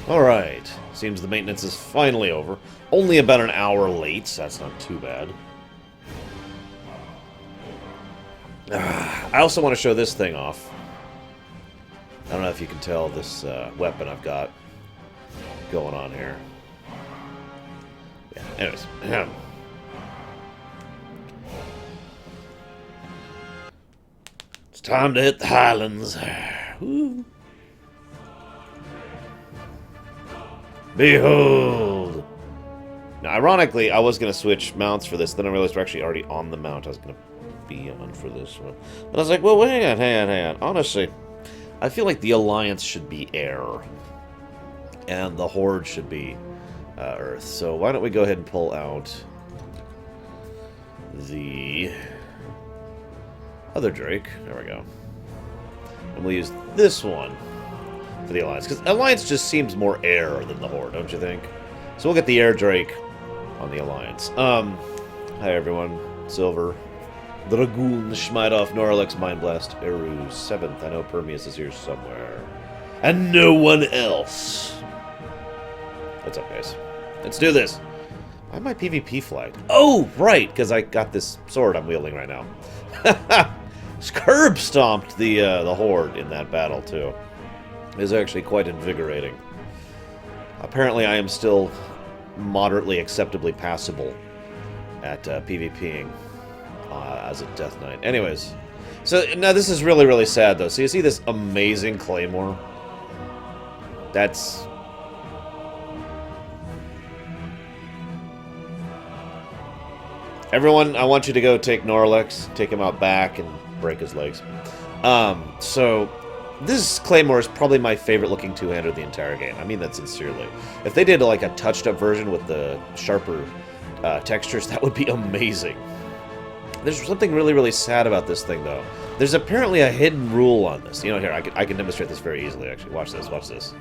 Alright. Seems the maintenance is finally over. Only about an hour late, so that's not too bad. I also want to show this thing off. I don't know if you can tell this weapon I've got going on here. Yeah, anyways. It's time to hit the Highlands. Woo. Behold! Now, ironically, I was going to switch mounts for this, then I realized we're actually already on the mount I was going to be on for this one. But I was like, well, hang on. Honestly, I feel like the Alliance should be air. And the Horde should be Earth. So why don't we go ahead and pull out the other Drake. There we go. And we'll use this one for the Alliance. Because Alliance just seems more air than the Horde, don't you think? So we'll get the Air Drake on the Alliance. Hi everyone. Silver. Dragoon, Schmidov, Norlex, Mindblast, Eru, 7th. I know Permeus is here somewhere. And no one else. What's up, guys? Let's do this. Why am I PvP flagged? Oh, right, because I got this sword I'm wielding right now. Curb stomped the Horde in that battle, too. It was actually quite invigorating. Apparently, I am still moderately acceptably passable at PvPing. As a Death Knight. Anyways, so now this is really, really sad, though. So you see this amazing Claymore? That's... Everyone, I want you to go take Norlex, take him out back, and break his legs. So, this Claymore is probably my favorite looking two-hander of the entire game. I mean that sincerely. If they did like a touched-up version with the sharper textures, that would be amazing. There's something really, really sad about this thing, though. There's apparently a hidden rule on this. You know, here, I can demonstrate this very easily, actually. Watch this, watch this.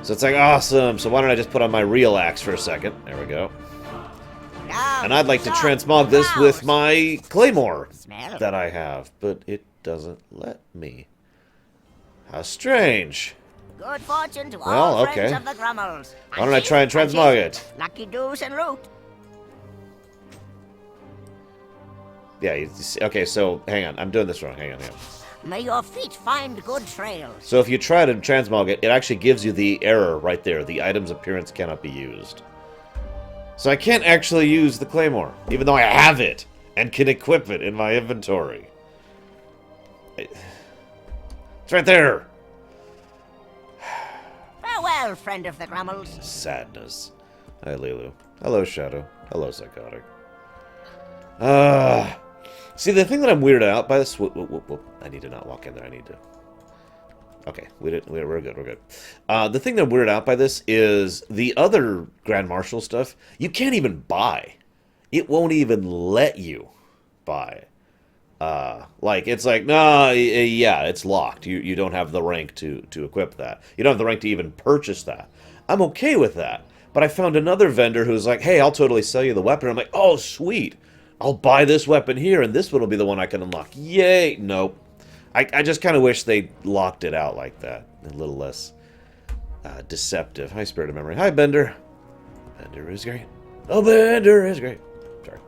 So it's like, awesome. So why don't I just put on my real axe for a second? There we go. And I'd like to transmog this with my Claymore that I have, but it doesn't let me. How strange. Good fortune to all friends of the Grummels. Why don't I try and transmog it? Lucky doos and root. Yeah, you see, okay, so hang on. I'm doing this wrong. Hang on. May your feet find good trails. So if you try to transmog it, it actually gives you the error right there. The item's appearance cannot be used. So I can't actually use the Claymore, even though I have it and can equip it in my inventory. It's right there. Farewell, friend of the Grummels. Sadness. Hi, Lilu. Hello, Shadow. Hello, Psychotic. See, the thing that I'm weirded out by this... Whoop. I need to not walk in there. I need to... Okay, we're good, we're good. The thing that I'm weirded out by this is the other Grand Marshal stuff, you can't even buy. It won't even let you buy. Like, it's like, no, yeah, it's locked. You don't have the rank to equip that. You don't have the rank to even purchase that. I'm okay with that. But I found another vendor who's like, hey, I'll totally sell you the weapon. I'm like, oh, sweet. I'll buy this weapon here, and this one will be the one I can unlock. Yay! Nope. I just kind of wish they locked it out like that. A little less deceptive. Hi, Spirit of Memory. Hi, Bender. Bender is great. Oh, Bender is great. Sorry.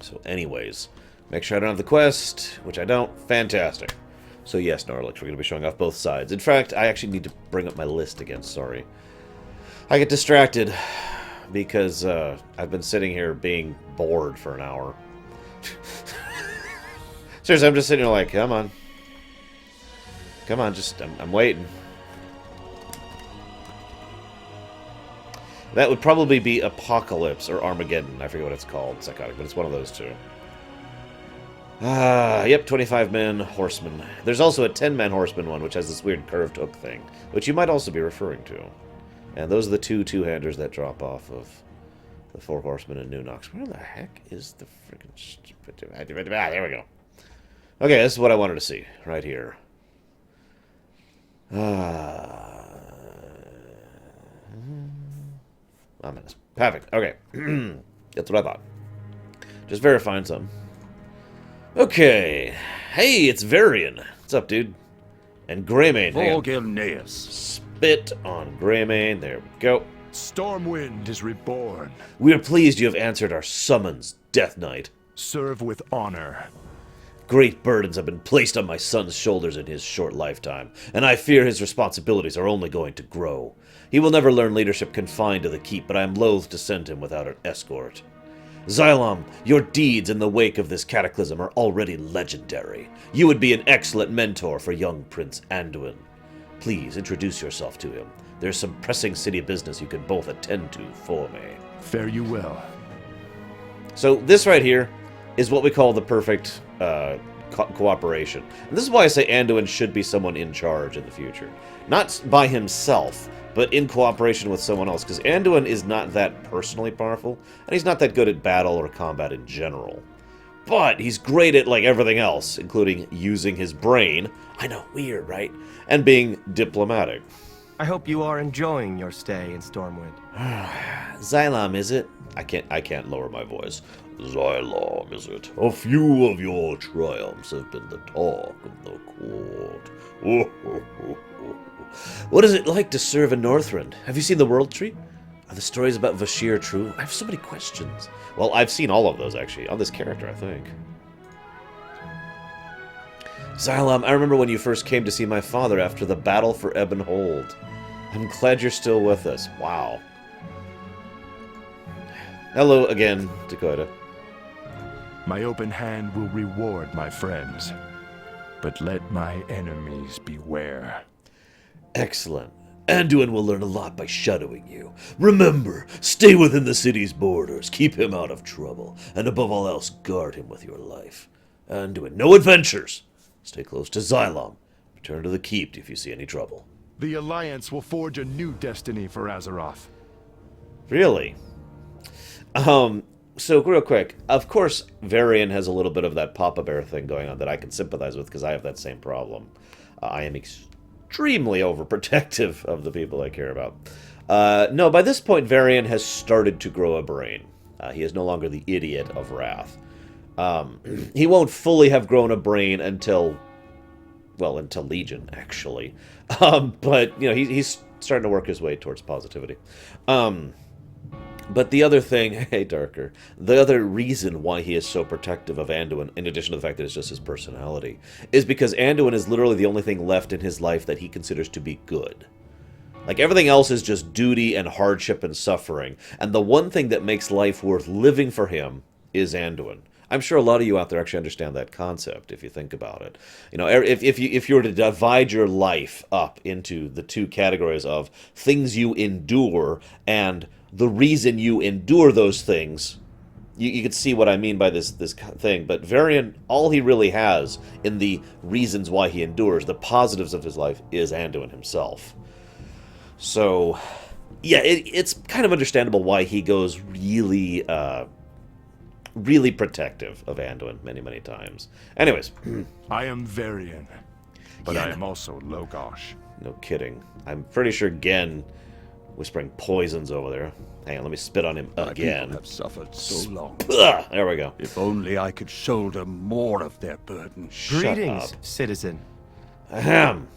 So, anyways, make sure I don't have the quest, which I don't. Fantastic. So, yes, Norlex, we're going to be showing off both sides. In fact, I actually need to bring up my list again. Sorry. I get distracted because I've been sitting here being bored for an hour. Seriously, I'm just sitting here like, come on. Come on, just, I'm waiting. That would probably be Apocalypse or Armageddon. I forget what it's called, Psychotic, but it's one of those two. Yep, 25-man horseman. There's also a 10-man horseman one, which has this weird curved hook thing, which you might also be referring to. And those are the two-handers that drop off of the 4 horsemen and New Nox. Where the heck is the freaking stupid... there we go. Okay, this is what I wanted to see, right here. Perfect. Okay. That's what I thought. Just verifying something. Okay. Hey, it's Varian. What's up, dude? And Greymane. Vorgilneus. Spit on Greymane. There we go. Stormwind is reborn. We are pleased you have answered our summons, Death Knight. Serve with honor. Great burdens have been placed on my son's shoulders in his short lifetime, and I fear his responsibilities are only going to grow. He will never learn leadership confined to the keep, but I am loath to send him without an escort. Xylom, your deeds in the wake of this cataclysm are already legendary. You would be an excellent mentor for young Prince Anduin. Please introduce yourself to him. There's some pressing city business you can both attend to for me. Fare you well. So this right here is what we call the perfect cooperation. And this is why I say Anduin should be someone in charge in the future. Not by himself, but in cooperation with someone else. Because Anduin is not that personally powerful, and he's not that good at battle or combat in general. But he's great at, like, everything else, including using his brain. I know, weird, right? And being diplomatic. I hope you are enjoying your stay in Stormwind. Xylom, is it? I can't lower my voice. Xylom, is it? A few of your triumphs have been the talk of the court. What is it like to serve in Northrend? Have you seen the World Tree? Are the stories about Vashir true? I have so many questions. Well, I've seen all of those, actually, on this character, I think. Xylom, I remember when you first came to see my father after the battle for Ebonhold. I'm glad you're still with us. Wow. Hello again, Dakota. My open hand will reward my friends, but let my enemies beware. Excellent. Anduin will learn a lot by shadowing you. Remember, stay within the city's borders, keep him out of trouble, and above all else, guard him with your life. Anduin, no adventures! Stay close to Xylom. Return to the keep if you see any trouble. The Alliance will forge a new destiny for Azeroth. Really? So real quick, of course, Varian has a little bit of that Papa Bear thing going on that I can sympathize with because I have that same problem. I am extremely overprotective of the people I care about. No, by this point, Varian has started to grow a brain. He is no longer the idiot of Wrath. He won't fully have grown a brain until Legion, actually. But, you know, he's starting to work his way towards positivity. But the other thing, hey, Darker, the other reason why he is so protective of Anduin, in addition to the fact that it's just his personality, is because Anduin is literally the only thing left in his life that he considers to be good. Like, everything else is just duty and hardship and suffering, and the one thing that makes life worth living for him is Anduin. I'm sure a lot of you out there actually understand that concept, if you think about it. You know, if you were to divide your life up into the two categories of things you endure and the reason you endure those things, you can see what I mean by this thing. But Varian, all he really has in the reasons why he endures, the positives of his life, is Anduin himself. So, yeah, it's kind of understandable why he goes really protective of Anduin many, many times. Anyways. I am Varian, but I am also Logosh. No kidding. I'm pretty sure Gen whispering poisons over there. Hang on, let me spit on him again. People have suffered so long. There we go. If only I could shoulder more of their burden. Greetings, citizen. Ahem.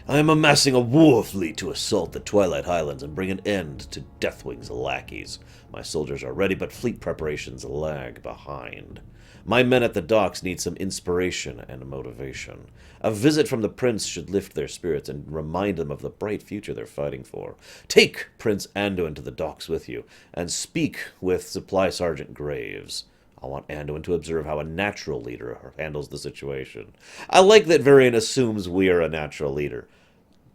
I am amassing a war fleet to assault the Twilight Highlands and bring an end to Deathwing's lackeys. My soldiers are ready, but fleet preparations lag behind. My men at the docks need some inspiration and motivation. A visit from the prince should lift their spirits and remind them of the bright future they're fighting for. Take Prince Anduin to the docks with you, and speak with Supply Sergeant Graves. I want Anduin to observe how a natural leader handles the situation. I like that Varian assumes we are a natural leader.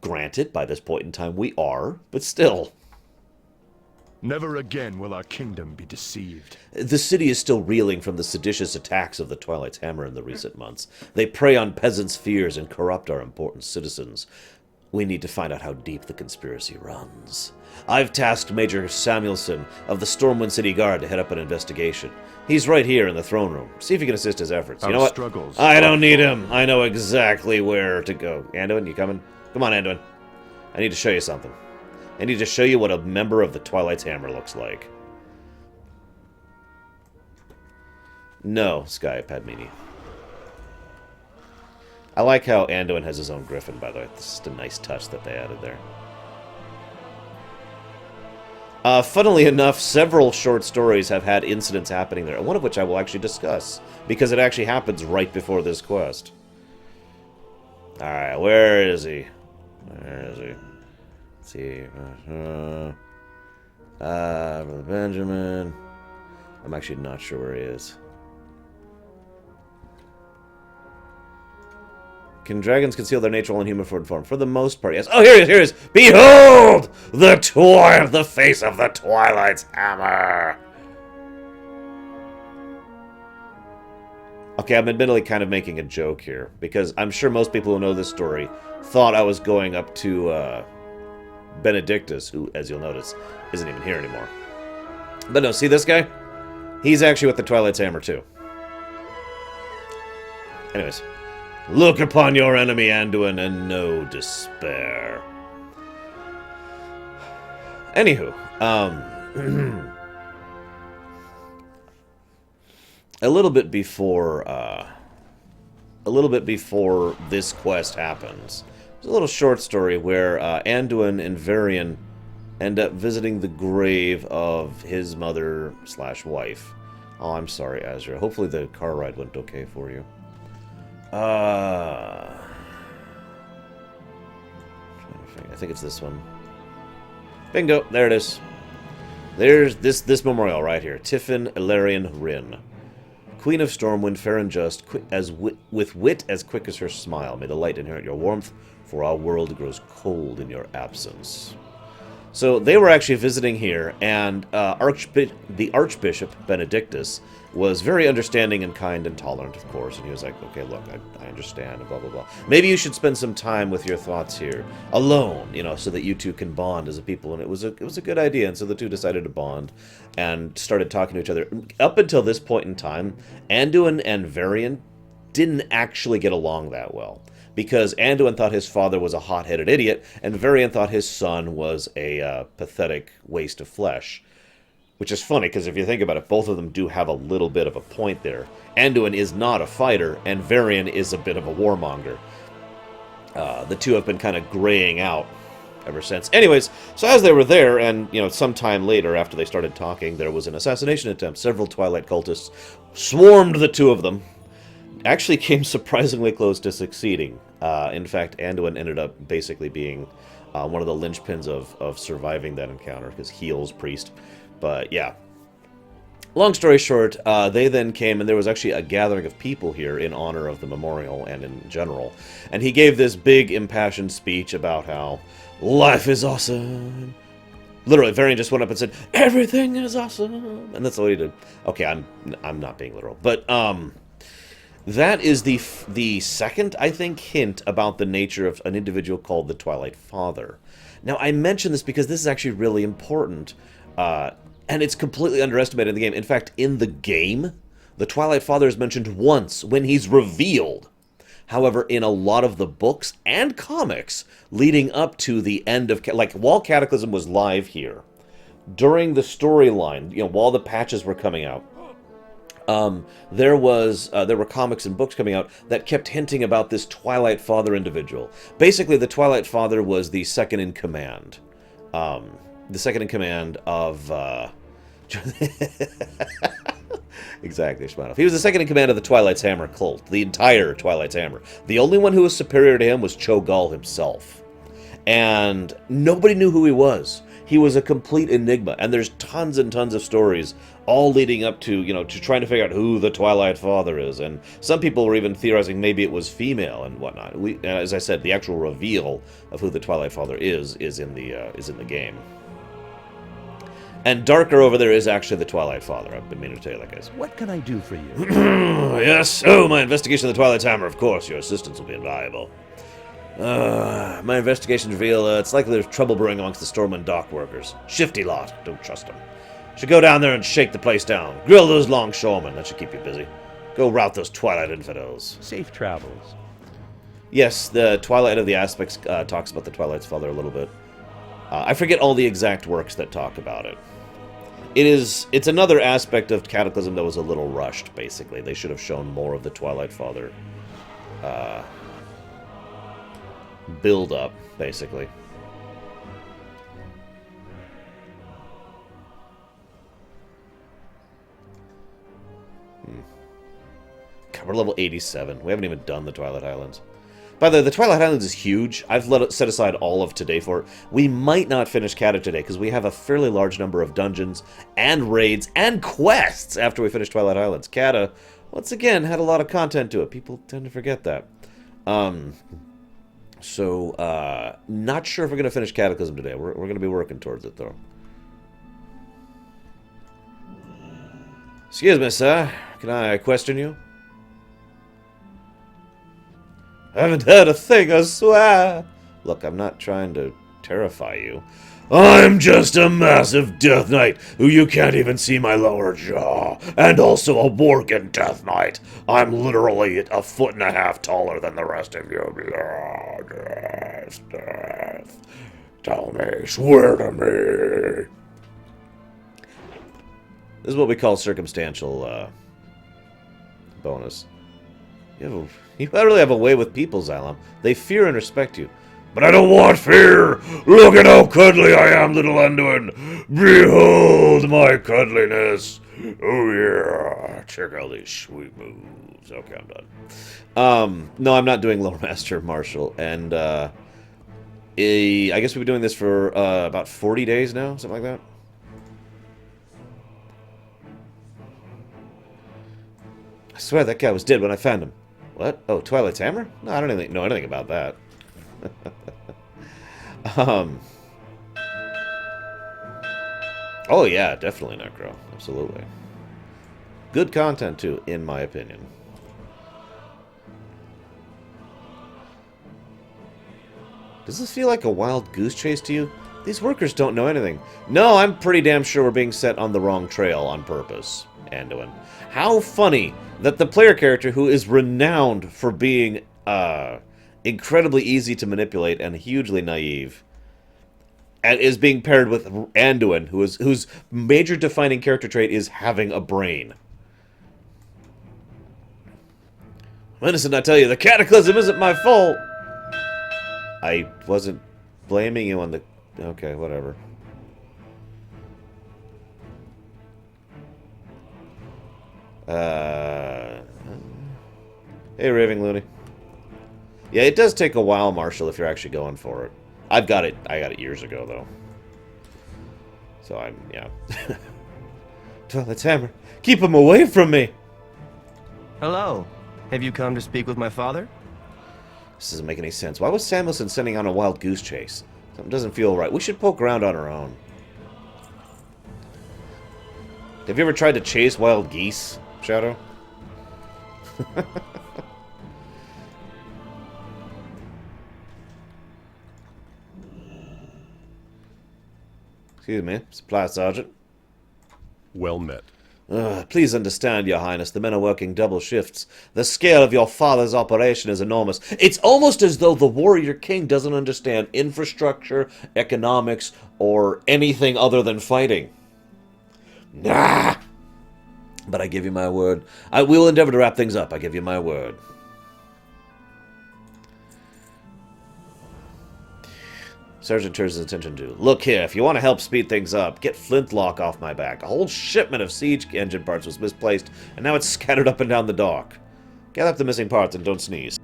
Granted, by this point in time we are, but still. Never again will our kingdom be deceived. The city is still reeling from the seditious attacks of the Twilight's Hammer in the recent months. They prey on peasants' fears and corrupt our important citizens. We need to find out how deep the conspiracy runs. I've tasked Major Samuelson of the Stormwind City Guard to head up an investigation. He's right here in the throne room. See if he can assist his efforts. You know what? I don't need him. I know exactly where to go. Anduin, you coming? Come on, Anduin. I need to show you something. I need to show you what a member of the Twilight's Hammer looks like. No, Sky Padmini. I like how Anduin has his own griffin, by the way. It's just a nice touch that they added there. Funnily enough, several short stories have had incidents happening there, one of which I will actually discuss, because it actually happens right before this quest. Alright, where is he? Where is he? Let's see. Benjamin. I'm actually not sure where he is. Can dragons conceal their natural and human form? For the most part, yes. Oh, here he is, here he is! Behold! The face of the Twilight's hammer! Okay, I'm admittedly kind of making a joke here, because I'm sure most people who know this story thought I was going up to Benedictus, who, as you'll notice, isn't even here anymore. But no, see this guy? He's actually with the Twilight's hammer, too. Anyways. Look upon your enemy, Anduin, and no despair. Anywho, a little bit before this quest happens, there's a little short story where Anduin and Varian end up visiting the grave of his mother/wife. Oh, I'm sorry, Azra. Hopefully the car ride went okay for you. I think it's this one. Bingo, there it is. There's this memorial right here. Tiffin Ilarian Rin. Queen of Stormwind, fair and just, with wit as quick as her smile. May the light inherit your warmth, for our world grows cold in your absence. So they were actually visiting here, and the Archbishop Benedictus was very understanding and kind and tolerant, of course. And he was like, "Okay, look, I understand, and blah blah blah. Maybe you should spend some time with your thoughts here, alone, you know, so that you two can bond as a people." And it was a good idea. And so the two decided to bond, and started talking to each other. Up until this point in time, Anduin and Varian didn't actually get along that well, because Anduin thought his father was a hot-headed idiot, and Varian thought his son was a pathetic waste of flesh. Which is funny, because if you think about it, both of them do have a little bit of a point there. Anduin is not a fighter, and Varian is a bit of a warmonger. The two have been kind of graying out ever since. Anyways, so as they were there, and, you know, sometime later, after they started talking, there was an assassination attempt. Several Twilight cultists swarmed the two of them. Actually came surprisingly close to succeeding. In fact, Anduin ended up basically being one of the linchpins of surviving that encounter, because heals priest. But yeah, long story short, they then came, and there was actually a gathering of people here in honor of the memorial and in general. And he gave this big impassioned speech about how life is awesome. Literally, Varian just went up and said, "Everything is awesome," and that's all he did. Okay, I'm not being literal, but that is the second, I think, hint about the nature of an individual called the Twilight Father. Now, I mention this because this is actually really important. And it's completely underestimated in the game. In fact, in the game, the Twilight Father is mentioned once when he's revealed. However, in a lot of the books and comics leading up to the end of... Like, while Cataclysm was live here, during the storyline, you know, while the patches were coming out, there were comics and books coming out that kept hinting about this Twilight Father individual. Basically, the Twilight Father was the second in command. The second in command of... Exactly, Shmanov. He was the second in command of the Twilight's Hammer cult, the entire Twilight's Hammer. The only one who was superior to him was Cho'Gall himself. And nobody knew who he was. He was a complete enigma, and there's tons and tons of stories all leading up to, you know, to trying to figure out who the Twilight Father is. And some people were even theorizing maybe it was female and whatnot. As I said, the actual reveal of who the Twilight Father is in the game. And darker over there is actually the Twilight Father. I've been meaning to tell you that, guys. What can I do for you? Yes. Oh, my investigation of the Twilight's Hammer. Of course, your assistance will be invaluable. My investigations reveal it's likely there's trouble brewing amongst the Stormwind dock workers. Shifty lot. Don't trust them. Should go down there and shake the place down. Grill those longshoremen. That should keep you busy. Go rout those Twilight infidels. Safe travels. Yes, the Twilight of the Aspects talks about the Twilight's Father a little bit. I forget all the exact works that talk about it. It's another aspect of Cataclysm that was a little rushed, basically. They should have shown more of the Twilight Father build up, basically. God, we're level 87. We haven't even done the Twilight Highlands. By the way, the Twilight Highlands is huge. I've set aside all of today for it. We might not finish Cata today, because we have a fairly large number of dungeons and raids and quests after we finish Twilight Highlands. Cata, once again, had a lot of content to it. People tend to forget that. So, not sure if we're going to finish Cataclysm today. We're going to be working towards it, though. Excuse me, sir. Can I question you? I haven't heard a thing, I swear. Look, I'm not trying to terrify you. I'm just a massive Death Knight who you can't even see my lower jaw. And also a Worgen Death Knight. I'm literally 1.5 feet taller than the rest of you. Death. Tell me, swear to me. This is what we call circumstantial bonus. You literally have a way with people, Xylem. They fear and respect you. But I don't want fear! Look at how cuddly I am, little Anduin! Behold my cuddliness! Oh yeah! Check out these sweet moves. Okay, I'm done. No, I'm not doing Lore Master Marshal, and I guess we've been doing this for about 40 days now, something like that. I swear that guy was dead when I found him. What? Oh, Twilight's hammer? No, I don't even know anything about that. Oh yeah, definitely Necro. Absolutely. Good content too, in my opinion. Does this feel like a wild goose chase to you? These workers don't know anything. No, I'm pretty damn sure we're being set on the wrong trail on purpose, Anduin. How funny that the player character who is renowned for being incredibly easy to manipulate and hugely naive and is being paired with Anduin, whose major defining character trait is having a brain. I'm innocent, I tell you. The cataclysm isn't my fault. I wasn't blaming you on the... Okay, whatever. Hey, Raving Looney. Yeah, it does take a while, Marshall, if you're actually going for it. I got it years ago, though. So yeah. Twilight's hammer. Keep him away from me! Hello. Have you come to speak with my father? This doesn't make any sense. Why was Samuelson sending on a wild goose chase? Something doesn't feel right. We should poke around on our own. Have you ever tried to chase wild geese, Shadow? Excuse me, Supply Sergeant. Well met. Please understand, Your Highness, the men are working double shifts. The scale of your father's operation is enormous. It's almost as though the Warrior King doesn't understand infrastructure, economics, or anything other than fighting. Nah! But I give you my word. I will endeavor to wrap things up. I give you my word. Sergeant turns his attention to, look here, if you want to help speed things up, get Flintlock off my back. A whole shipment of siege engine parts was misplaced, and now it's scattered up and down the dock. Gather up the missing parts and don't sneeze.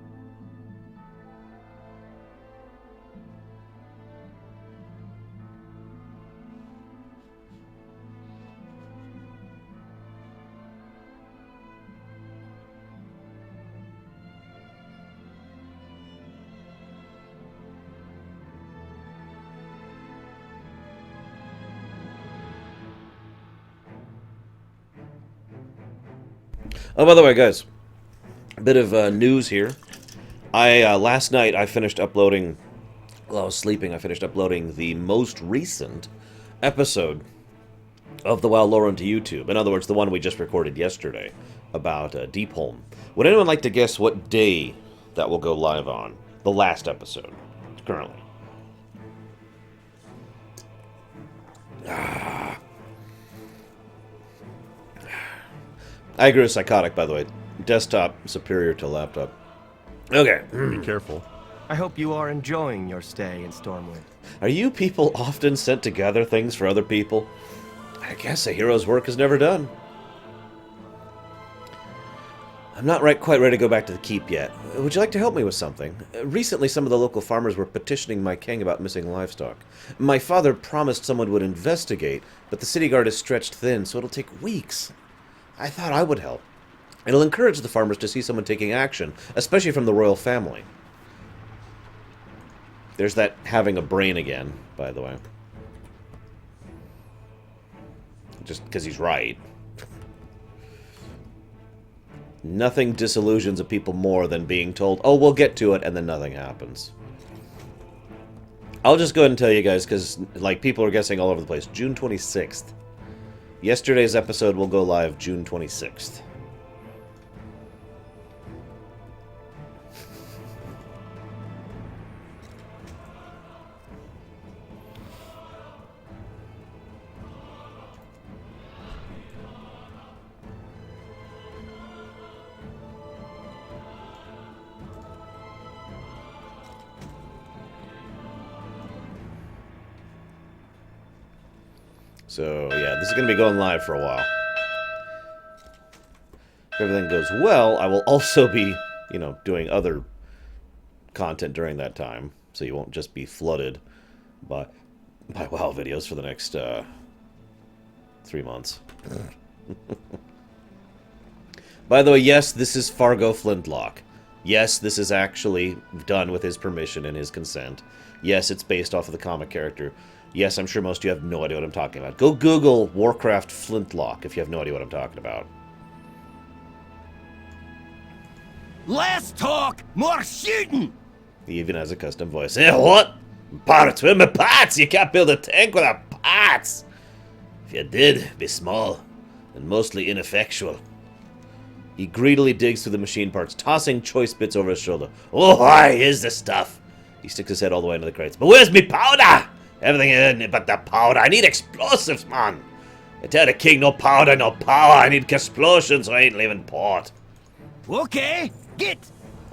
Oh, by the way, guys, a bit of news here. Last night I finished uploading, while I was sleeping, I finished uploading the most recent episode of the WoW Lorerun to YouTube. In other words, the one we just recorded yesterday about Deepholm. Would anyone like to guess what day that will go live on? The last episode, currently. I agree with Psychotic, by the way. Desktop superior to laptop. Okay. Be careful. I hope you are enjoying your stay in Stormwind. Are you people often sent to gather things for other people? I guess a hero's work is never done. I'm not quite ready to go back to the keep yet. Would you like to help me with something? Recently, some of the local farmers were petitioning my king about missing livestock. My father promised someone would investigate, but the city guard is stretched thin, so it'll take weeks. I thought I would help. It'll encourage the farmers to see someone taking action, especially from the royal family. There's that having a brain again, by the way. Just because he's right. Nothing disillusions a people more than being told, oh, we'll get to it, and then nothing happens. I'll just go ahead and tell you guys, because, like, people are guessing all over the place. June 26th. Yesterday's episode will go live June 26th. So, yeah, this is going to be going live for a while. If everything goes well, I will also be, you know, doing other content during that time. So you won't just be flooded by WoW videos for the next 3 months. By the way, yes, this is Fargo Flintlock. Yes, this is actually done with his permission and his consent. Yes, it's based off of the comic character. Yes, I'm sure most of you have no idea what I'm talking about. Go Google Warcraft Flintlock if you have no idea what I'm talking about. Less talk, more shooting! He even has a custom voice. Eh, what? Parts? Where are my parts? You can't build a tank without parts! If you did, it'd be small and mostly ineffectual. He greedily digs through the machine parts, tossing choice bits over his shoulder. Oh, why is this stuff? He sticks his head all the way into the crates. But where's me powder? Everything in it but the powder. I need explosives, man. I tell the king, no powder, no power. I need explosions or I ain't leaving port. Okay, get!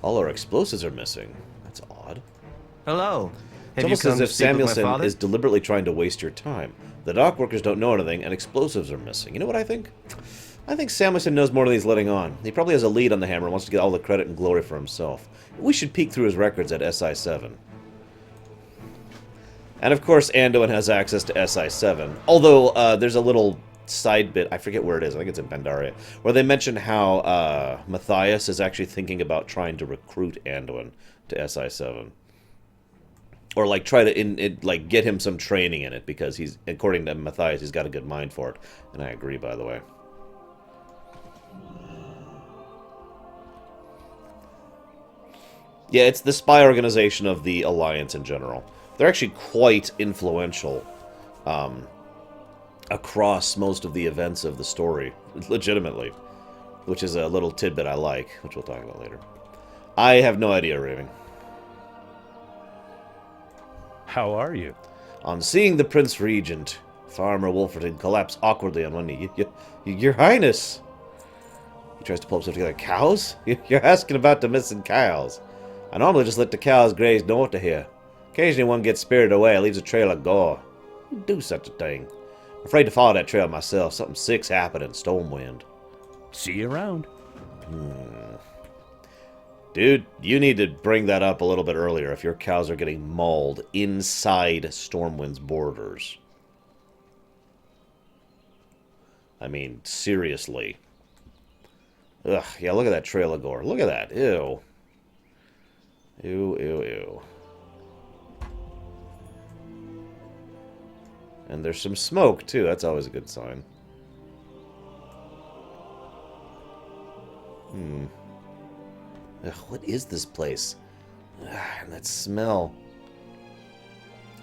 All our explosives are missing. That's odd. Hello. It's Have you almost come as to if speak with my Samuelson father? is deliberately trying to waste your time. The dock workers don't know anything, and explosives are missing. You know what I think? I think Samuelson knows more than he's letting on. He probably has a lead on the hammer and wants to get all the credit and glory for himself. We should peek through his records at SI7. And of course, Anduin has access to SI7. Although, there's a little side bit, I forget where it is, I think it's in Pandaria, where they mention how Matthias is actually thinking about trying to recruit Anduin to SI7. Or, like, try to, like, get him some training in it, because he's, according to Matthias, he's got a good mind for it. And I agree, by the way. Yeah, it's the spy organization of the Alliance in general. They're actually quite influential across most of the events of the story, legitimately. Which is a little tidbit I like, which we'll talk about later. I have no idea, Raving. How are you? On seeing the Prince Regent, Farmer Wolferton collapsed awkwardly on one knee. Your Highness! He tries to pull himself together. Cows? You're asking about the missing cows. I normally just let the cows graze north of here. Occasionally one gets spirited away, leaves a trail of gore. Who'd do such a thing? I'm afraid to follow that trail myself. Something sick's happened in Stormwind. See you around. Dude, you need to bring that up a little bit earlier if your cows are getting mauled inside Stormwind's borders. I mean, seriously. Ugh, yeah, look at that trail of gore. Look at that. Ew. Ew, ew, ew. And there's some smoke, too. That's always a good sign. Ugh, what is this place? Ugh, and that smell.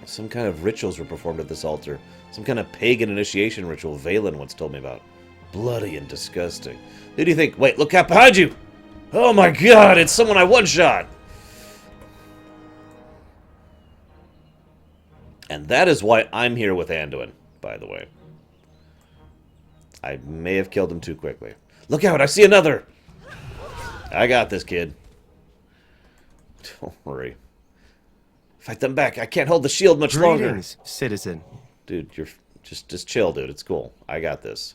Some kind of rituals were performed at this altar. Some kind of pagan initiation ritual Valen once told me about. Bloody and disgusting. Who do you think? Wait, look out behind you! Oh my god, it's someone I one-shot! And that is why I'm here with Anduin, by the way. I may have killed him too quickly. Look out, I see another! I got this, kid. Don't worry. Fight them back. I can't hold the shield much longer. Greetings, citizen. Dude, you're just chill, dude. It's cool. I got this.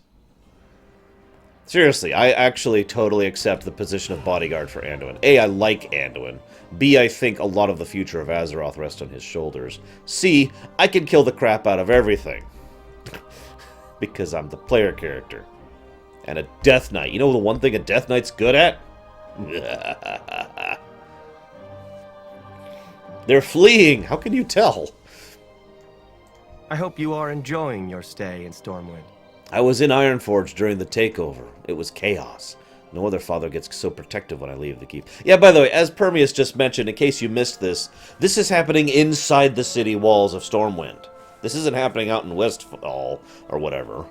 Seriously, I actually totally accept the position of bodyguard for Anduin. A, I like Anduin. B, I think a lot of the future of Azeroth rests on his shoulders. C, I can kill the crap out of everything. Because I'm the player character. And a Death Knight. You know the one thing a Death Knight's good at? They're fleeing. How can you tell? I hope you are enjoying your stay in Stormwind. I was in Ironforge during the takeover. It was chaos. No other father gets so protective when I leave the keep. Yeah, by the way, as Permeus just mentioned, in case you missed this is happening inside the city walls of Stormwind. This isn't happening out in Westfall or whatever.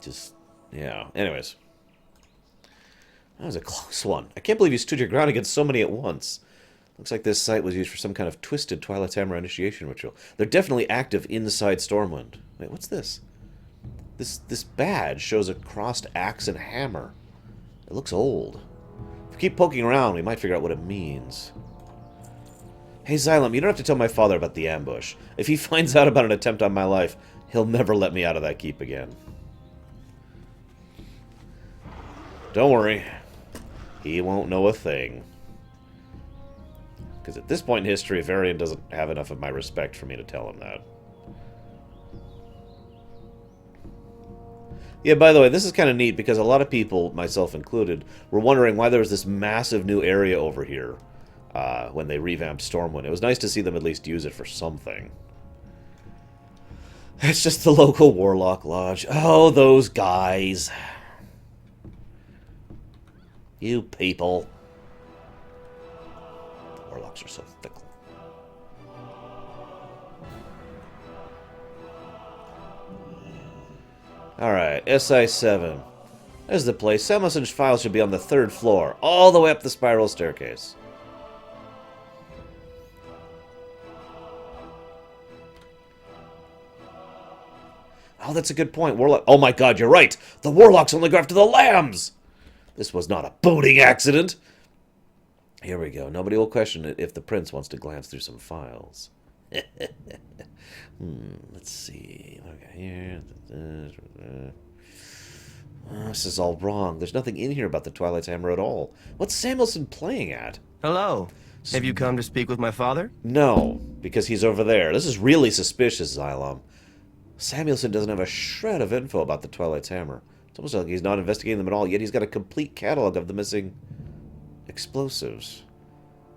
Just, yeah. Anyways. That was a close one. I can't believe you stood your ground against so many at once. Looks like this site was used for some kind of twisted Twilight Hammer initiation ritual. They're definitely active inside Stormwind. Wait, what's this? This badge shows a crossed axe and hammer. It looks old. If we keep poking around, we might figure out what it means. Hey, Xylem, you don't have to tell my father about the ambush. If he finds out about an attempt on my life, he'll never let me out of that keep again. Don't worry. He won't know a thing. Because at this point in history, Varian doesn't have enough of my respect for me to tell him that. Yeah, by the way, this is kind of neat because a lot of people, myself included, were wondering why there was this massive new area over here when they revamped Stormwind. It was nice to see them at least use it for something. It's just the local Warlock Lodge. Oh, those guys. You people. Warlocks are so fickle. Alright, SI-7. There's the place. Samuelson's file should be on the 3rd floor, all the way up the spiral staircase. Oh, that's a good point. Warlock. Oh my god, you're right! The Warlocks only go after the lambs! This was not a boating accident! Here we go. Nobody will question it if the prince wants to glance through some files. Let's see. What do we got here? This is all wrong. There's nothing in here about the Twilight Hammer at all. What's Samuelson playing at? Hello. Have you come to speak with my father? No, because he's over there. This is really suspicious, Xylem. Samuelson doesn't have a shred of info about the Twilight Hammer. It's almost like he's not investigating them at all, yet he's got a complete catalog of the missing explosives.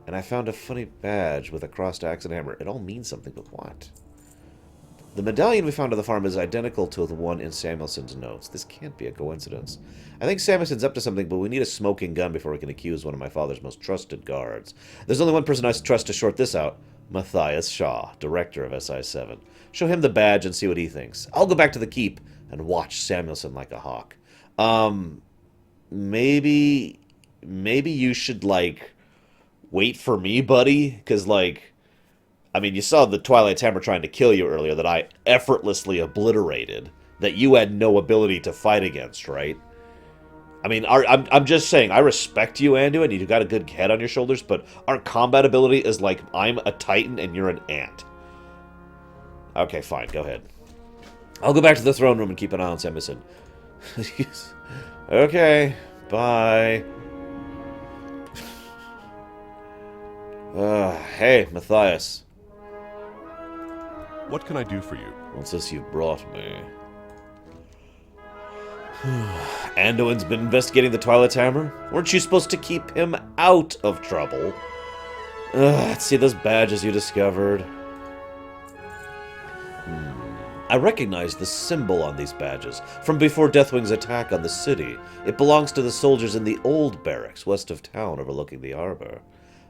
And I found a funny badge with a crossed axe and hammer. It all means something, but what? The medallion we found on the farm is identical to the one in Samuelson's notes. This can't be a coincidence. I think Samuelson's up to something, but we need a smoking gun before we can accuse one of my father's most trusted guards. There's only one person I trust to short this out. Matthias Shaw, director of SI-7. Show him the badge and see what he thinks. I'll go back to the keep and watch Samuelson like a hawk. Maybe you should, like, wait for me, buddy? Because, like, I mean, you saw the Twilight Hammer trying to kill you earlier that I effortlessly obliterated, that you had no ability to fight against, right? I mean, I'm just saying, I respect you, Anduin, you've got a good head on your shoulders, but our combat ability is like, I'm a titan and you're an ant. Okay, fine, go ahead. I'll go back to the throne room and keep an eye on Samuelson. Okay, bye. Hey, Matthias. What can I do for you? What's this you've brought me? Anduin's been investigating the Twilight Hammer? Weren't you supposed to keep him out of trouble? Let's see those badges you discovered. I recognize the symbol on these badges from before Deathwing's attack on the city. It belongs to the soldiers in the old barracks west of town overlooking the harbor.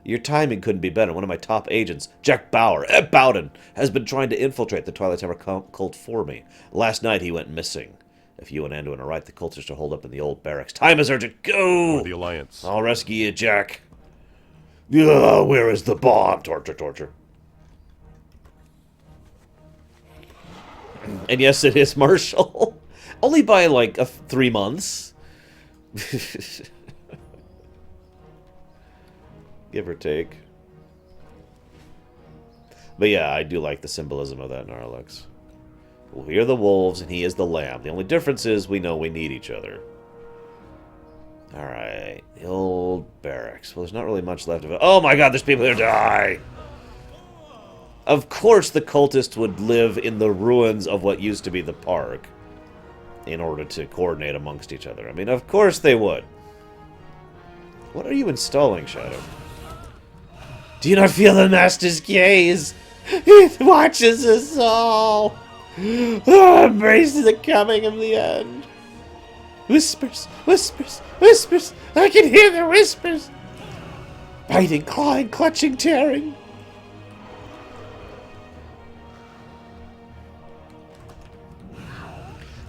Your timing couldn't be better. One of my top agents, Jack Bowden, has been trying to infiltrate the Twilight Hammer cult for me. Last night he went missing. If you and Anduin are right, the cultists are holed up in the old barracks. Time is urgent. Go! Or the Alliance. I'll rescue you, Jack. Ugh, where is the bomb? Torture. And yes, it is Marshall. Only by, like, 3 months. Give or take. But yeah, I do like the symbolism of that, Gnarlex. We are the wolves, and he is the lamb. The only difference is we know we need each other. Alright, the old barracks. Well, there's not really much left of it. Oh my god, there's people here die! Of course the cultists would live in the ruins of what used to be the park in order to coordinate amongst each other. I mean, of course they would. What are you installing, Shadow? Do you not feel the Master's gaze? He watches us all! Oh, embrace the coming of the end! Whispers, whispers, whispers! I can hear the whispers! Biting, clawing, clutching, tearing!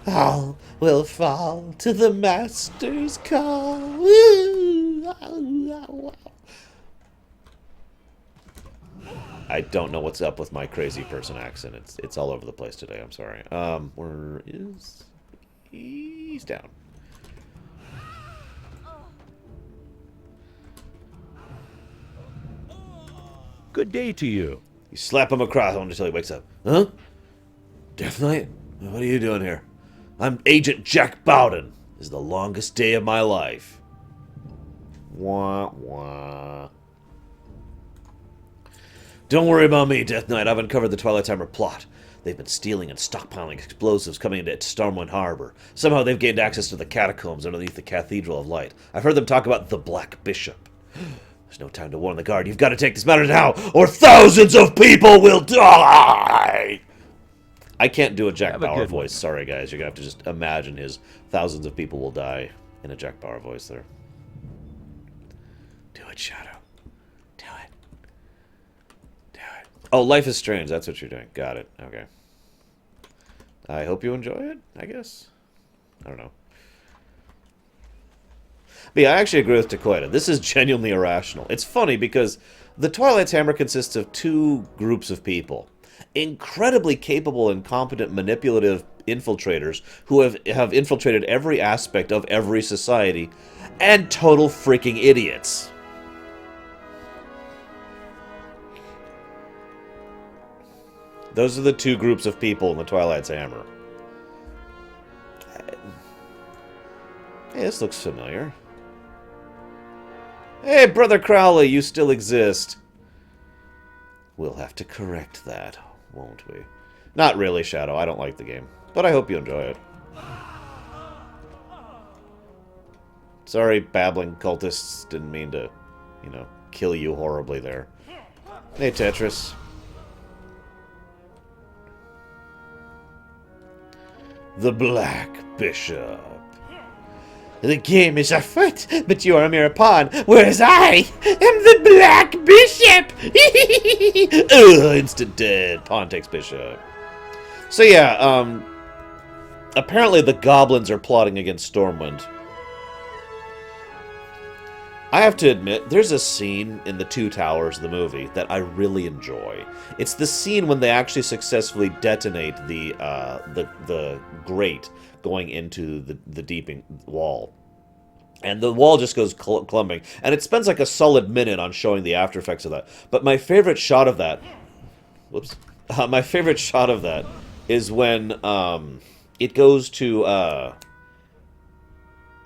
All will fall to the Master's call. I don't know what's up with my crazy person accent. It's all over the place today. I'm sorry. Where is he's down? Good day to you. You slap him across until he wakes up. Huh? Death Knight? What are you doing here? I'm Agent Jack Bowden. This is the longest day of my life. Wah, wah. Don't worry about me, Death Knight. I've uncovered the Twilight Father plot. They've been stealing and stockpiling explosives coming into Stormwind Harbor. Somehow they've gained access to the catacombs underneath the Cathedral of Light. I've heard them talk about the Black Bishop. There's no time to warn the guard. You've got to take this matter now, or thousands of people will die! I can't do a Jack Bauer voice. Sorry, guys. You're going to have to just imagine his thousands of people will die in a Jack Bauer voice there. Do it, Shadow. Do it. Do it. Oh, Life is Strange. That's what you're doing. Got it. Okay. I hope you enjoy it, I guess. I don't know. But yeah, I actually agree with Dakoita. This is genuinely irrational. It's funny because the Twilight's Hammer consists of two groups of people. Incredibly capable and competent manipulative infiltrators who have infiltrated every aspect of every society, and total freaking idiots. Those are the two groups of people in the Twilight's Hammer. Hey, this looks familiar. Hey, Brother Crowley, you still exist. We'll have to correct that, won't we? Not really, Shadow. I don't like the game. But I hope you enjoy it. Sorry, babbling cultists. Didn't mean to, you know, kill you horribly there. Hey, Tetris. The Black Bishop. The game is afoot, but you are a mere pawn, whereas I am the Black Bishop! Ugh, instant dead. Pawn takes bishop. So yeah, apparently the goblins are plotting against Stormwind. I have to admit, there's a scene in the Two Towers, the movie, that I really enjoy. It's the scene when they actually successfully detonate the grate going into the deeping wall. And the wall just goes clumping. And it spends like a solid minute on showing the after effects of that. But my favorite shot of that... Whoops. My favorite shot of that is when it goes to...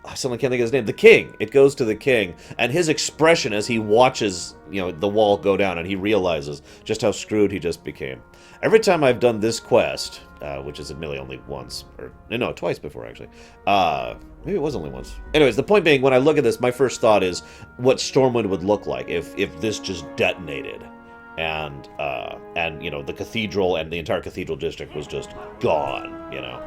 I suddenly can't think of his name. The King. It goes to the King. And his expression as he watches, you know, the wall go down and he realizes just how screwed he just became. Every time I've done this quest, which is admittedly only once, or no, twice before actually. Maybe it was only once. Anyways, the point being, when I look at this, my first thought is what Stormwind would look like if this just detonated, and you know, the cathedral and the entire cathedral district was just gone. You know.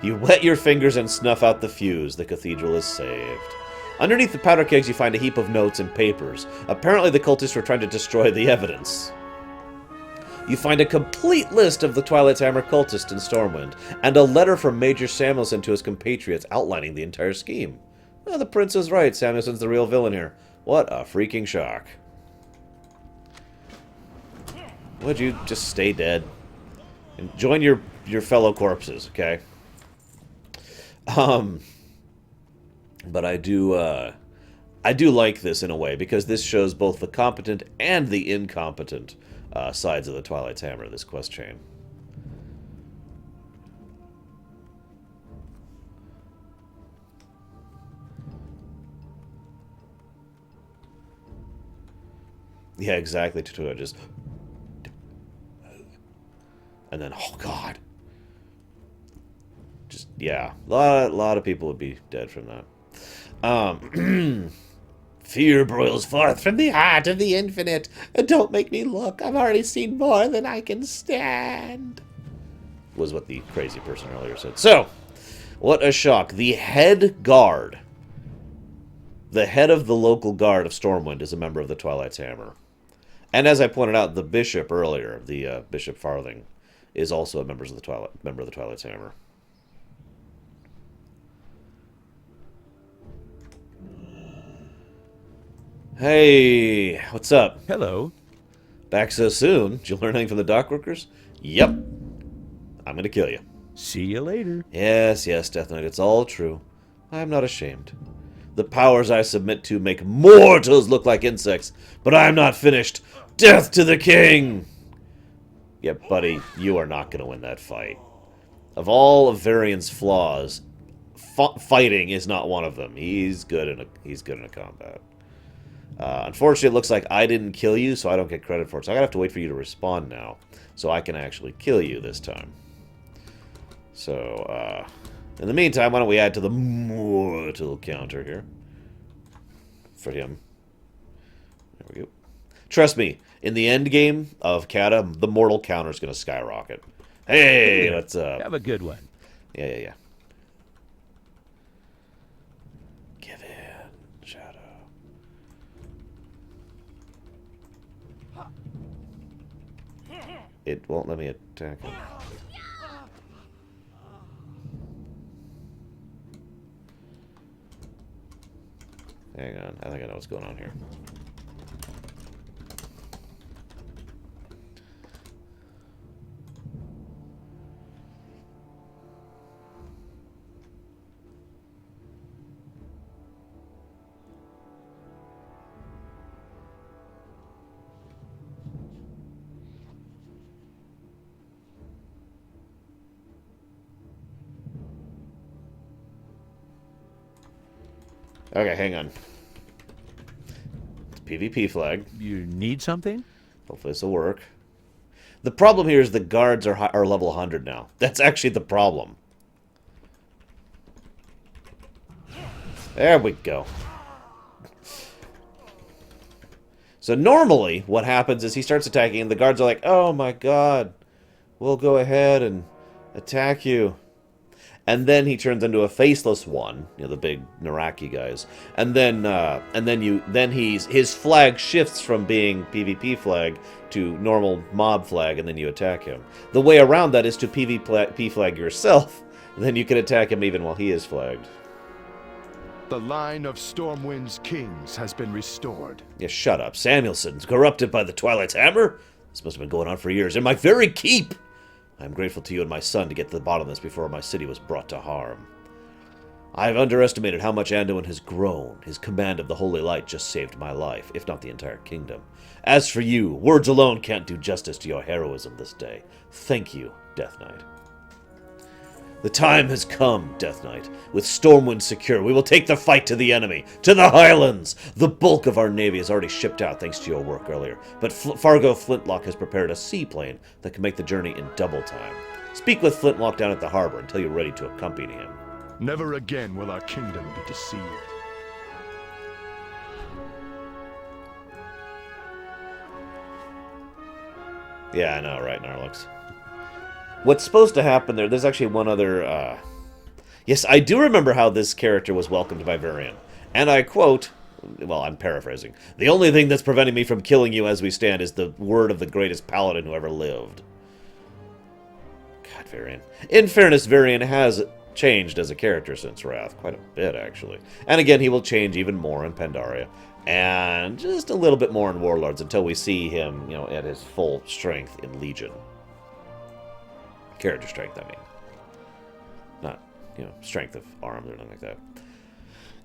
You wet your fingers and snuff out the fuse. The cathedral is saved. Underneath the powder kegs, you find a heap of notes and papers. Apparently, the cultists were trying to destroy the evidence. You find a complete list of the Twilight's Hammer cultists in Stormwind, and a letter from Major Samuelson to his compatriots outlining the entire scheme. Well, the prince is right. Samuelson's the real villain here. What a freaking shock. Would you just stay dead? And join your fellow corpses, okay? But I do like this in a way, because this shows both the competent and the incompetent sides of the Twilight's Hammer, this quest chain. Yeah, exactly. Just... And then, oh god. Just, yeah. A lot of people would be dead from that. Fear broils forth from the heart of the infinite. And don't make me look. I've already seen more than I can stand. Was what the crazy person earlier said. So, what a shock. The head guard. The head of the local guard of Stormwind is a member of the Twilight's Hammer. And as I pointed out, the bishop earlier, the Bishop Farthing, is also a member of the Twilight's Hammer. Hey, what's up? Hello. Back so soon? Did you learn anything from the dockworkers? Yep. I'm gonna kill you. See you later. Yes, Death Knight, it's all true. I am not ashamed. The powers I submit to make mortals look like insects, but I am not finished. Death to the king! Yeah, buddy, you are not gonna win that fight. Of all of Varian's flaws, fighting is not one of them. He's good in a combat. Unfortunately, it looks like I didn't kill you, so I don't get credit for it. So I'm going to have to wait for you to respawn now, so I can actually kill you this time. So, in the meantime, why don't we add to the mortal counter here. For him. There we go. Trust me, in the end game of Kata, the mortal counter is going to skyrocket. Hey, what's up? Have a good one. Yeah. Give in, Shadow. It won't let me attack him. Hang on, I think I know what's going on here. Okay, hang on. It's PvP flag. You need something? Hopefully this will work. The problem here is the guards are level 100 now. That's actually the problem. There we go. So normally, what happens is he starts attacking, and the guards are like, "Oh my god, we'll go ahead and attack you." And then he turns into a faceless one, you know, the big Naraki guys. And then his flag shifts from being PvP flag to normal mob flag, and then you attack him. The way around that is to PvP flag yourself, then you can attack him even while he is flagged. The line of Stormwind's kings has been restored. Yeah, shut up. Samuelson's corrupted by the Twilight's Hammer? This must have been going on for years. In my very keep! I am grateful to you and my son to get to the bottom of this before my city was brought to harm. I have underestimated how much Anduin has grown. His command of the Holy Light just saved my life, if not the entire kingdom. As for you, words alone can't do justice to your heroism this day. Thank you, Death Knight. The time has come, Death Knight. With Stormwind secure, we will take the fight to the enemy, to the Highlands! The bulk of our navy is already shipped out thanks to your work earlier, but Fargo Flintlock has prepared a seaplane that can make the journey in double time. Speak with Flintlock down at the harbor until you're ready to accompany him. Never again will our kingdom be deceived. Yeah, I know, right, Narlux? What's supposed to happen there's actually one other, Yes, I do remember how this character was welcomed by Varian. And I quote, well, I'm paraphrasing, "The only thing that's preventing me from killing you as we stand is the word of the greatest paladin who ever lived." God, Varian. In fairness, Varian has changed as a character since Wrath. Quite a bit, actually. And again, he will change even more in Pandaria. And just a little bit more in Warlords until we see him, you know, at his full strength in Legion. Character strength, I mean. Not, you know, strength of arms or anything like that.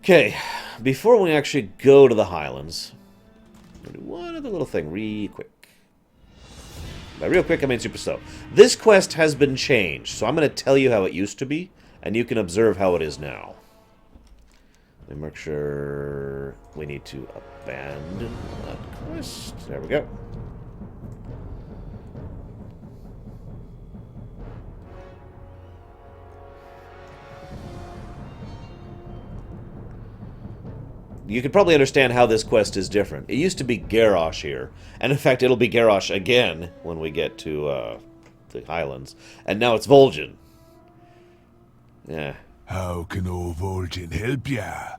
Okay, before we actually go to the Highlands, I'm going to do one other little thing real quick. By real quick, I mean super slow. This quest has been changed, so I'm going to tell you how it used to be, and you can observe how it is now. Let me make sure we need to abandon that quest. There we go. You can probably understand how this quest is different. It used to be Garrosh here, and in fact it'll be Garrosh again when we get to the Highlands. And now it's Vol'jin. Yeah. How can old Vol'jin help ya?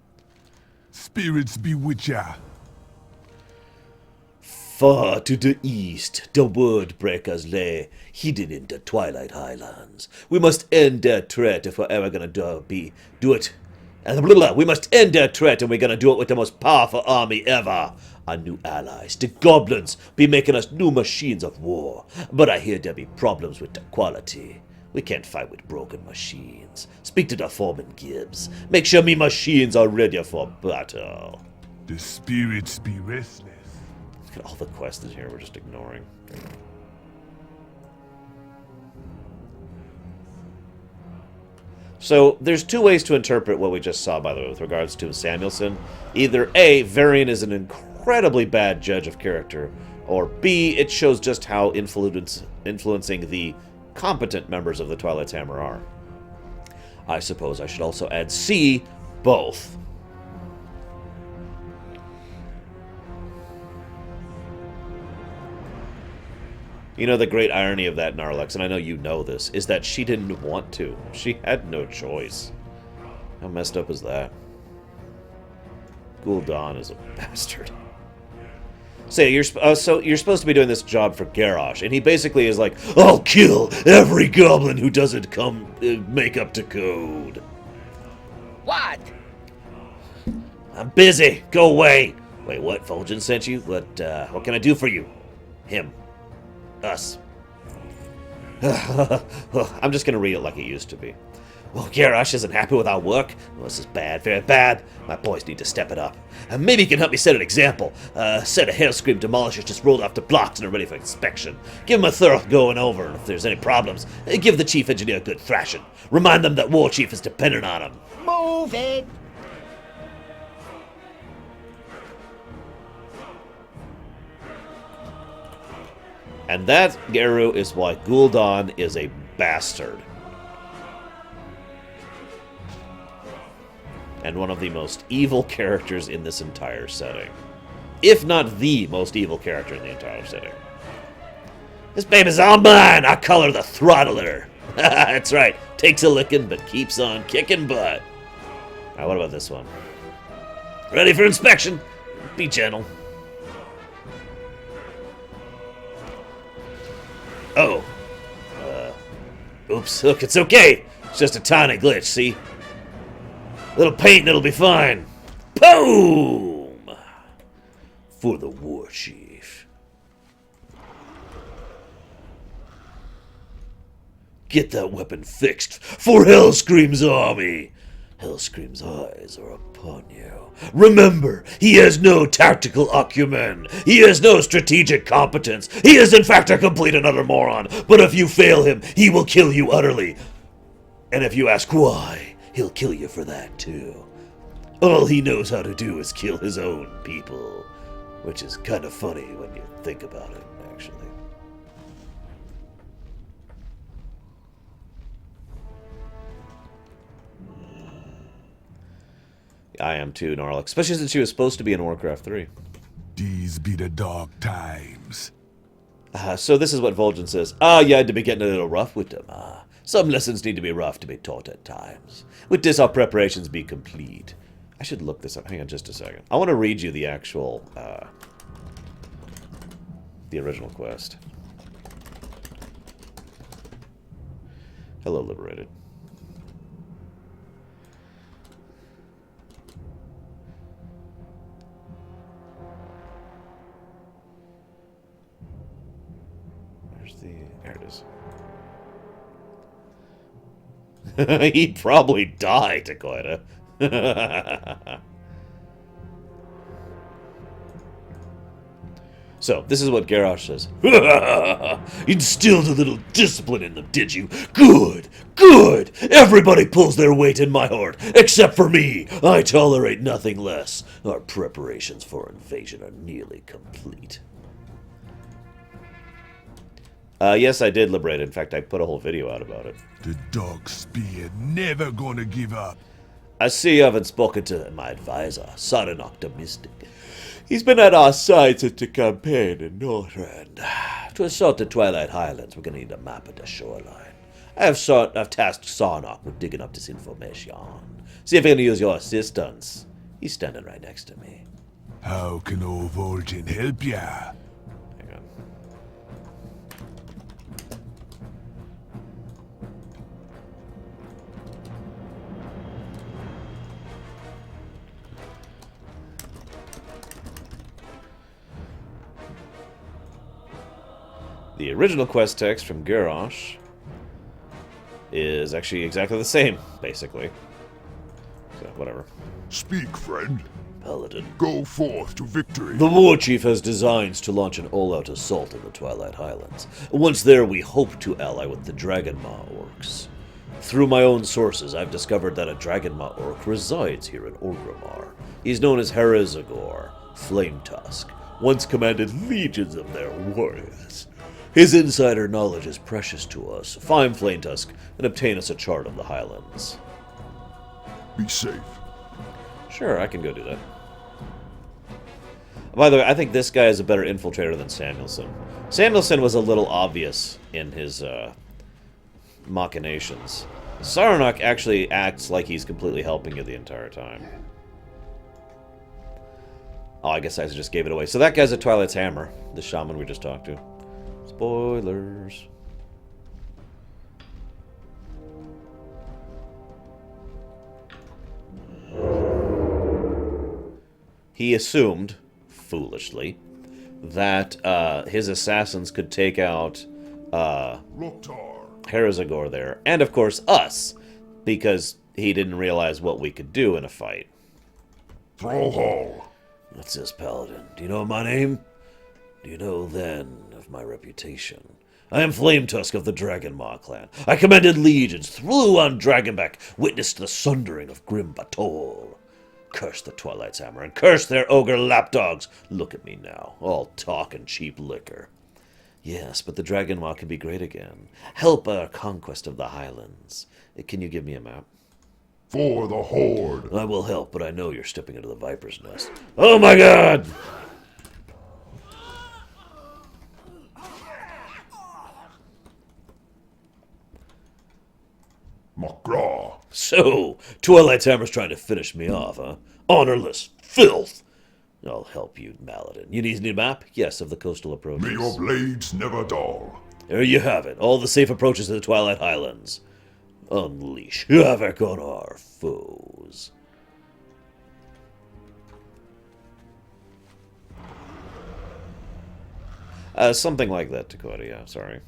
Spirits bewitch ya. Far to the east, the word breakers lay, hidden in the Twilight Highlands. We must end their threat if we're ever gonna do it. We must end their threat, and we're gonna do it with the most powerful army ever. Our new allies, the goblins, be making us new machines of war. But I hear there be problems with the quality. We can't fight with broken machines. Speak to the foreman Gibbs. Make sure me machines are ready for battle. The spirits be restless. Look at all the quests in here we're just ignoring. So, there's two ways to interpret what we just saw, by the way, with regards to Samuelson. Either A, Varian is an incredibly bad judge of character, or B, it shows just how influencing the competent members of the Twilight's Hammer are. I suppose I should also add C, both. You know, the great irony of that, Narlex, and I know you know this, is that she didn't want to. She had no choice. How messed up is that? Gul'dan is a bastard. So you're supposed to be doing this job for Garrosh, and he basically is like, I'll kill every goblin who doesn't come make up to code. What? I'm busy. Go away. Wait, what? Vol'jin sent you? What can I do for you? Him. Us. I'm just going to read it like it used to be. Well, Garrosh isn't happy with our work. Well, this is bad, very bad. My boys need to step it up. Maybe you can help me set an example. Set a Hailscream demolishers just rolled off the blocks and are ready for inspection. Give them a thorough going over, and if there's any problems, give the chief engineer a good thrashing. Remind them that War Chief is dependent on him. Move it! And that, Geru, is why Gul'dan is a bastard. And one of the most evil characters in this entire setting. If not the most evil character in the entire setting. This baby's all mine! I call her the Throttler. That's right. Takes a licking, but keeps on kicking butt. Alright, what about this one? Ready for inspection? Be gentle. Oh. Oops. Look, it's okay. It's just a tiny glitch, see? Little paint and it'll be fine. Boom! For the War Chief. Get that weapon fixed for Hellscream's army. Hellscream's eyes are upon you. Remember, he has no tactical acumen. He has no strategic competence. He is in fact a complete and utter moron. But if you fail him, he will kill you utterly. And if you ask why, he'll kill you for that too. All he knows how to do is kill his own people. Which is kind of funny when you think about it, actually. I am too, Narlex. Especially since she was supposed to be in Warcraft 3. These be the dark times. So this is what Vol'jin says. You had to be getting a little rough with them. Some lessons need to be rough to be taught at times. With this, our preparations be complete. I should look this up. Hang on just a second. I want to read you the actual, the original quest. Hello, Liberated. There it is. He'd probably die, Takoida. So, this is what Garrosh says. Instilled a little discipline in them, did you? Good! Good! Everybody pulls their weight in my horde, except for me! I tolerate nothing less. Our preparations for invasion are nearly complete. Yes, I did liberate it. In fact, I put a whole video out about it. The dog spear never gonna give up. I see you haven't spoken to my advisor, Sudden Optimistic. He's been at our side since the campaign in Lorerun. To assault the Twilight Highlands, we're gonna need a map of the shoreline. I've tasked Sarnock with digging up this information. See if he can use your assistance. He's standing right next to me. How can old Vol'jin help ya? Hang on. The original quest text from Garrosh is actually exactly the same, basically. So, whatever. Speak, friend. Paladin. Go forth to victory. The War Chief has designs to launch an all-out assault in the Twilight Highlands. Once there, we hope to ally with the Dragonmaw orcs. Through my own sources, I've discovered that a Dragonmaw orc resides here in Orgrimmar. He's known as Herizagor, Flametusk, once commanded legions of their warriors. His insider knowledge is precious to us. Find Flametusk and obtain us a chart of the Highlands. Be safe. Sure, I can go do that. By the way, I think this guy is a better infiltrator than Samuelson. Samuelson was a little obvious in his machinations. Sarnock actually acts like he's completely helping you the entire time. Oh, I guess I just gave it away. So that guy's a Twilight's Hammer, the shaman we just talked to. Spoilers. He assumed, foolishly, that his assassins could take out Herizagor there, and of course us, because he didn't realize what we could do in a fight. Thrallhall. What's this, Paladin? Do you know my name? Do you know, then, of my reputation? I am Flametusk of the Dragonmaw clan. I commanded legions, flew on Dragonback, witnessed the sundering of grim Batol. Curse the Twilight's Hammer, and curse their ogre lapdogs. Look at me now, all talk and cheap liquor. Yes, but the Dragonmaw can be great again. Help our conquest of the Highlands. Can you give me a map? For the Horde. I will help, but I know you're stepping into the Viper's nest. Oh my god! Magraw. So, Twilight's Hammer's trying to finish me off, huh? Honorless filth! I'll help you, Paladin. You need a map? Yes, of the coastal approaches. May your blades never dull. There you have it. All the safe approaches to the Twilight Highlands. Unleash havoc on our foes. Something like that, Dakota, yeah, sorry.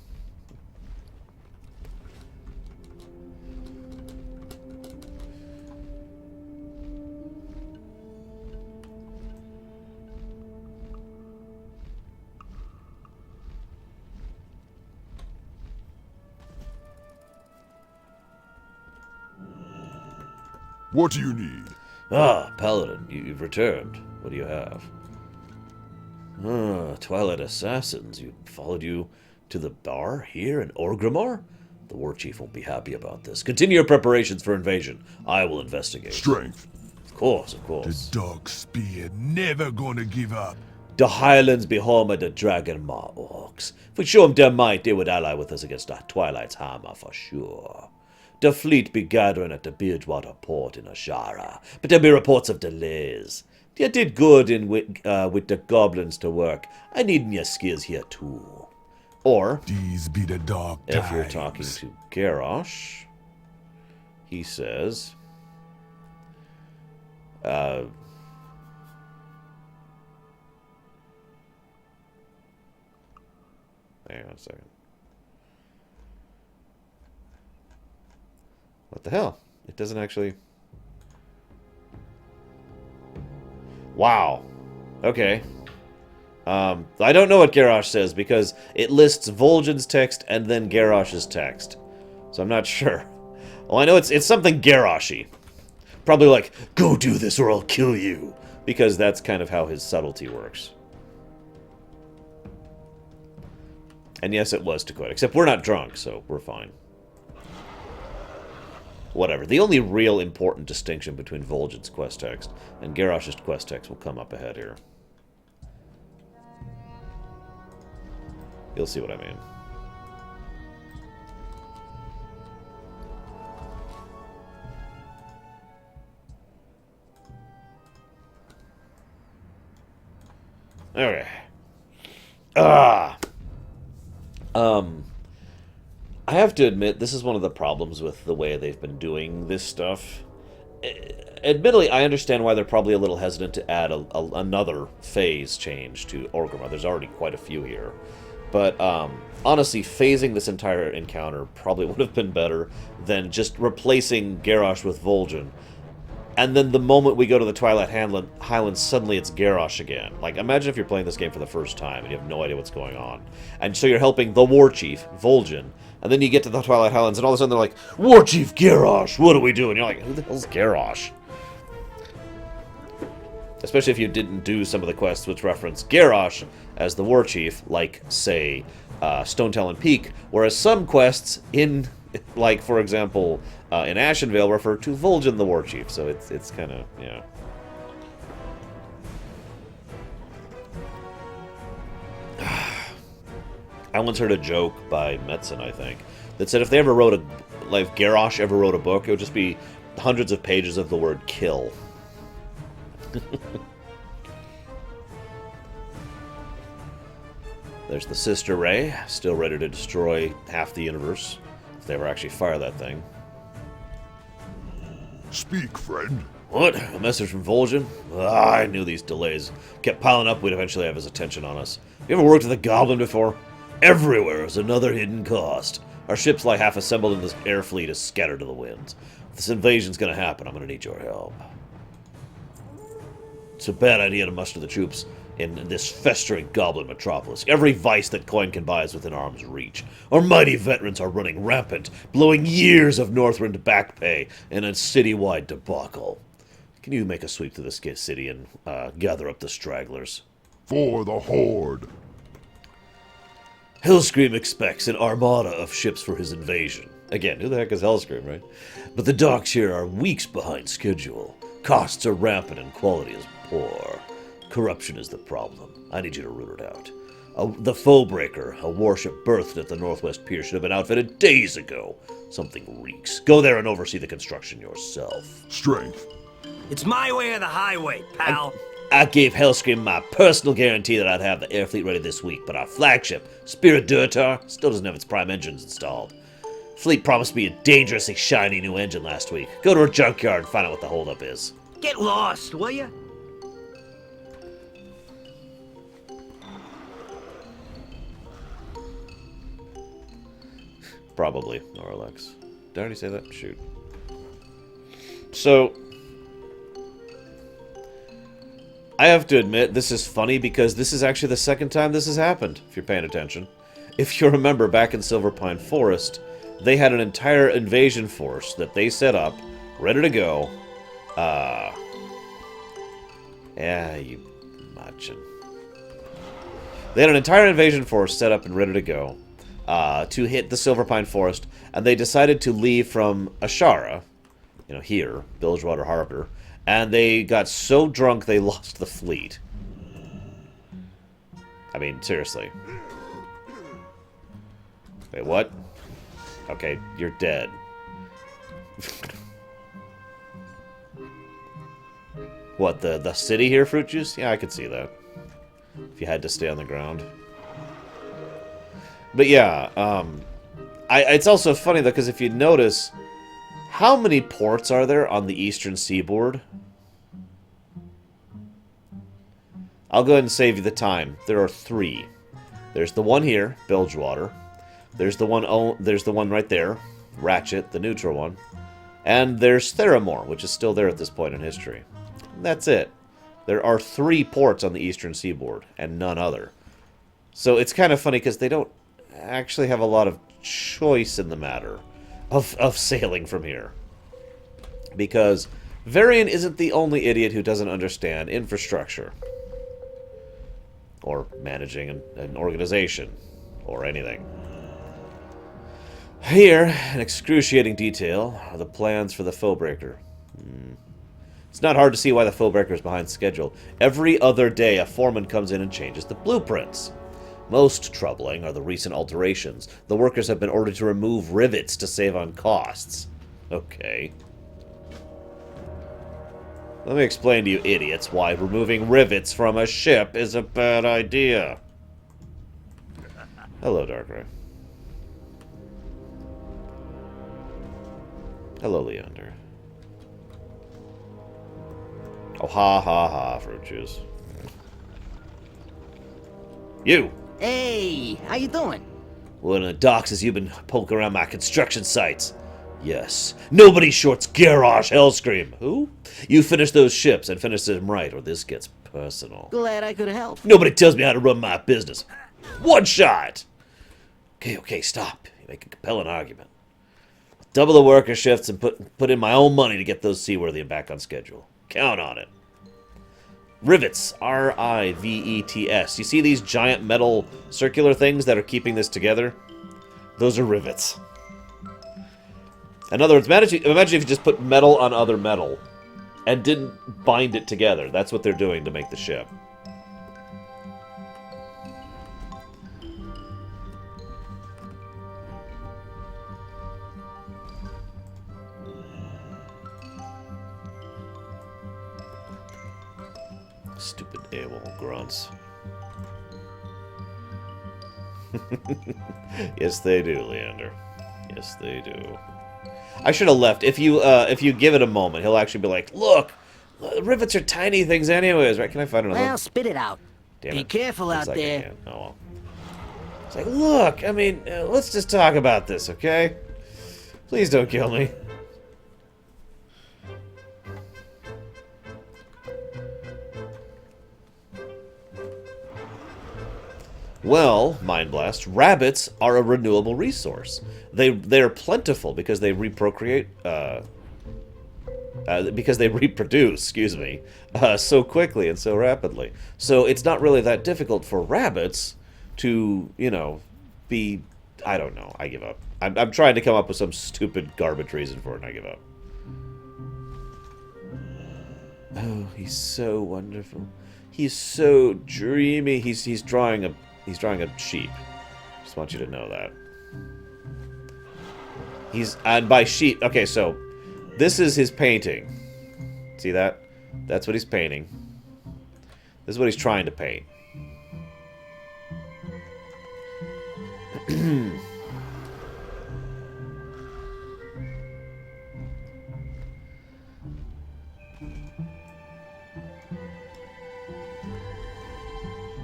What do you need? Ah, Paladin, you've returned. What do you have? Ah, Twilight Assassins. Followed you to the bar here in Orgrimmar? The War Chief won't be happy about this. Continue your preparations for invasion. I will investigate. Strength. Of course, of The course. dog spear never gonna give up. The Highlands be home of the Dragonmaw orcs. If we show them their might, they would ally with us against the Twilight's Hammer for sure. The fleet be gathering at the Bilgewater port in Ashara, but there be reports of delays. You did good with the goblins to work. I need your skills here too. Or, These be the dark if times. you're talking to Garrosh, he says, hang on a second. What the hell? It doesn't actually... Wow. Okay. I don't know what Garrosh says because it lists Vol'jin's text and then Garrosh's text. So I'm not sure. Well, I know it's something Garrosh-y. Probably like, go do this or I'll kill you. Because that's kind of how his subtlety works. And yes, it was Dakota. Except we're not drunk, so we're fine. Whatever. The only real important distinction between Vol'jin's quest text and Garrosh's quest text will come up ahead here. You'll see what I mean. Okay. I have to admit, this is one of the problems with the way they've been doing this stuff. Admittedly, I understand why they're probably a little hesitant to add another phase change to Orgrimmar. There's already quite a few here. But, honestly, phasing this entire encounter probably would have been better than just replacing Garrosh with Vol'jin. And then the moment we go to the Twilight Highlands, suddenly it's Garrosh again. Like, imagine if you're playing this game for the first time and you have no idea what's going on. And so you're helping the War Chief, Vol'jin, and then you get to the Twilight Highlands and all of a sudden they're like, War Chief Garrosh, what do we do? And you're like, who the hell's Garrosh? Especially if you didn't do some of the quests which reference Garrosh as the War Chief, like, say, Stonetalon Peak, whereas some quests in, like, for example, in Ashenvale refer to Vol'jin the War Chief, so it's kind of, yeah. I once heard a joke by Metzen, I think, that said if they ever wrote if Garrosh ever wrote a book, it would just be hundreds of pages of the word kill. There's the Sister Ray, still ready to destroy half the universe, if they ever actually fire that thing. Speak, friend. What? A message from Vol'jin? I knew these delays kept piling up, we'd eventually have his attention on us. You ever worked with a goblin before? Everywhere is another hidden cost. Our ships lie half assembled and this air fleet is scattered to the winds. If this invasion's gonna happen, I'm gonna need your help. It's a bad idea to muster the troops in this festering goblin metropolis. Every vice that coin can buy is within arm's reach. Our mighty veterans are running rampant, blowing years of Northrend back pay in a citywide debacle. Can you make a sweep to this city and gather up the stragglers? For the Horde. Hellscream expects an armada of ships for his invasion. Again, who the heck is Hellscream, right? But the docks here are weeks behind schedule. Costs are rampant and quality is poor. Corruption is the problem. I need you to root it out. The Foebreaker, a warship berthed at the Northwest Pier, should have been outfitted days ago. Something reeks. Go there and oversee the construction yourself. Strength. It's my way or the highway, pal. I gave Hellscream my personal guarantee that I'd have the air fleet ready this week, but our flagship, Spirit Durtar, still doesn't have its prime engines installed. Fleet promised me a dangerously shiny new engine last week. Go to a junkyard and find out what the holdup is. Get lost, will ya? Probably, Norlex. Did I already say that? Shoot. So, I have to admit, this is funny because this is actually the second time this has happened, if you're paying attention. If you remember, back in Silverpine Forest, they had an entire invasion force that they set up, ready to go. Yeah, you machin. They had an entire invasion force set up and ready to go to hit the Silverpine Forest, and they decided to leave from Ashara, you know, here, Bilgewater Harbor, and they got so drunk they lost the fleet. I mean, seriously. Wait, what? Okay, you're dead. What, the city here, Fruit Juice? Yeah, I could see that. If you had to stay on the ground. But yeah, it's also funny, though, because if you notice, how many ports are there on the eastern seaboard? I'll go ahead and save you the time. There are 3. There's the one here, Bilgewater. There's the one right there, Ratchet, the neutral one. And there's Theramore, which is still there at this point in history. And that's it. There are 3 ports on the eastern seaboard, and none other. So it's kind of funny because they don't actually have a lot of choice in the matter of sailing from here. Because Varian isn't the only idiot who doesn't understand infrastructure. Or managing an organization. Or anything. Here, in excruciating detail, are the plans for the Foebreaker. It's not hard to see why the Foebreaker is behind schedule. Every other day, a foreman comes in and changes the blueprints. Most troubling are the recent alterations. The workers have been ordered to remove rivets to save on costs. Okay. Let me explain to you idiots why removing rivets from a ship is a bad idea. Hello, Darkrai. Hello, Leander. Oh, ha, ha, ha, fruit juice. You! Hey, how you doing? What in the docks has you been poking around my construction sites? Yes. Nobody shorts Garrosh Hellscream. Who? You finish those ships and finish them right, or this gets personal. Glad I could help. Nobody tells me how to run my business. One shot! Okay, stop. You make a compelling argument. Double the worker shifts and put in my own money to get those seaworthy and back on schedule. Count on it. Rivets. R-I-V-E-T-S. You see these giant metal circular things that are keeping this together? Those are rivets. In other words, imagine if you just put metal on other metal and didn't bind it together. That's what they're doing to make the ship. Stupid AWOL grunts. Yes, they do, Leander. Yes, they do. I should have left. If you give it a moment, he'll actually be like, "Look, rivets are tiny things, anyways, right?" Can I find another? Well, spit it out. Damn Be it. careful Looks out like I there. can't. Oh well. It's like, look. I mean, let's just talk about this, okay? Please don't kill me. Well, Mind Blast, rabbits are a renewable resource. They're plentiful because they reproduce, excuse me, so quickly and so rapidly. So it's not really that difficult for rabbits to, be, I don't know, I give up. I'm trying to come up with some stupid garbage reason for it, and I give up. Oh, he's so wonderful. He's so dreamy. He's drawing a sheep. Just want you to know that. And by sheep, okay, so this is his painting. See that? That's what he's painting. This is what he's trying to paint.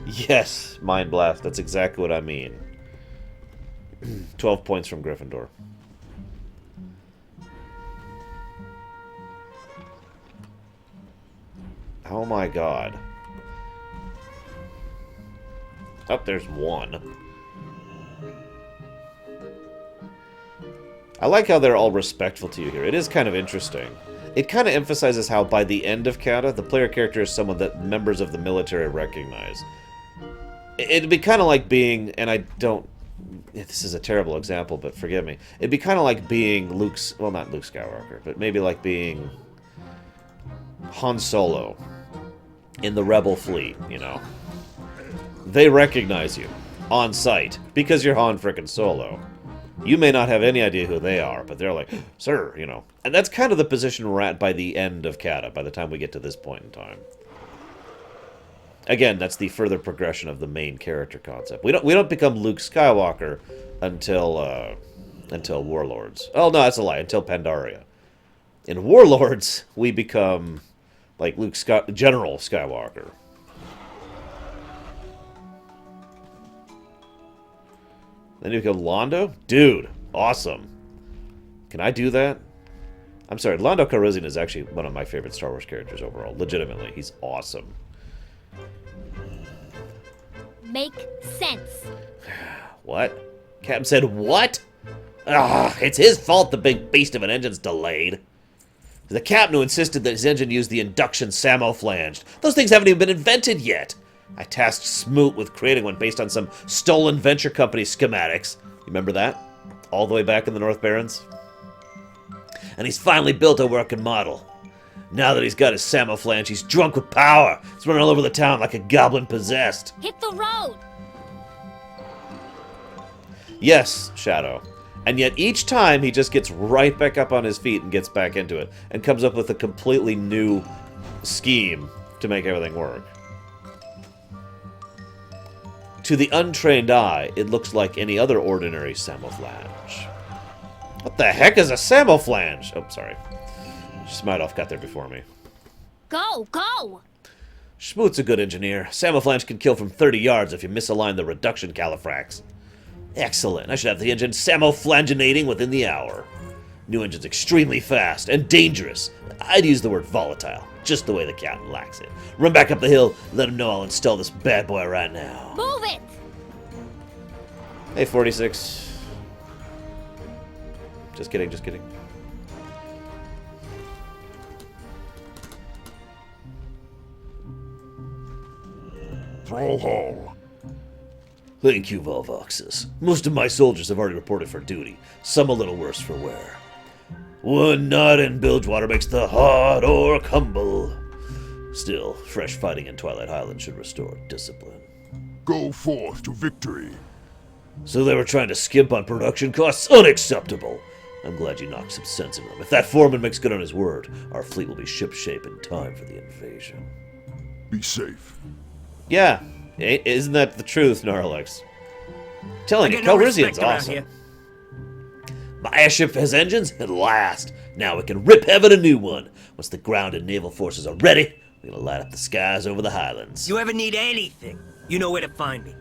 Yes, Mind Blast. That's exactly what I mean. 12 points from Gryffindor. Oh my god. Oh, there's one. I like how they're all respectful to you here. It is kind of interesting. It kind of emphasizes how by the end of Kata, the player character is someone that members of the military recognize. It'd be kind of like being, and I don't, this is a terrible example, but forgive me. It'd be kind of like being Luke's, well, not Luke Skywalker, but maybe like being Han Solo in the Rebel fleet, They recognize you on sight because you're Han frickin' Solo. You may not have any idea who they are, but they're like, sir, And that's kind of the position we're at by the end of Kata, by the time we get to this point in time. Again, that's the further progression of the main character concept. We don't become Luke Skywalker until Warlords. Oh no, that's a lie. Until Pandaria. In Warlords, we become like General Skywalker. Then you become Londo? Dude, awesome. Can I do that? I'm sorry, Lando Calrissian is actually one of my favorite Star Wars characters overall. Legitimately, he's awesome. Make sense. What? Captain said what? Ah, it's his fault the big beast of an engine's delayed. The captain who insisted that his engine use the induction samoflanged. Those things haven't even been invented yet. I tasked Smoot with creating one based on some stolen venture company schematics. You remember that? All the way back in the North Barrens? And he's finally built a working model. Now that he's got his samoflange, he's drunk with power. He's running all over the town like a goblin possessed. Hit the road. Yes, Shadow. And yet each time he just gets right back up on his feet and gets back into it and comes up with a completely new scheme to make everything work. To the untrained eye, it looks like any other ordinary samoflange. What the heck is a samoflange? Oh, sorry. Smidoff got there before me. Go, go! Schmoot's a good engineer. Samoflange can kill from 30 yards if you misalign the reduction califracs. Excellent. I should have the engine samoflanginating within the hour. New engine's extremely fast and dangerous. I'd use the word volatile, just the way the captain likes it. Run back up the hill, let him know I'll install this bad boy right now. Move it! Hey, 46. Just kidding, just kidding. Thrall Hall. Thank you, Volvoxus. Most of my soldiers have already reported for duty, some a little worse for wear. One knot in bilgewater makes the hard orc humble. Still, fresh fighting in Twilight Highlands should restore discipline. Go forth to victory. So they were trying to skimp on production costs? Unacceptable! I'm glad you knocked some sense into them. If that foreman makes good on his word, our fleet will be shipshape in time for the invasion. Be safe. Yeah, isn't that the truth, Gnarlex? Telling you, Calrissian's awesome. My airship has engines at last. Now we can rip heaven a new one. Once the ground and naval forces are ready, we're gonna light up the skies over the Highlands. You ever need anything, you know where to find me.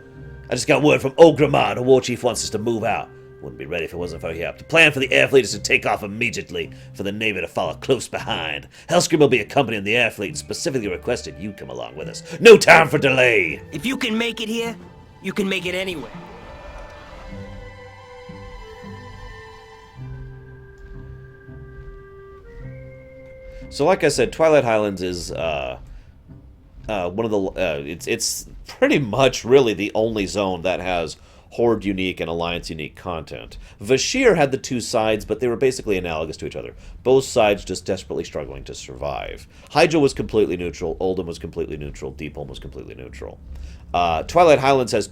I just got word from Ogramah, the war chief wants us to move out. Wouldn't be ready if it wasn't for help. The plan for the air fleet is to take off immediately, for the Navy to follow close behind. Hellscream will be accompanying the air fleet and specifically requested you come along with us. No time for delay! If you can make it here, you can make it anywhere. So like I said, Twilight Highlands is one of the... it's pretty much really the only zone that has Horde unique and Alliance unique content. Vashir had the two sides, but they were basically analogous to each other. Both sides just desperately struggling to survive. Hydra was completely neutral, Oldham was completely neutral, Deepholm was completely neutral. Twilight Highlands has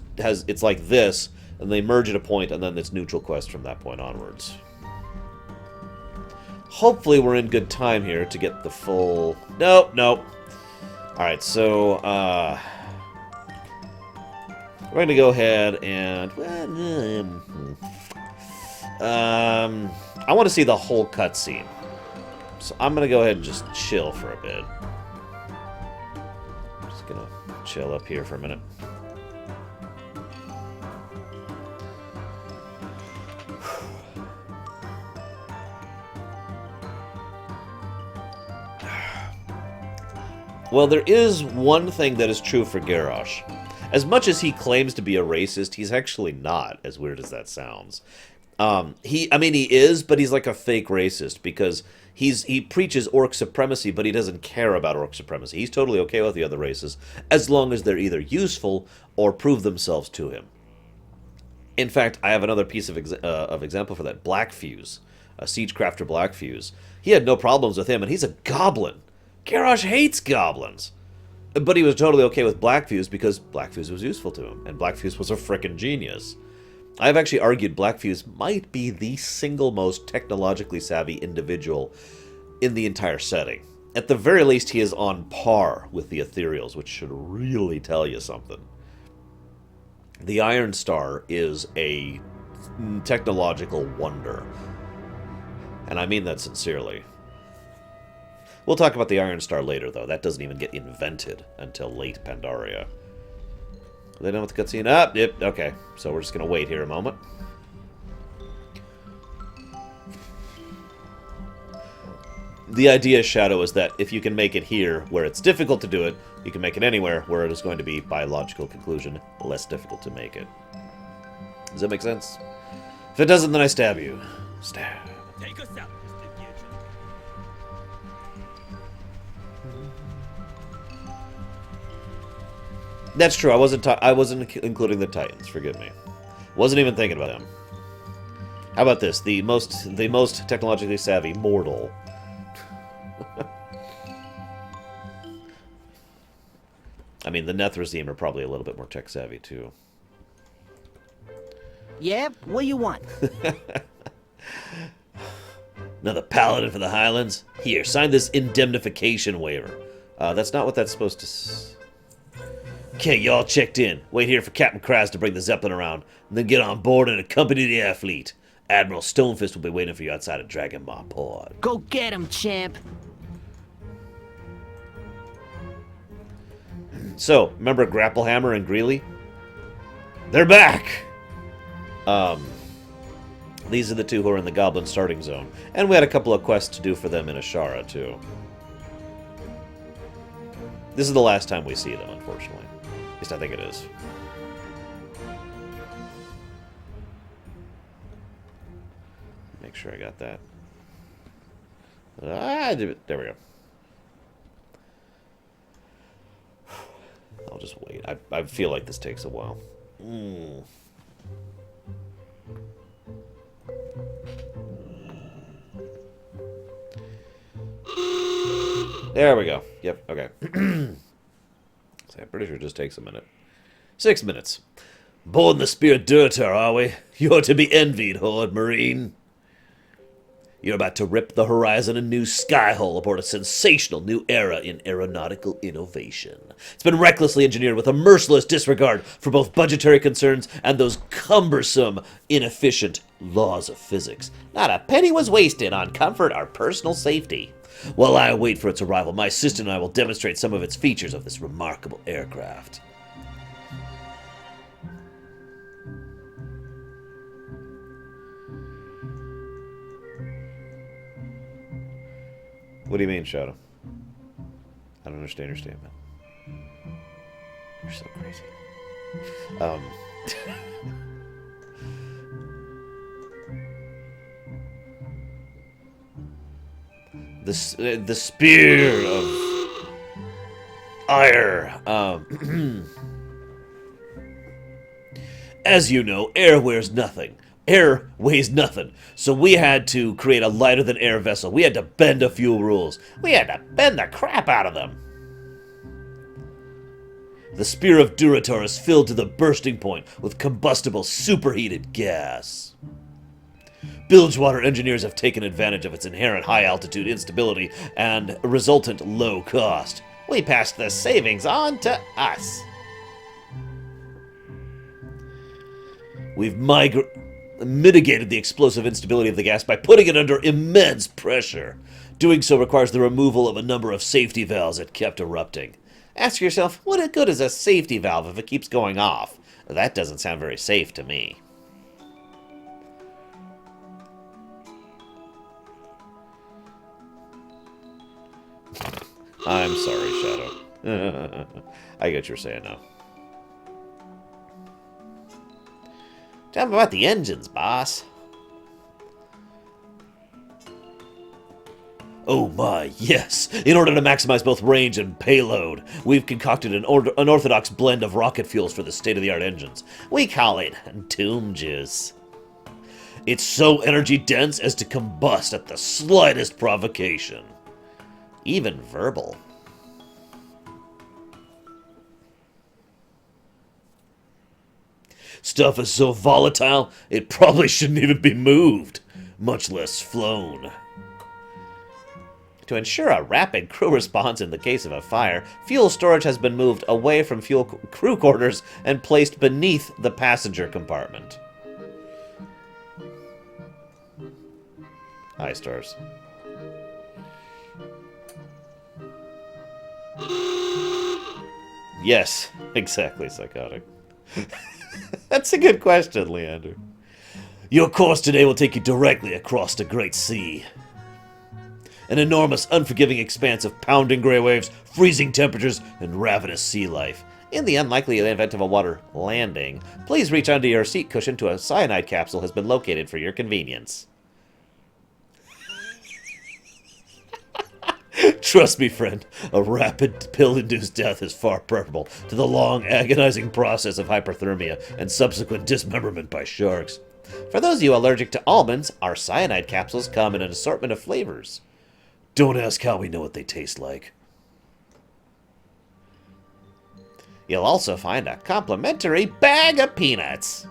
it's like this, and they merge at a point, and then it's neutral quest from that point onwards. Hopefully we're in good time here to get the full... Nope, nope. Alright, so, we're going to go ahead and... I want to see the whole cutscene. So I'm going to go ahead and just chill for a bit. Just going to chill up here for a minute. Well, there is one thing that is true for Garrosh. As much as he claims to be a racist, he's actually not, as weird as that sounds. He is, but he's like a fake racist, because he preaches orc supremacy, but he doesn't care about orc supremacy. He's totally okay with the other races, as long as they're either useful or prove themselves to him. In fact, I have another piece of example for that. Blackfuse, a Siegecrafter Blackfuse. He had no problems with him, and he's a goblin. Garrosh hates goblins. But he was totally okay with Blackfuse because Blackfuse was useful to him, and Blackfuse was a frickin' genius. I've actually argued Blackfuse might be the single most technologically savvy individual in the entire setting. At the very least, he is on par with the Ethereals, which should really tell you something. The Iron Star is a technological wonder, and I mean that sincerely. We'll talk about the Iron Star later, though. That doesn't even get invented until late Pandaria. Are they done with the cutscene? Yep, okay. So we're just going to wait here a moment. the idea, Shadow, is that if you can make it here where it's difficult to do it, you can make it anywhere where it is going to be, by logical conclusion, less difficult to make it. Does that make sense? If it doesn't, then I stab you. Stab. Take us out, Mr. Gidget. That's true. I wasn't including the Titans. Forgive me. Wasn't even thinking about them. How about this? The most technologically savvy mortal. I mean, the Nethrezim are probably a little bit more tech savvy too. Yeah, what do you want? Another paladin for the Highlands? Here, sign this indemnification waiver. That's not what that's supposed to... Okay, y'all checked in. Wait here for Captain Kraz to bring the Zeppelin around, and then get on board and accompany the air fleet. Admiral Stonefist will be waiting for you outside of Dragonmaw Port. Go get him, champ. So, remember Grapplehammer and Greeley? They're back! These are the two who are in the Goblin starting zone. And we had a couple of quests to do for them in Ashara, too. This is the last time we see them, unfortunately. At least I think it is. Make sure I got that. There we go. I'll just wait. I feel like this takes a while. There we go. Yep, okay. So I'm pretty sure it just takes a minute. 6 minutes. Boarding the Spirit Durtar, are we? You're to be envied, Horde Marine. You're about to rip the horizon a new sky hole aboard a sensational new era in aeronautical innovation. It's been recklessly engineered with a merciless disregard for both budgetary concerns and those cumbersome, inefficient laws of physics. Not a penny was wasted on comfort or personal safety. While I wait for its arrival, my assistant and I will demonstrate some of its features of this remarkable aircraft. What do you mean, Shadow? I don't understand your statement. You're so crazy. The spear of ire. As you know, air wears nothing. Air weighs nothing, so we had to create a lighter-than-air vessel. We had to bend a few rules. We had to bend the crap out of them. The Spear of Duratar is filled to the bursting point with combustible superheated gas. Bilgewater engineers have taken advantage of its inherent high-altitude instability and resultant low cost. We passed the savings on to us. We've mitigated the explosive instability of the gas by putting it under immense pressure. Doing so requires the removal of a number of safety valves that kept erupting. Ask yourself, what good is a safety valve if it keeps going off? That doesn't sound very safe to me. I'm sorry, Shadow. I get what you're saying now. Tell me about the engines, boss. Oh my, yes. In order to maximize both range and payload, we've concocted an unorthodox blend of rocket fuels for the state-of-the-art engines. We call it Tomb Juice. It's so energy-dense as to combust at the slightest provocation. Even verbal. Stuff is so volatile, it probably shouldn't even be moved, much less flown. To ensure a rapid crew response in the case of a fire, fuel storage has been moved away from crew quarters and placed beneath the passenger compartment. Hi, stars. Yes, exactly, psychotic. That's a good question, Leander. Your course today will take you directly across the Great Sea. An enormous, unforgiving expanse of pounding gray waves, freezing temperatures, and ravenous sea life. In the unlikely event of a water landing, please reach under your seat cushion to a cyanide capsule has been located for your convenience. Trust me, friend, a rapid pill-induced death is far preferable to the long, agonizing process of hyperthermia and subsequent dismemberment by sharks. For those of you allergic to almonds, our cyanide capsules come in an assortment of flavors. Don't ask how we know what they taste like. You'll also find a complimentary bag of peanuts.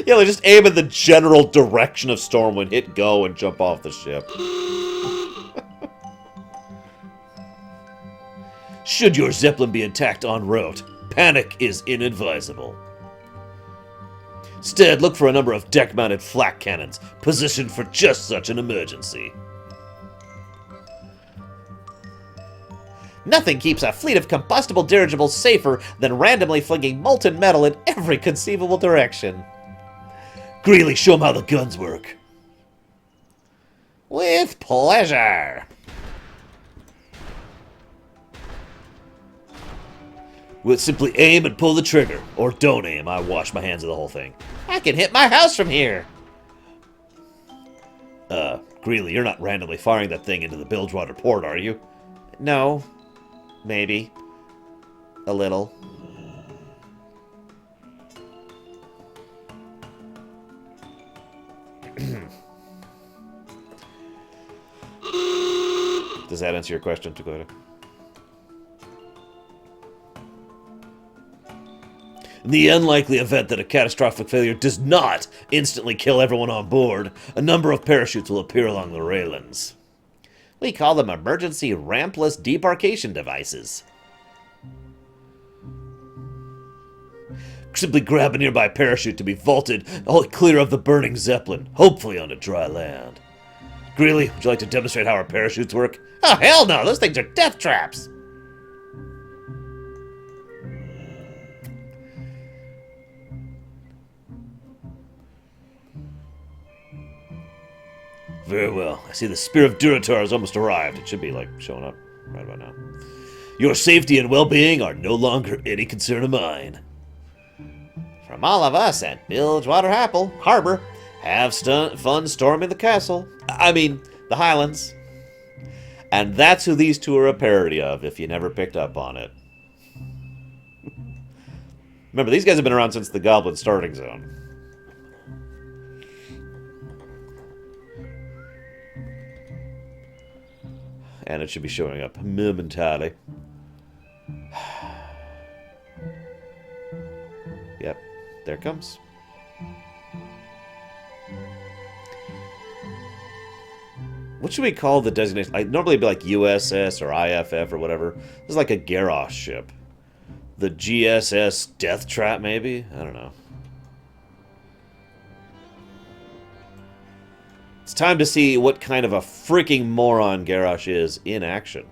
Yeah, they just aim in the general direction of Stormwind, hit go, and jump off the ship. Should your Zeppelin be attacked en route, panic is inadvisable. Instead, look for a number of deck-mounted flak cannons, positioned for just such an emergency. Nothing keeps a fleet of combustible dirigibles safer than randomly flinging molten metal in every conceivable direction. Greeley, show 'em how the guns work. With pleasure. We'll simply aim and pull the trigger. Or don't aim, I wash my hands of the whole thing. I can hit my house from here. Greeley, you're not randomly firing that thing into the Bilgewater port, are you? No. Maybe. A little. Does that answer your question, Dakota? In the unlikely event that a catastrophic failure does not instantly kill everyone on board, a number of parachutes will appear along the railings. We call them emergency rampless debarkation devices. Simply grab a nearby parachute to be vaulted all clear of the burning Zeppelin, hopefully onto dry land. Greeley, would you like to demonstrate how our parachutes work? Oh, hell no! Those things are death traps! Very well. I see the Spear of Durotar has almost arrived. It should be, like, showing up right about now. Your safety and well-being are no longer any concern of mine. From all of us at Bilgewater Harbor, have fun storming the castle. I mean, the Highlands. And that's who these two are a parody of, if you never picked up on it. Remember, these guys have been around since the Goblin starting zone. And it should be showing up momentarily. Yep, there it comes. What should we call the designation? Like, normally it'd be like USS or IFF or whatever. This is like a Garrosh ship. The GSS Death Trap, maybe? I don't know. It's time to see what kind of a freaking moron Garrosh is in action.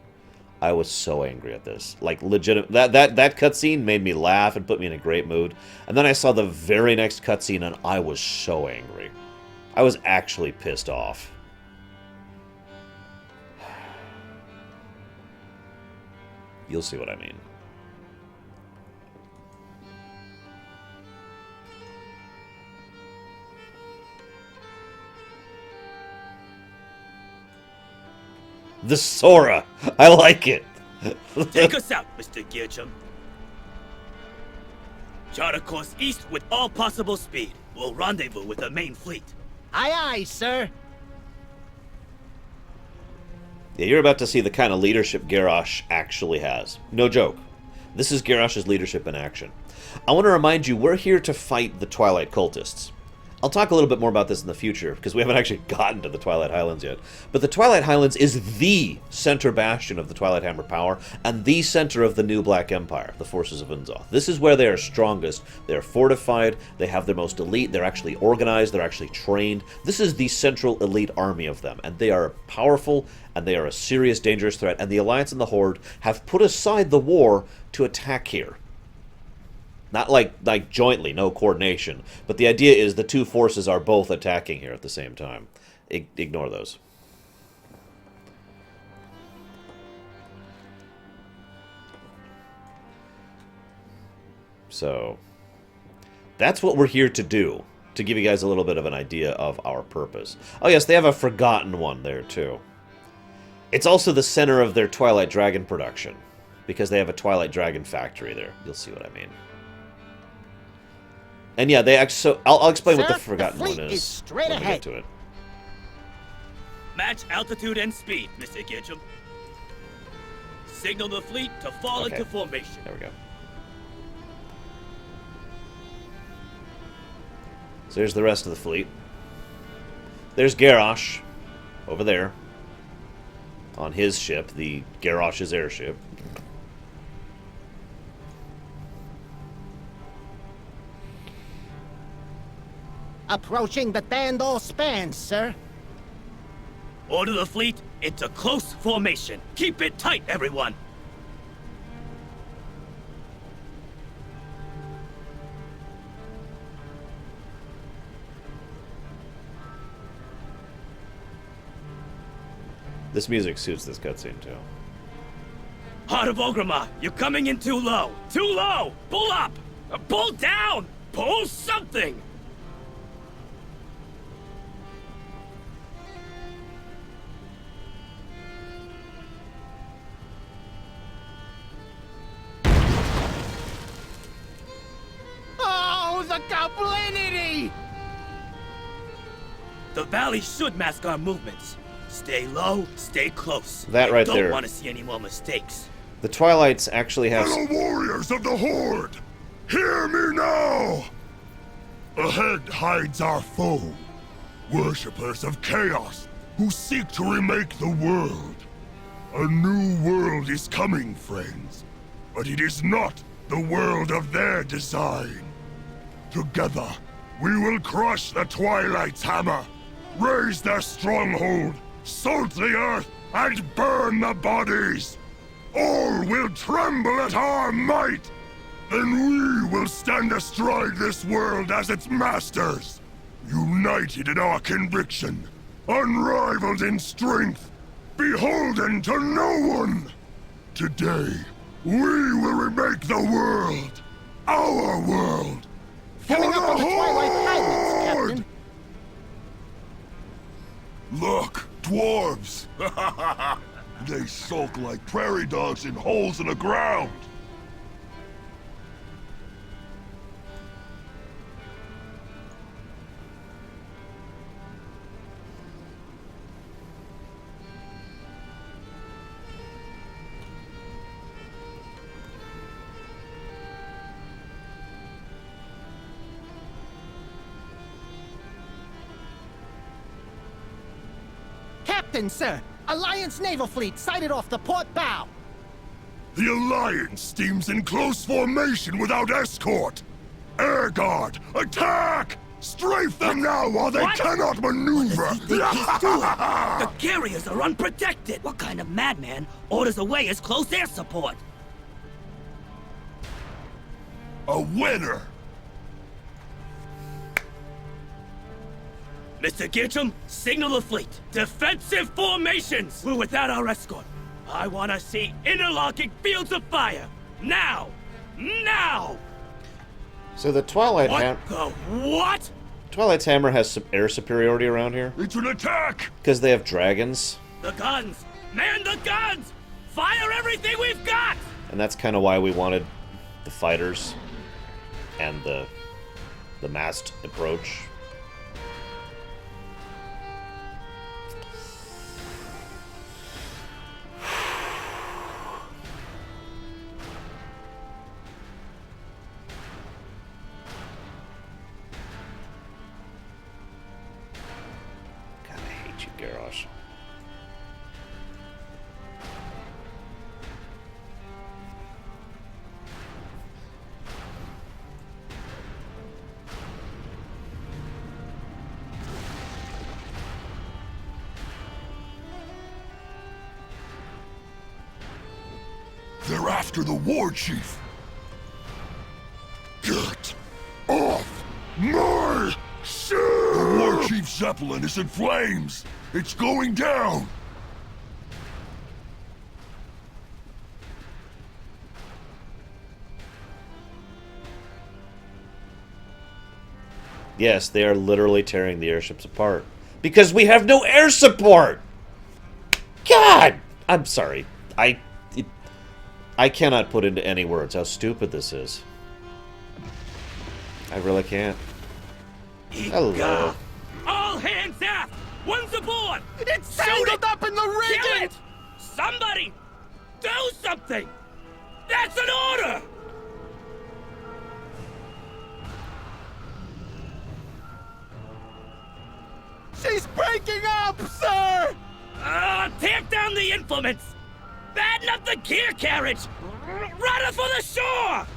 I was so angry at this. Like, legit. That cutscene made me laugh and put me in a great mood. And then I saw the very next cutscene and I was so angry. I was actually pissed off. You'll see what I mean. The Sora! I like it! Take us out, Mr. Gearchum. Chart a course east with all possible speed. We'll rendezvous with the main fleet. Aye, aye, sir. Yeah, you're about to see the kind of leadership Garrosh actually has. No joke. This is Garrosh's leadership in action. I want to remind you, we're here to fight the Twilight cultists. I'll talk a little bit more about this in the future, because we haven't actually gotten to the Twilight Highlands yet. But the Twilight Highlands is the center bastion of the Twilight Hammer power, and the center of the new Black Empire, the forces of Unzoth. This is where they are strongest. They're fortified, they have their most elite, they're actually organized, they're actually trained. This is the central elite army of them, and they are powerful, and they are a serious, dangerous threat, and the Alliance and the Horde have put aside the war to attack here. Not like jointly, no coordination. But the idea is the two forces are both attacking here at the same time. Ignore those. So, that's what we're here to do. To give you guys a little bit of an idea of our purpose. Oh yes, they have a forgotten one there too. It's also the center of their Twilight Dragon production. Because they have a Twilight Dragon factory there. You'll see what I mean. And yeah, they actually. So I'll explain what the forgotten one is straight when we ahead. get to it. Match altitude and speed, Mr. Gitchum. Signal the fleet to fall into formation. There we go. So there's the rest of the fleet. There's Garrosh over there on his ship, the Garrosh's airship. Approaching the Dandor span, sir. Order the fleet into close formation. Keep it tight, everyone. This music suits this cutscene too. Heart of Ogrima, you're coming in too low. Too low! Pull up! Pull down! Pull something! Oh, the goblinity! The valley should mask our movements. Stay low, stay close. That right Don't there. want to see any more mistakes. The Twilights actually have. Fellow warriors of the Horde, hear me now! Ahead hides our foe, worshippers of chaos who seek to remake the world. A new world is coming, friends, but it is not the world of their design. Together, we will crush the Twilight's hammer, raise their stronghold, salt the earth, and burn the bodies. All will tremble at our might. Then we will stand astride this world as its masters, united in our conviction, unrivaled in strength, beholden to no one. Today, we will remake the world, our world, for Coming the up on the Twilight Highlands, Horde! Captain. Look, dwarves! They sulk like prairie dogs in holes in the ground! Captain, sir. Alliance naval fleet sighted off the port bow. The Alliance steams in close formation without escort! Air Guard, attack! Strafe them now while they cannot maneuver! The carriers are unprotected! What kind of madman orders away his close air support? A winner! Mr. Gitchum, signal the fleet. Defensive formations! We're without our escort. I want to see interlocking fields of fire! Now! Now! So the Twilight What the what? Twilight's hammer has some air superiority around here It's an attack! because they have dragons, The guns! Man the guns! Fire everything we've got! and that's kind of why we wanted the fighters and the massed approach. God, I hate you, Garrosh. They're after the war chief! Chief Zeppelin is in flames! It's going down! Yes, they are literally tearing the airships apart. Because we have no air support! God! I'm sorry. I cannot put into any words how stupid this is. I really can't. Hello. All hands aft! One's aboard! It's Shoot tangled it! up in the Kill rigging! it! Somebody! Do something! That's an order! She's breaking up, sir! Tamp down the implements! Batten up the gear carriage! Rudder for the shore!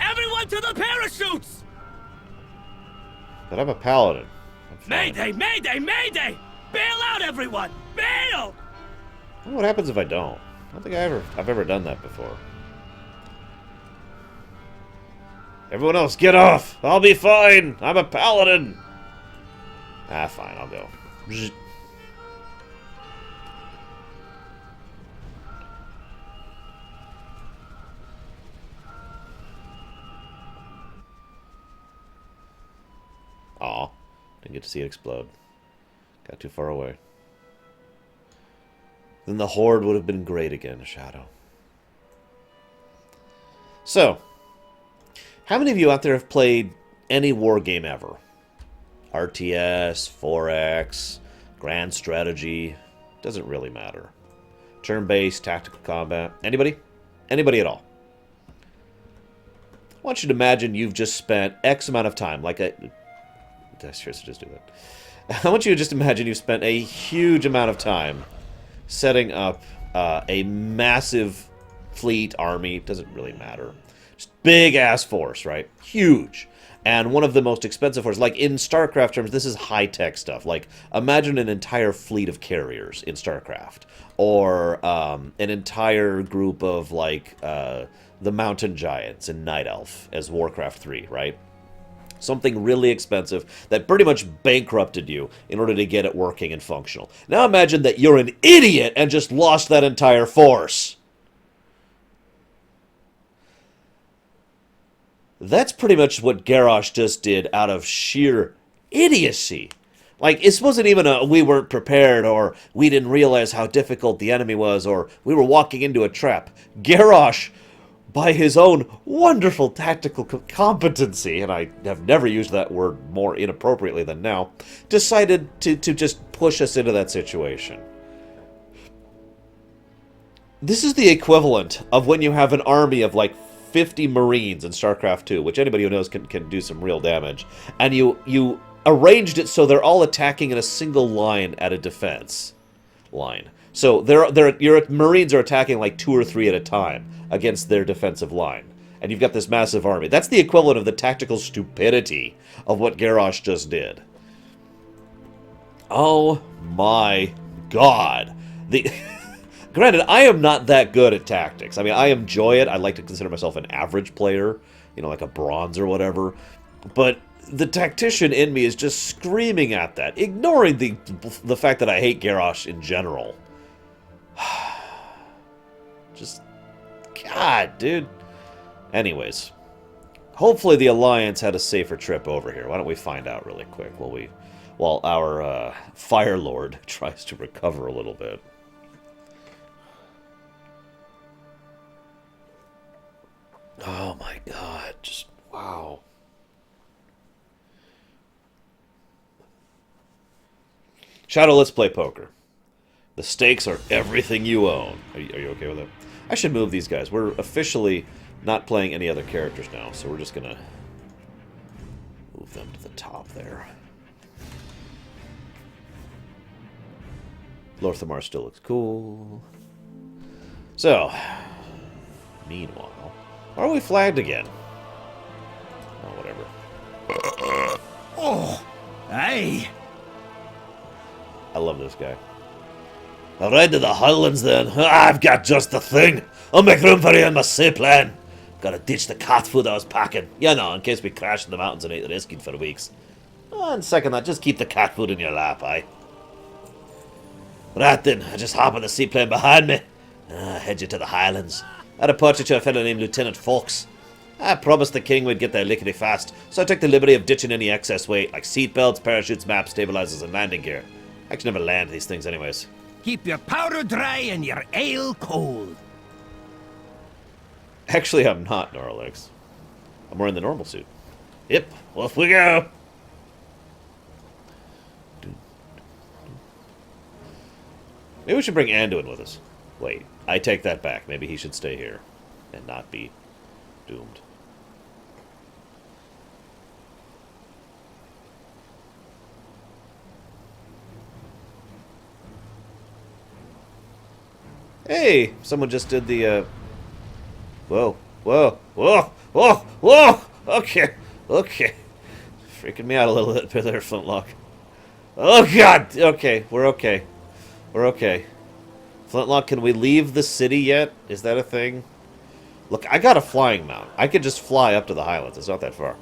Everyone to the parachutes! But I'm a paladin. I'm fine. Mayday! Mayday! Mayday! Bail out, everyone! Bail! What happens if I don't? I don't think I've ever done that before. Everyone else, get off! I'll be fine! I'm a paladin! Ah, fine, I'll go. Aw, didn't get to see it explode. Got too far away. Then the Horde would have been great again, Shadow. So, how many of you out there have played any war game ever? RTS, 4X, Grand Strategy, doesn't really matter. Turn-based, tactical combat. Anybody? Anybody at all? I want you to imagine you've just spent X amount of time, like a... Did I seriously just do that? I want you to just imagine you've spent a huge amount of time setting up a massive fleet, army, doesn't really matter. Just big-ass force, right? Huge. And one of the most expensive forces, like in StarCraft terms, this is high-tech stuff. Like, imagine an entire fleet of carriers in StarCraft. Or an entire group of, like, the Mountain Giants in Night Elf as Warcraft 3, right? Something really expensive that pretty much bankrupted you in order to get it working and functional. Now imagine that you're an idiot and just lost that entire force. That's pretty much what Garrosh just did out of sheer idiocy. Like, this wasn't even a we weren't prepared, or we didn't realize how difficult the enemy was, or we were walking into a trap. Garrosh, by his own wonderful tactical competency, and I have never used that word more inappropriately than now, decided to just push us into that situation. This is the equivalent of when you have an army of like 50 Marines in StarCraft 2, which anybody who knows can do some real damage, and you arranged it so they're all attacking in a single line at a defense line. So your Marines are attacking like 2 or 3 at a time against their defensive line. And you've got this massive army. That's the equivalent of the tactical stupidity of what Garrosh just did. Oh my god. Granted, I am not that good at tactics. I mean, I enjoy it. I like to consider myself an average player, you know, like a bronze or whatever. But the tactician in me is just screaming at that, ignoring the fact that I hate Garrosh in general. Just, God, dude. Anyways, hopefully the Alliance had a safer trip over here. Why don't we find out really quick while our Fire Lord tries to recover a little bit. Oh my god, just wow. Shadow, let's play poker. The stakes are everything you own. Are you okay with that? I should move these guys. We're officially not playing any other characters now, so we're just gonna move them to the top there. Lorthamar still looks cool. So, meanwhile, why are we flagged again? Oh, whatever. Oh, hey! I love this guy. I'll ride to the Highlands then. I've got just the thing. I'll make room for you in my seaplane. Gotta ditch the cat food I was packing. You know, in case we crashed in the mountains and ate the Riskin for weeks. On second thought, just keep the cat food in your lap, aye? Right then, I just hop on the seaplane behind me. Head you to the Highlands. I had a portrait to a fellow named Lieutenant Fawkes. I promised the king we'd get there lickety fast, so I took the liberty of ditching any excess weight, like seatbelts, parachutes, maps, stabilizers, and landing gear. I actually never land these things anyways. Keep your powder dry and your ale cold. Actually, I'm not Norlex. I'm wearing the normal suit. Yep, off we go! Maybe we should bring Anduin with us. Wait, I take that back. Maybe he should stay here and not be doomed. Hey, someone just did the, Whoa, whoa, whoa, whoa, whoa! Okay, okay. Freaking me out a little bit there, Flintlock. Oh, God! Okay, we're okay. We're okay. Flintlock, can we leave the city yet? Is that a thing? Look, I got a flying mount. I could just fly up to the Highlands. It's not that far.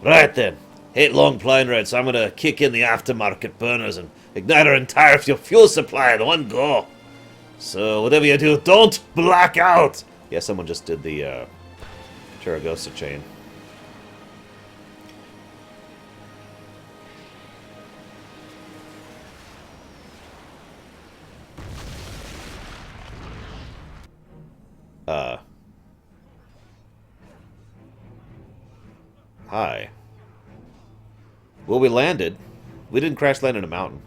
Right then. Hate long plane rides, so I'm going to kick in the aftermarket burners and ignite our entire fuel supply in one go. So, whatever you do, don't black out! Yeah, someone just did the, Terragosa chain. Hi. Well, we landed. We didn't crash land in a mountain.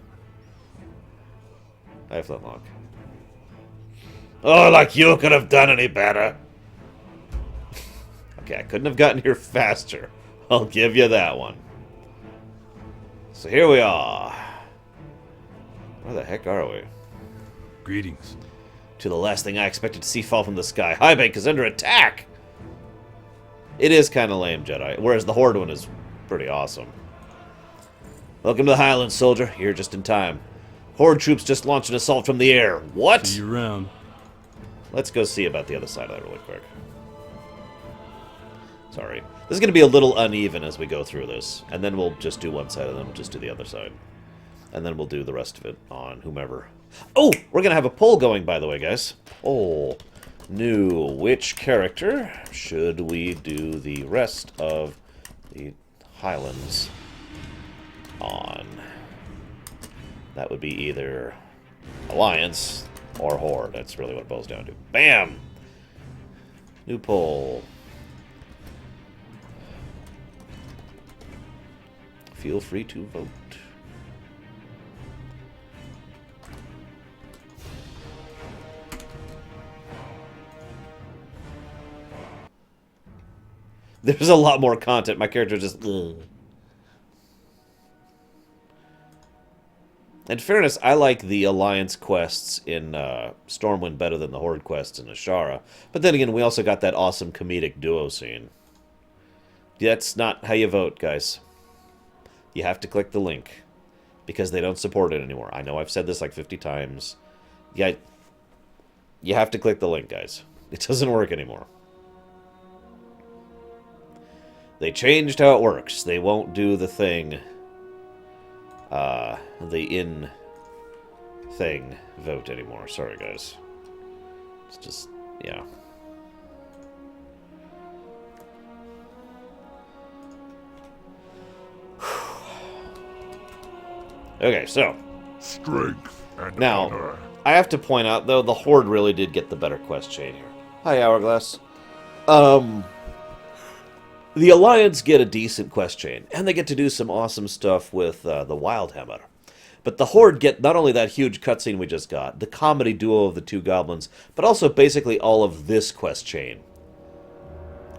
Hi, Flintlock. Oh, like you could have done any better. Okay, I couldn't have gotten here faster. I'll give you that one. So here we are. Where the heck are we? Greetings. To the last thing I expected to see fall from the sky. Highbank is under attack! It is kind of lame, Jedi. Whereas the Horde one is pretty awesome. Welcome to the Highlands, soldier. You're just in time. Horde troops just launched an assault from the air. What? See you around. Let's go see about the other side of that really quick. Sorry. This is going to be a little uneven as we go through this. And then we'll just do one side and then we'll just do the other side. And then we'll do the rest of it on whomever. Oh! We're going to have a poll going, by the way, guys. Poll. New. Which character should we do the rest of the Highlands on? That would be either Alliance or Horde. That's really what it boils down to. Bam! New poll. Feel free to vote. There's a lot more content. My character just... Ugh. In fairness, I like the Alliance quests in Stormwind better than the Horde quests in Ashara. But then again, we also got that awesome comedic duo scene. That's not how you vote, guys. You have to click the link. Because they don't support it anymore. I know I've said this like 50 times. Yeah, you have to click the link, guys. It doesn't work anymore. They changed how it works. They won't do the thing. The in-thing vote anymore. Sorry, guys. It's just, yeah. Okay, so. Strength and now, honor. I have to point out, though, the Horde really did get the better quest chain here. Hi, Hourglass. The Alliance get a decent quest chain, and they get to do some awesome stuff with the Wildhammer. But the Horde get not only that huge cutscene we just got, the comedy duo of the two goblins, but also basically all of this quest chain.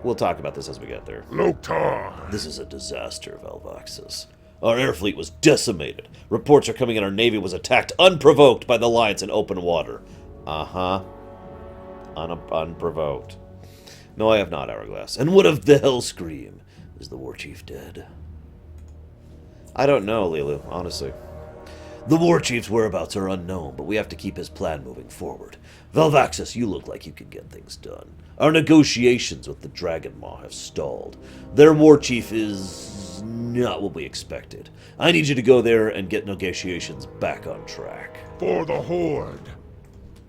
We'll talk about this as we get there. Loktar. This is a disaster, Valvaxis. Our air fleet was decimated. Reports are coming in our navy was attacked unprovoked by the Alliance in open water. Uh-huh. Unprovoked. No, I have not, Hourglass. And what of the Hellscream? Is the war chief dead? I don't know, Lilu, honestly. The war chief's whereabouts are unknown, but we have to keep his plan moving forward. Valvaxis, you look like you can get things done. Our negotiations with the Dragonmaw have stalled. Their war chief is is not what we expected. I need you to go there and get negotiations back on track. For the Horde.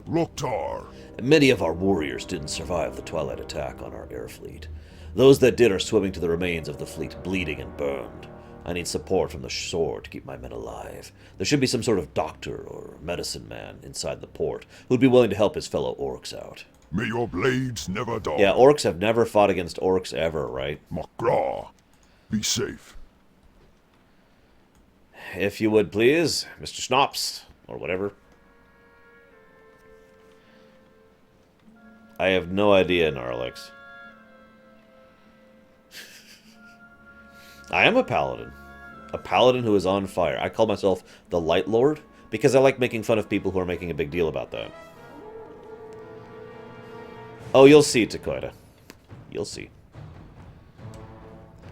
Ruktar. Many of our warriors didn't survive the Twilight attack on our air fleet. Those that did are swimming to the remains of the fleet, bleeding and burned. I need support from the shore to keep my men alive. There should be some sort of doctor or medicine man inside the port who'd be willing to help his fellow orcs out. May your blades never dull. Yeah, orcs have never fought against orcs ever, right? Makraw. Be safe. If you would, please, Mr. Schnapps, or whatever. I have no idea, Gnarlex. I am a paladin. A paladin who is on fire. I call myself the Light Lord because I like making fun of people who are making a big deal about that. Oh, you'll see, Takoida. You'll see.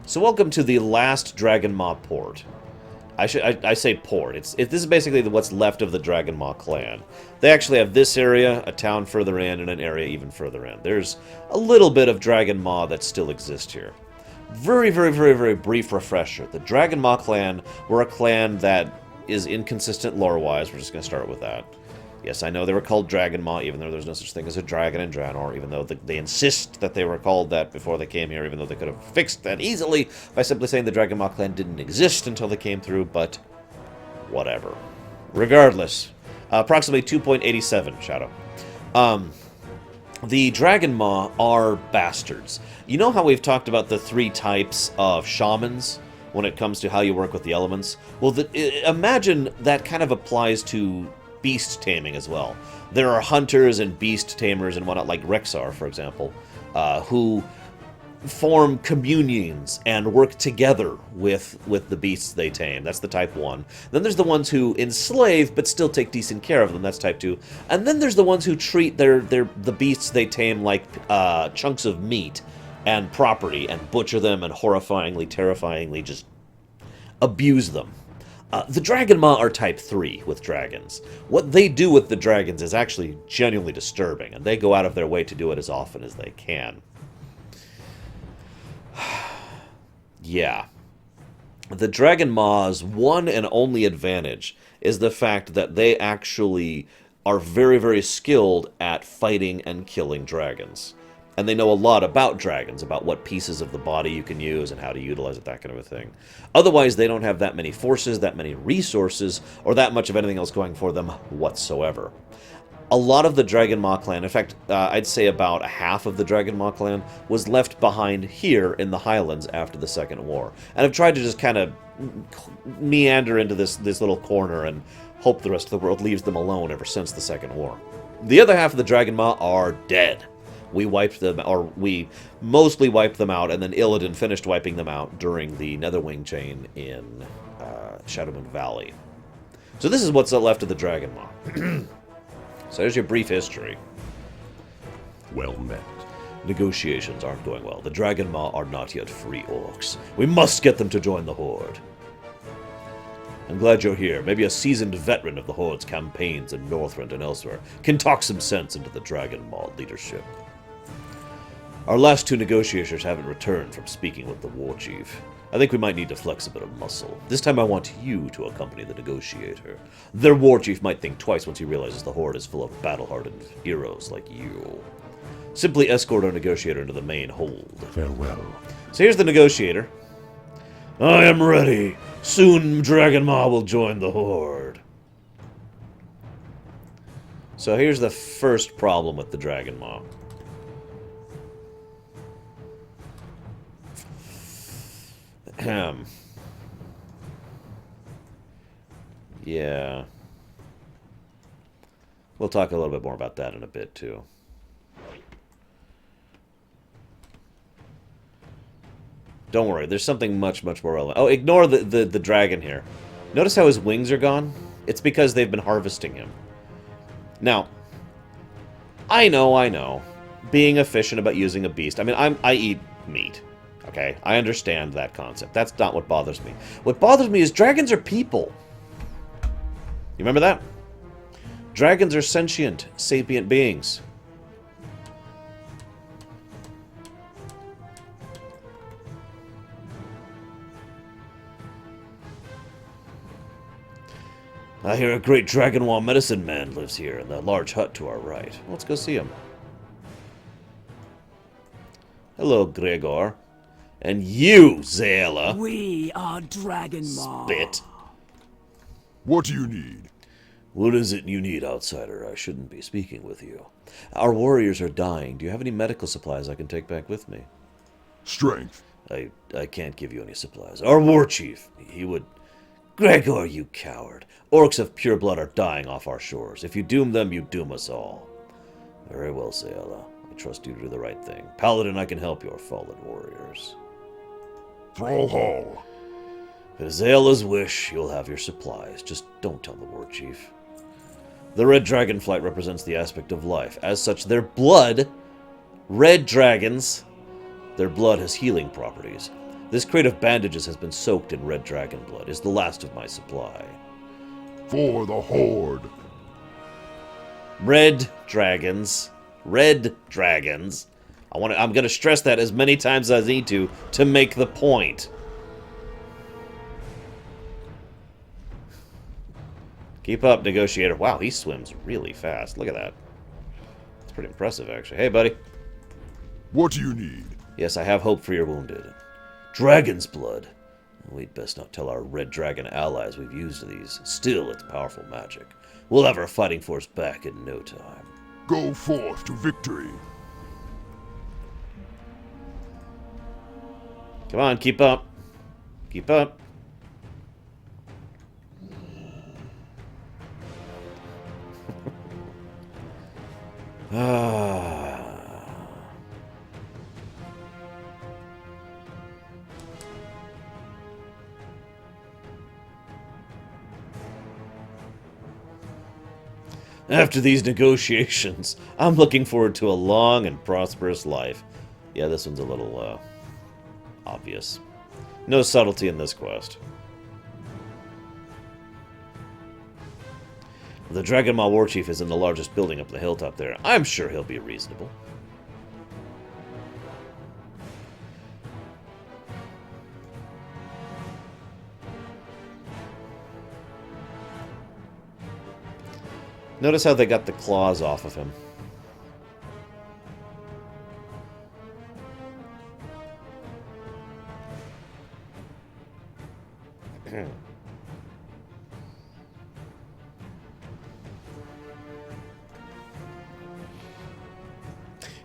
So welcome to the last Dragonmaw port. I say port. This is basically what's left of the Dragonmaw clan. They actually have this area, a town further in, and an area even further in. There's a little bit of Dragonmaw that still exists here. Very, very, very, very brief refresher. The Dragonmaw clan were a clan that is inconsistent lore-wise. We're just going to start with that. Yes, I know they were called Dragonmaw, even though there's no such thing as a dragon in Draenor, even though they insist that they were called that before they came here, even though they could have fixed that easily by simply saying the Dragonmaw clan didn't exist until they came through, but whatever. Regardless, approximately 2.87, Shadow. The Dragonmaw are bastards. You know how we've talked about the 3 types of shamans when it comes to how you work with the elements? Well, imagine that kind of applies to beast taming as well. There are hunters and beast tamers and whatnot, like Rexar, for example, who form communions and work together with the beasts they tame. That's the type 1. Then there's the ones who enslave but still take decent care of them. That's type 2. And then there's the ones who treat the beasts they tame like chunks of meat and property and butcher them and horrifyingly, terrifyingly just abuse them. The Dragonmaw are type 3 with dragons. What they do with the dragons is actually genuinely disturbing, and they go out of their way to do it as often as they can. Yeah. The Dragonmaw's one and only advantage is the fact that they actually are very, very skilled at fighting and killing dragons. And they know a lot about dragons, about what pieces of the body you can use and how to utilize it, that kind of a thing. Otherwise, they don't have that many forces, that many resources, or that much of anything else going for them whatsoever. A lot of the Dragonmaw clan, in fact, I'd say about half of the Dragonmaw clan, was left behind here in the Highlands after the Second War. And I've tried to just kind of meander into this little corner and hope the rest of the world leaves them alone ever since the Second War. The other half of the Dragonmaw are dead. We wiped them, or we mostly wiped them out, and then Illidan finished wiping them out during the Netherwing chain in Shadowmoon Valley. So this is what's left of the Dragonmaw. So there's your brief history. Well met. Negotiations aren't going well. The Dragonmaw are not yet free orcs. We must get them to join the Horde. I'm glad you're here. Maybe a seasoned veteran of the Horde's campaigns in Northrend and elsewhere can talk some sense into the Dragonmaw leadership. Our last 2 negotiators haven't returned from speaking with the war chief. I think we might need to flex a bit of muscle. This time I want you to accompany the negotiator. Their war chief might think twice once he realizes the Horde is full of battle-hardened heroes like you. Simply escort our negotiator into the main hold. Farewell. So here's the negotiator. I am ready. Soon Dragonmaw will join the Horde. So here's the first problem with the Dragonmaw. Yeah. We'll talk a little bit more about that in a bit, too. Don't worry, there's something much, much more relevant. Oh, ignore the dragon here. Notice how his wings are gone? It's because they've been harvesting him. Now, I know. Being efficient about using a beast. I mean, I eat meat. Okay, I understand that concept. That's not what bothers me. What bothers me is dragons are people. You remember that? Dragons are sentient, sapient beings. I hear a great Dragonmaw medicine man lives here in the large hut to our right. Let's go see him. Hello, Gregor. And you, Zayla. We are Dragonmaw. Spit. What do you need? What is it you need, outsider? I shouldn't be speaking with you. Our warriors are dying. Do you have any medical supplies I can take back with me? Strength. I can't give you any supplies. Our war chief, he would... Gregor, you coward. Orcs of pure blood are dying off our shores. If you doom them, you doom us all. Very well, Sayala. I trust you to do the right thing. Paladin, I can help your fallen warriors. Thrall Hall. If it is Ayla's wish, you'll have your supplies. Just don't tell the war chief. The red dragonflight represents the aspect of life. As such, their blood, red dragons, their blood has healing properties. This crate of bandages has been soaked in red dragon blood. Is the last of my supply. For the Horde. Red dragons. Red dragons. I'm going to stress that as many times as I need to make the point. Keep up, negotiator. Wow, he swims really fast. Look at that. It's pretty impressive, actually. Hey, buddy. What do you need? Yes, I have hope for your wounded. Dragon's blood. We'd best not tell our red dragon allies we've used these. Still, it's powerful magic. We'll have our fighting force back in no time. Go forth to victory. Come on, keep up. Keep up. After these negotiations, I'm looking forward to a long and prosperous life. Yeah, this one's a little, obvious. No subtlety in this quest. The Dragonmaw Warchief is in the largest building up the hilltop there. I'm sure he'll be reasonable. Notice how they got the claws off of him.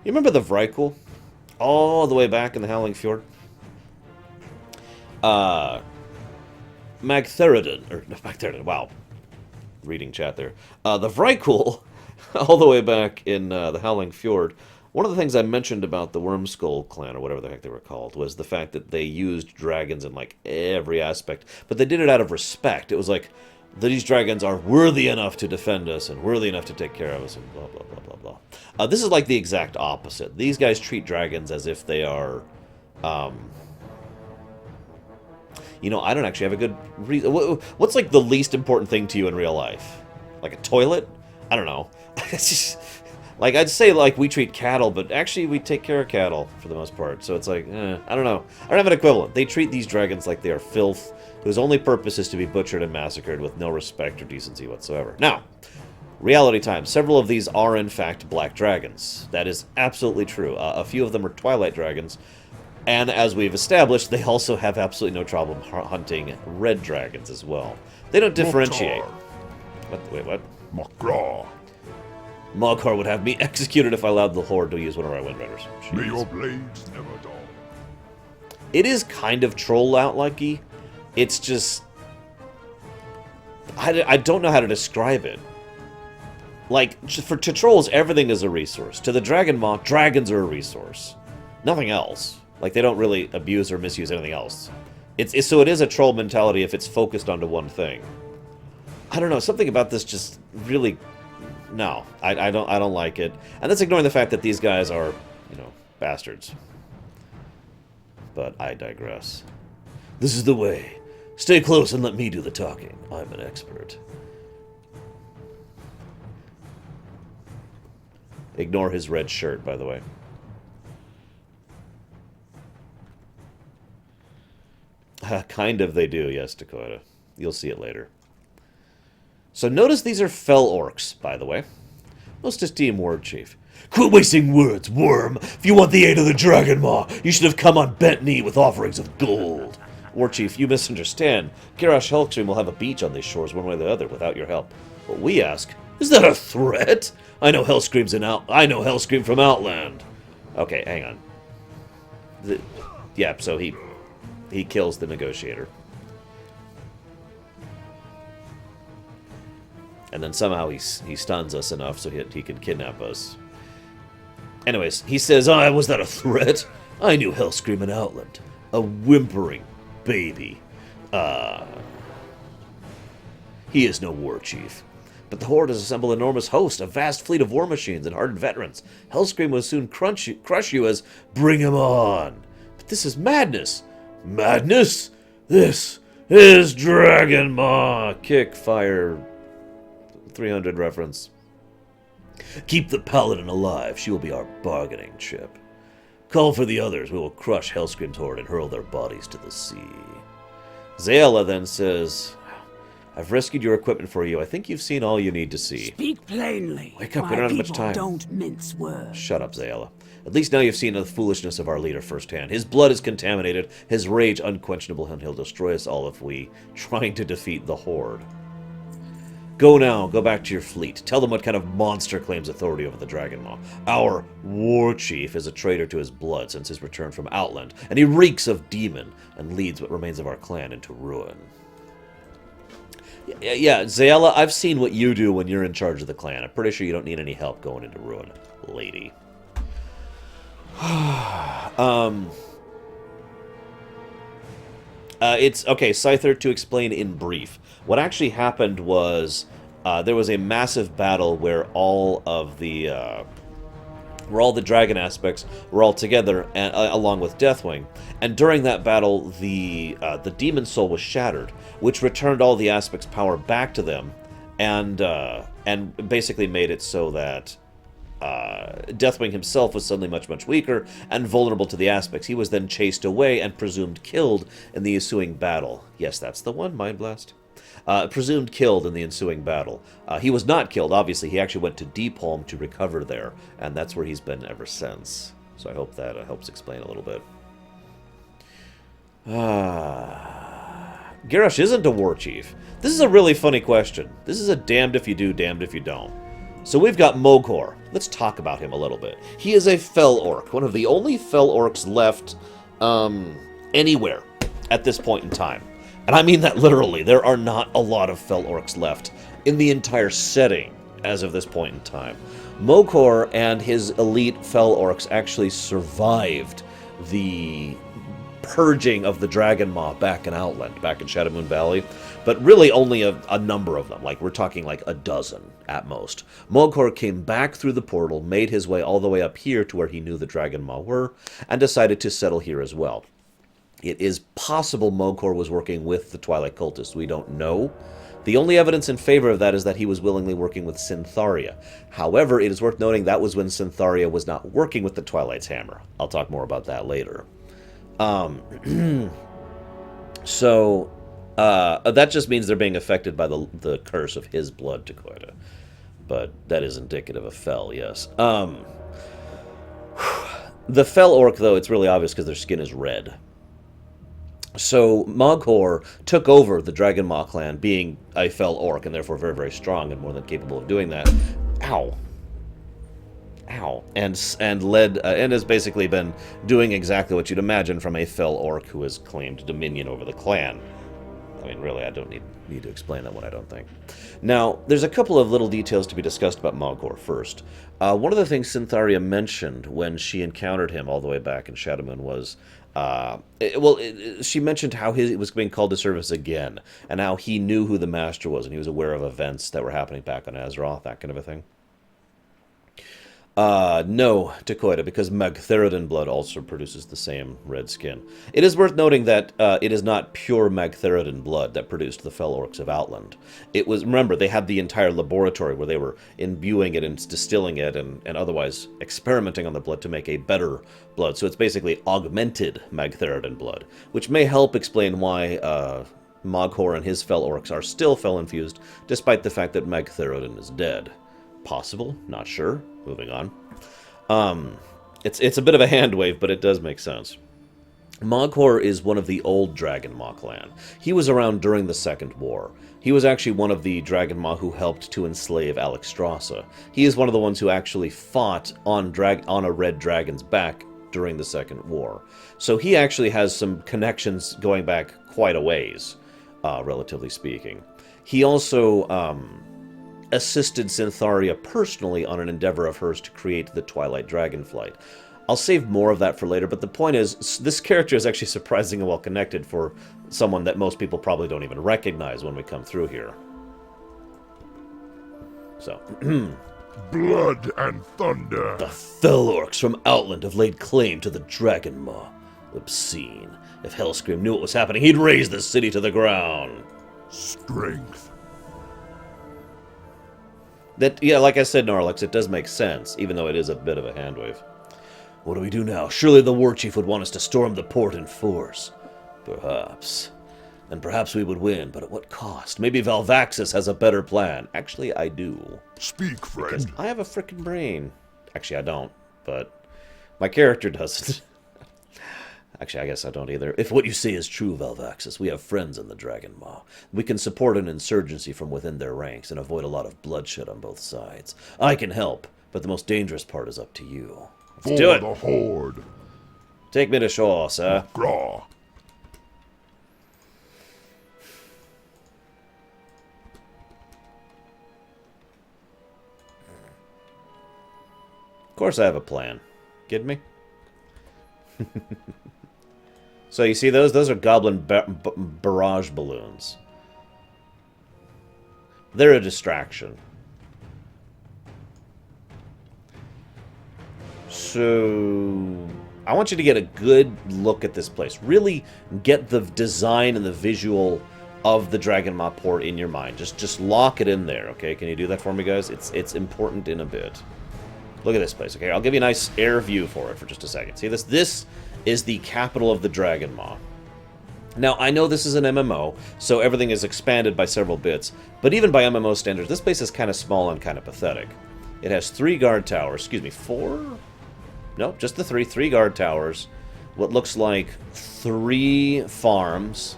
You remember the Vrykul? All the way back in the Howling Fjord? Magtheridon, wow. Reading chat there. The Vrykul, all the way back in the Howling Fjord, one of the things I mentioned about the Wormskull clan, or whatever the heck they were called, was the fact that they used dragons in, like, every aspect. But they did it out of respect. It was like, these dragons are worthy enough to defend us, and worthy enough to take care of us, and blah, blah, blah, blah, blah. This is like the exact opposite. These guys treat dragons as if they are... You know, I don't actually have a good reason. What's, like, the least important thing to you in real life? Like a toilet? I don't know. It's just... Like, I'd say, like, we treat cattle, but actually we take care of cattle, for the most part. So it's like, I don't know. I don't have an equivalent. They treat these dragons like they are filth, whose only purpose is to be butchered and massacred with no respect or decency whatsoever. Now, reality time. Several of these are, in fact, black dragons. That is absolutely true. A few of them are Twilight dragons. And as we've established, they also have absolutely no problem hunting red dragons as well. They don't differentiate. What? Wait, what? Makra. Moghar would have me executed if I allowed the Horde to use one of our Windrunners. May your blades never dull. It is kind of troll-out-likey. It's just... I don't know how to describe it. Like, to trolls, everything is a resource. To the Dragonmaw, dragons are a resource. Nothing else. Like, they don't really abuse or misuse anything else. So it is a troll mentality if it's focused onto one thing. I don't know, something about this just really... No, I don't like it. And that's ignoring the fact that these guys are, you know, bastards. But I digress. This is the way. Stay close and let me do the talking. I'm an expert. Ignore his red shirt, by the way. Kind of they do, yes, Dakota. You'll see it later. So notice these are fell orcs, by the way. Most esteemed Ward Chief. Quit wasting words, worm! If you want the aid of the Dragonmaw, you should have come on bent knee with offerings of gold. War Chief, you misunderstand. Garrosh Hellscream will have a beach on these shores one way or the other without your help. What we ask, is that a threat? I know Hellscream from Outland. Okay, hang on. So he kills the negotiator. And then somehow he stuns us enough so he can kidnap us. Anyways, he says, was that a threat? I knew Hellscream in Outland. A whimpering baby. He is no war chief. But the Horde has assembled an enormous host, a vast fleet of war machines and hardened veterans. Hellscream will soon crush you as bring him on. But this is madness. Madness? This is Dragonmaw. Kick, fire, 300 reference. Keep the paladin alive. She will be our bargaining chip. Call for the others. We will crush Hellscream's horde and hurl their bodies to the sea. Zayala then says, I've rescued your equipment for you. I think you've seen all you need to see. Speak plainly. Wake up, we don't have much time. Don't mince words. Shut up, Zayala. At least now you've seen the foolishness of our leader firsthand. His blood is contaminated, his rage unquenchable, and he'll destroy us all if we trying to defeat the Horde. Go now, go back to your fleet. Tell them what kind of monster claims authority over the Dragonmaw. Our war chief is a traitor to his blood since his return from Outland, and he reeks of demon and leads what remains of our clan into ruin. Yeah, Zayala, I've seen what you do when you're in charge of the clan. I'm pretty sure you don't need any help going into ruin, lady. It's okay, Scyther, to explain in brief. What actually happened was there was a massive battle where all the dragon aspects were all together, and along with Deathwing. And during that battle, the demon soul was shattered, which returned all the aspects' power back to them, and basically made it so that Deathwing himself was suddenly much, much weaker and vulnerable to the aspects. He was then chased away and presumed killed in the ensuing battle. Yes, that's the one, Mind Blast. Presumed killed in the ensuing battle. He was not killed, obviously. He actually went to Deepholm to recover there, and that's where he's been ever since. So I hope that helps explain a little bit. Garrosh isn't a war chief. This is a really funny question. This is a damned if you do, damned if you don't. So we've got Mogor. Let's talk about him a little bit. He is a fell orc, one of the only fell orcs left anywhere at this point in time. And I mean that literally. There are not a lot of fell orcs left in the entire setting as of this point in time. Mogor and his elite fell orcs actually survived the purging of the Dragonmaw back in Outland, back in Shadowmoon Valley, but really only a number of them. Like, we're talking like a dozen at most. Mogor came back through the portal, made his way all the way up here to where he knew the Dragonmaw were, and decided to settle here as well. It is possible Mogor was working with the Twilight cultists. We don't know. The only evidence in favor of that is that he was willingly working with Syntharia. However, it is worth noting that was when Syntharia was not working with the Twilight's Hammer. I'll talk more about that later. So that just means they're being affected by the curse of his blood, Dakota. But that is indicative of Fel, yes. The Fel orc, though, it's really obvious because their skin is red. So Mogor took over the Dragonmaw clan, being a Fel orc, and therefore very, very strong and more than capable of doing that. Ow. Ow. And led and has basically been doing exactly what you'd imagine from a Fel orc who has claimed dominion over the clan. I mean, really, I don't need to explain that one, I don't think. Now, there's a couple of little details to be discussed about Mogor first. One of the things Syntharia mentioned when she encountered him all the way back in Shadowmoon was, she mentioned how he was being called to service again, and how he knew who the Master was, and he was aware of events that were happening back on Azeroth, that kind of a thing. No, Dakoita, because Magtheridon blood also produces the same red skin. It is worth noting that it is not pure Magtheridon blood that produced the Fel Orcs of Outland. It was, remember, they had the entire laboratory where they were imbuing it and distilling it and otherwise experimenting on the blood to make a better blood. So it's basically augmented Magtheridon blood, which may help explain why Moghor and his fel orcs are still fel-infused, despite the fact that Magtherodin is dead. Possible? Not sure. Moving on. It's a bit of a hand wave, but it does make sense. Moghor is one of the old Dragonmaw clan. He was around during the Second War. He was actually one of the Dragonmaw who helped to enslave Alexstrasza. He is one of the ones who actually fought on a red dragon's back during the Second War. So he actually has some connections going back quite a ways, relatively speaking. He also assisted Syntharia personally on an endeavor of hers to create the Twilight Dragonflight. I'll save more of that for later, but the point is, this character is actually surprisingly well connected for someone that most people probably don't even recognize when we come through here. So, Blood and thunder. the fell orcs from Outland have laid claim to the Dragonmaw. Obscene. If Hellscream knew what was happening, he'd raze the city to the ground. Strength. Yeah, like I said, Norlex, it does make sense, even though it is a bit of a handwave. What do we do now? Surely the war chief would want us to storm the port in force. Perhaps. And perhaps we would win, but at what cost? Maybe Valvaxis has a better plan. Actually, I do. Speak, friend. Because I have a frickin' brain. Actually, I don't, but my character doesn't. Actually, I guess I don't either. If what you say is true, Valvaxis, we have friends in the Dragonmaw. We can support an insurgency from within their ranks and avoid a lot of bloodshed on both sides. I can help, but the most dangerous part is up to you. Let's do it. For the Horde. Take me to shore, sir. Graw. Of course I have a plan. Kidding me? So you see those? Those are goblin barrage balloons. They're a distraction. So I want you to get a good look at this place. Really get the design and the visual of the Dragonmaw port in your mind. Just lock it in there, okay? Can you do that for me, guys? It's important in a bit. Look at this place, okay? I'll give you a nice air view for it for just a second. See this? This is the capital of the Dragonmaw. Now, I know this is an MMO, so everything is expanded by several bits, but even by MMO standards, this place is kind of small and kind of pathetic. It has 3 guard towers, excuse me, 4? No, just the 3 guard towers, what looks like 3 farms,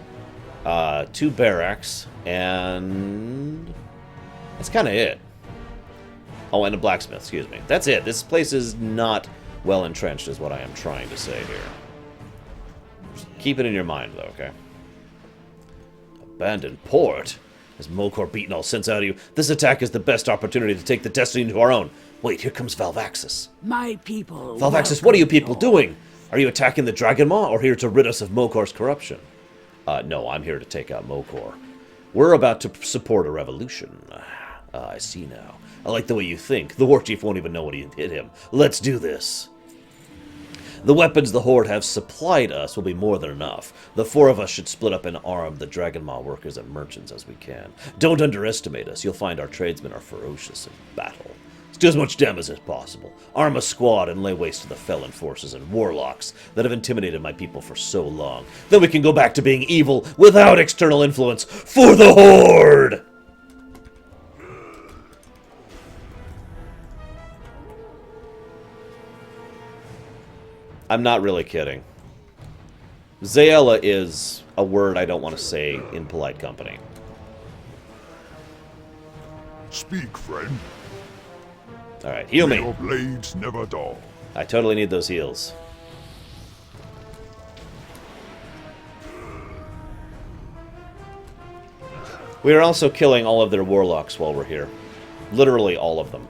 2 barracks, and that's kind of it. Oh, and a blacksmith, excuse me. That's it. This place is not well entrenched, is what I am trying to say here. Just keep it in your mind, though, okay? Abandoned port? Has Moghor beaten all sense out of you? This attack is the best opportunity to take the destiny into our own. Wait, here comes Valvaxis. My people... Valvaxis, what are you people doing? Are you attacking the Dragonmaw or here to rid us of Moghor's corruption? No, I'm here to take out Moghor. We're about to support a revolution. I see now. I like the way you think. The war chief won't even know what hit him. Let's do this. The weapons the Horde have supplied us will be more than enough. The 4 of us should split up and arm the Dragonmaw workers and merchants as we can. Don't underestimate us. You'll find our tradesmen are ferocious in battle. Let's do as much damage as possible. Arm a squad and lay waste to the felon forces and warlocks that have intimidated my people for so long. Then we can go back to being evil without external influence for the Horde! I'm not really kidding. Zayella is a word I don't want to say in polite company. Speak, friend. Alright, heal me. Your blades never dull. I totally need those heals. We are also killing all of their warlocks while we're here. Literally all of them.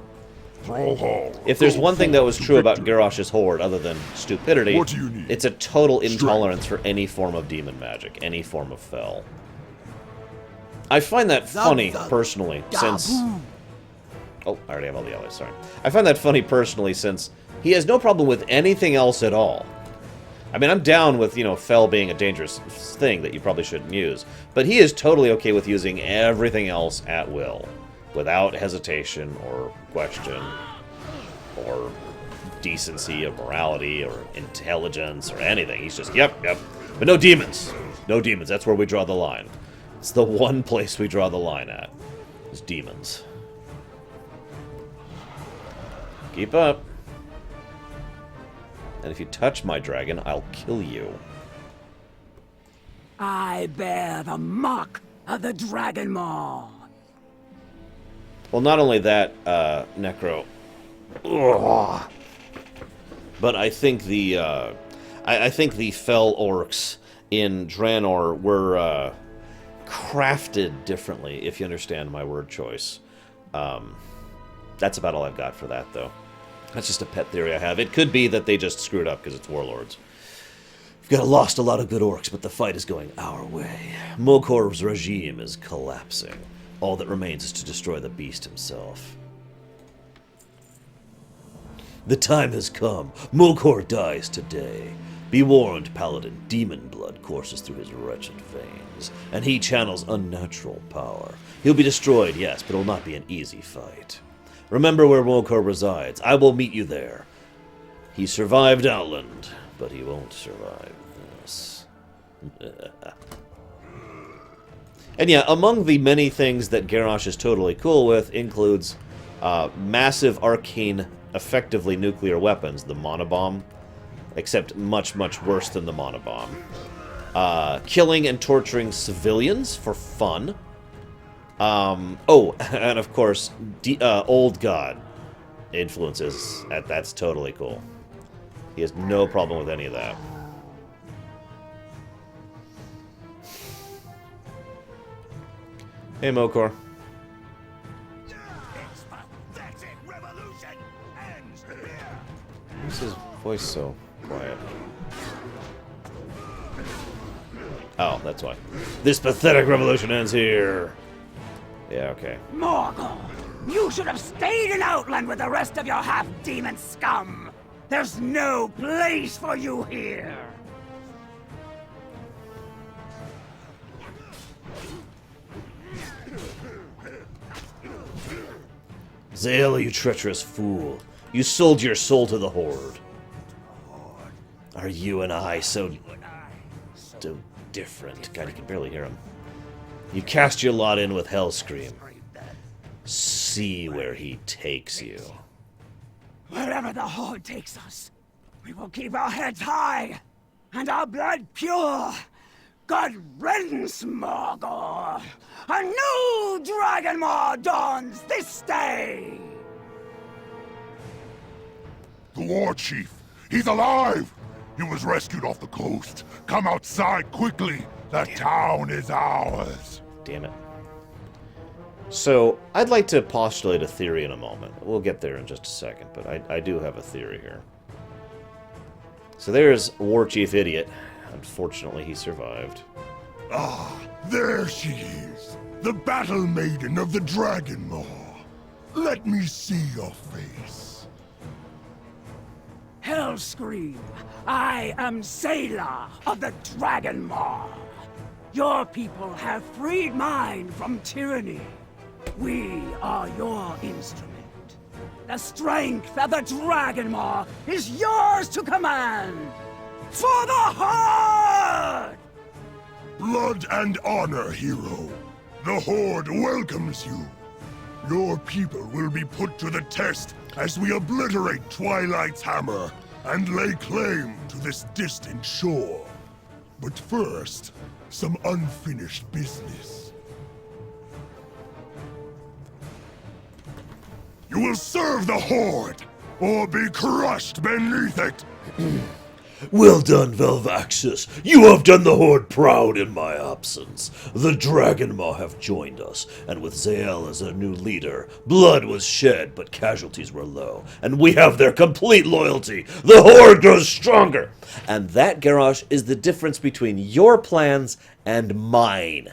If there's one thing that was true about Garrosh's Horde, other than stupidity, What do you need? it's a total intolerance for any form of demon magic, any form of fel. I find that funny, personally, since... Oh, I already have all the allies, sorry. I find that funny, personally, since he has no problem with anything else at all. I mean, I'm down with, you know, fel being a dangerous thing that you probably shouldn't use, but he is totally okay with using everything else at will. Without hesitation or question or decency or morality or intelligence or anything. He's just, yep. But no demons. No demons. That's where we draw the line. It's the one place we draw the line at. Is demons. Keep up. And if you touch my dragon, I'll kill you. I bear the mark of the Dragonmaw. Well, not only that, Necro. Ugh. But I think the I think the fell orcs in Draenor were crafted differently, if you understand my word choice. That's about all I've got for that, though. That's just a pet theory I have. It could be that they just screwed up because it's warlords. We've lost a lot of good orcs, but the fight is going our way. Mokor's regime is collapsing. All that remains is to destroy the beast himself. The time has come. Mokor dies today. Be warned, Paladin, demon blood courses through his wretched veins, and he channels unnatural power. He'll be destroyed, yes, but it'll not be an easy fight. Remember where Mokor resides. I will meet you there. He survived Outland, but he won't survive this. And yeah, among the many things that Garrosh is totally cool with includes massive arcane, effectively nuclear weapons, the monobomb, except much, much worse than the monobomb. Killing and torturing civilians for fun. Oh, and of course, Old God influences. That's totally cool. He has no problem with any of that. Hey, Mokor. Why is his voice so quiet? Oh, that's why. This pathetic revolution ends here. Yeah, okay. Morgul, you should have stayed in Outland with the rest of your half-demon scum. There's no place for you here. Zael, you treacherous fool. You sold your soul to the Horde. Are you and I so different? God, you can barely hear him. You cast your lot in with Hellscream. See where he takes you. Wherever the Horde takes us, we will keep our heads high and our blood pure. God riddance, Morgul! A new Dragonmaw dawns this day! The war chief! He's alive! He was rescued off the coast. Come outside quickly! The town is ours! Damn it. So, I'd like to postulate a theory in a moment. We'll get there in just a second, but I do have a theory here. So there's War Chief Idiot. Unfortunately, he survived. Ah, there she is! The Battle Maiden of the Dragonmaw! Let me see your face. Hellscream, I am Sailor of the Dragonmaw. Your people have freed mine from tyranny. We are your instrument. The strength of the Dragonmaw is yours to command. For the Horde! Blood and honor, hero. The Horde welcomes you. Your people will be put to the test as we obliterate Twilight's hammer and lay claim to this distant shore. But first, some unfinished business. You will serve the Horde, or be crushed beneath it! Well done, Velvaxus. You have done the Horde proud in my absence. The Dragonmaw have joined us, and with Zael as a new leader, blood was shed, but casualties were low, and we have their complete loyalty. The Horde grows stronger! And that, Garrosh, is the difference between your plans and mine.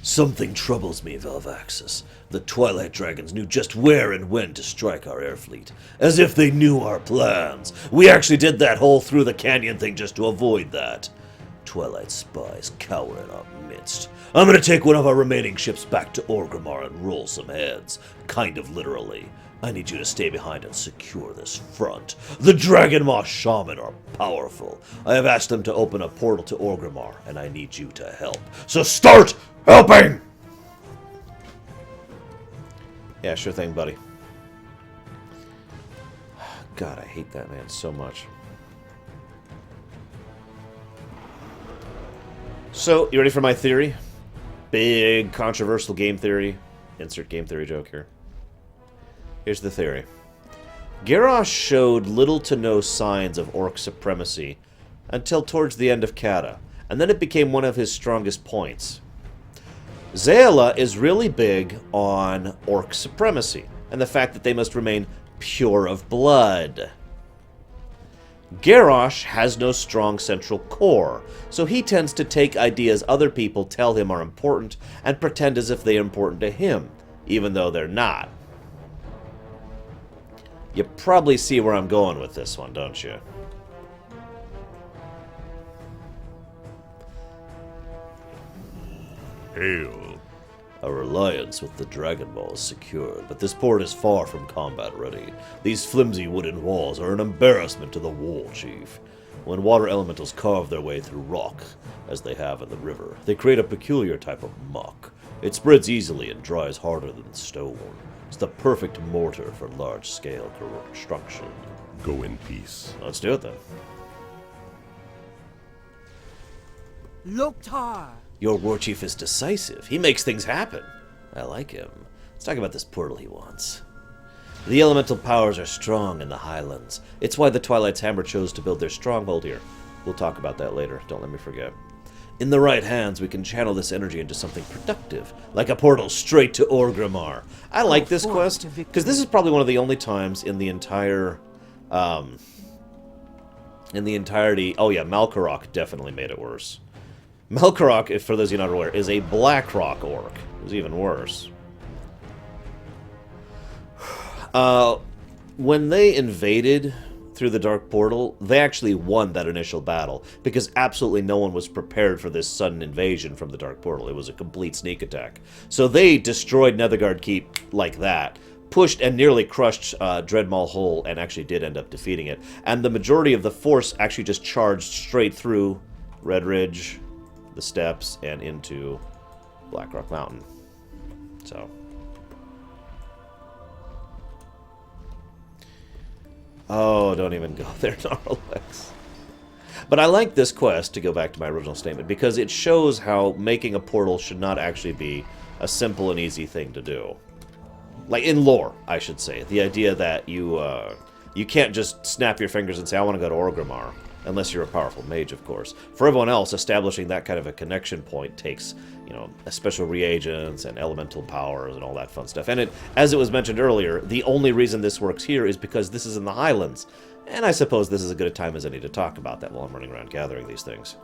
Something troubles me, Velvaxus. The Twilight Dragons knew just where and when to strike our air fleet. As if they knew our plans. We actually did that whole through the canyon thing just to avoid that. Twilight spies cower in our midst. I'm gonna take one of our remaining ships back to Orgrimmar and roll some heads. Kind of literally. I need you to stay behind and secure this front. The Dragonmaw shaman are powerful. I have asked them to open a portal to Orgrimmar, and I need you to help. So start helping! Yeah, sure thing, buddy. God, I hate that man so much. So, you ready for my theory? Big, controversial game theory. Insert game theory joke here. Here's the theory. Garrosh showed little to no signs of orc supremacy until towards the end of Cata, and then it became one of his strongest points. Zaela is really big on orc supremacy, and the fact that they must remain pure of blood. Garrosh has no strong central core, so he tends to take ideas other people tell him are important and pretend as if they are important to him, even though they're not. You probably see where I'm going with this one, don't you? Hail. Our alliance with the Dragonmaw is secured, but this port is far from combat ready. These flimsy wooden walls are an embarrassment to the War Chief. When water elementals carve their way through rock, as they have in the river, they create a peculiar type of muck. It spreads easily and dries harder than stone. It's the perfect mortar for large-scale construction. Go in peace. Let's do it then. Loktar! Your war chief is decisive. He makes things happen. I like him. Let's talk about this portal he wants. The elemental powers are strong in the Highlands. It's why the Twilight's Hammer chose to build their stronghold here. We'll talk about that later. Don't let me forget. In the right hands, we can channel this energy into something productive, like a portal straight to Orgrimmar. I like this quest, because this is probably one of the only times in the entire... oh yeah, Malkorok definitely made it worse. Malkorok, if for those of you not aware, is a Blackrock orc. It was even worse. When they invaded through the Dark Portal, they actually won that initial battle, because absolutely no one was prepared for this sudden invasion from the Dark Portal. It was a complete sneak attack. So they destroyed Netherguard Keep like that, pushed and nearly crushed Dreadmaw Hole, and actually did end up defeating it. And the majority of the force actually just charged straight through Red Ridge, the steps, and into Blackrock Mountain. So... oh, don't even go there, Gnarlex. But I like this quest, to go back to my original statement, because it shows how making a portal should not actually be a simple and easy thing to do. Like, in lore, I should say. The idea that you can't just snap your fingers and say, I want to go to Orgrimmar. Unless you're a powerful mage, of course. For everyone else, establishing that kind of a connection point takes, you know, special reagents and elemental powers and all that fun stuff. And it, as it was mentioned earlier, the only reason this works here is because this is in the Highlands. And I suppose this is as good a time as any to talk about that while I'm running around gathering these things.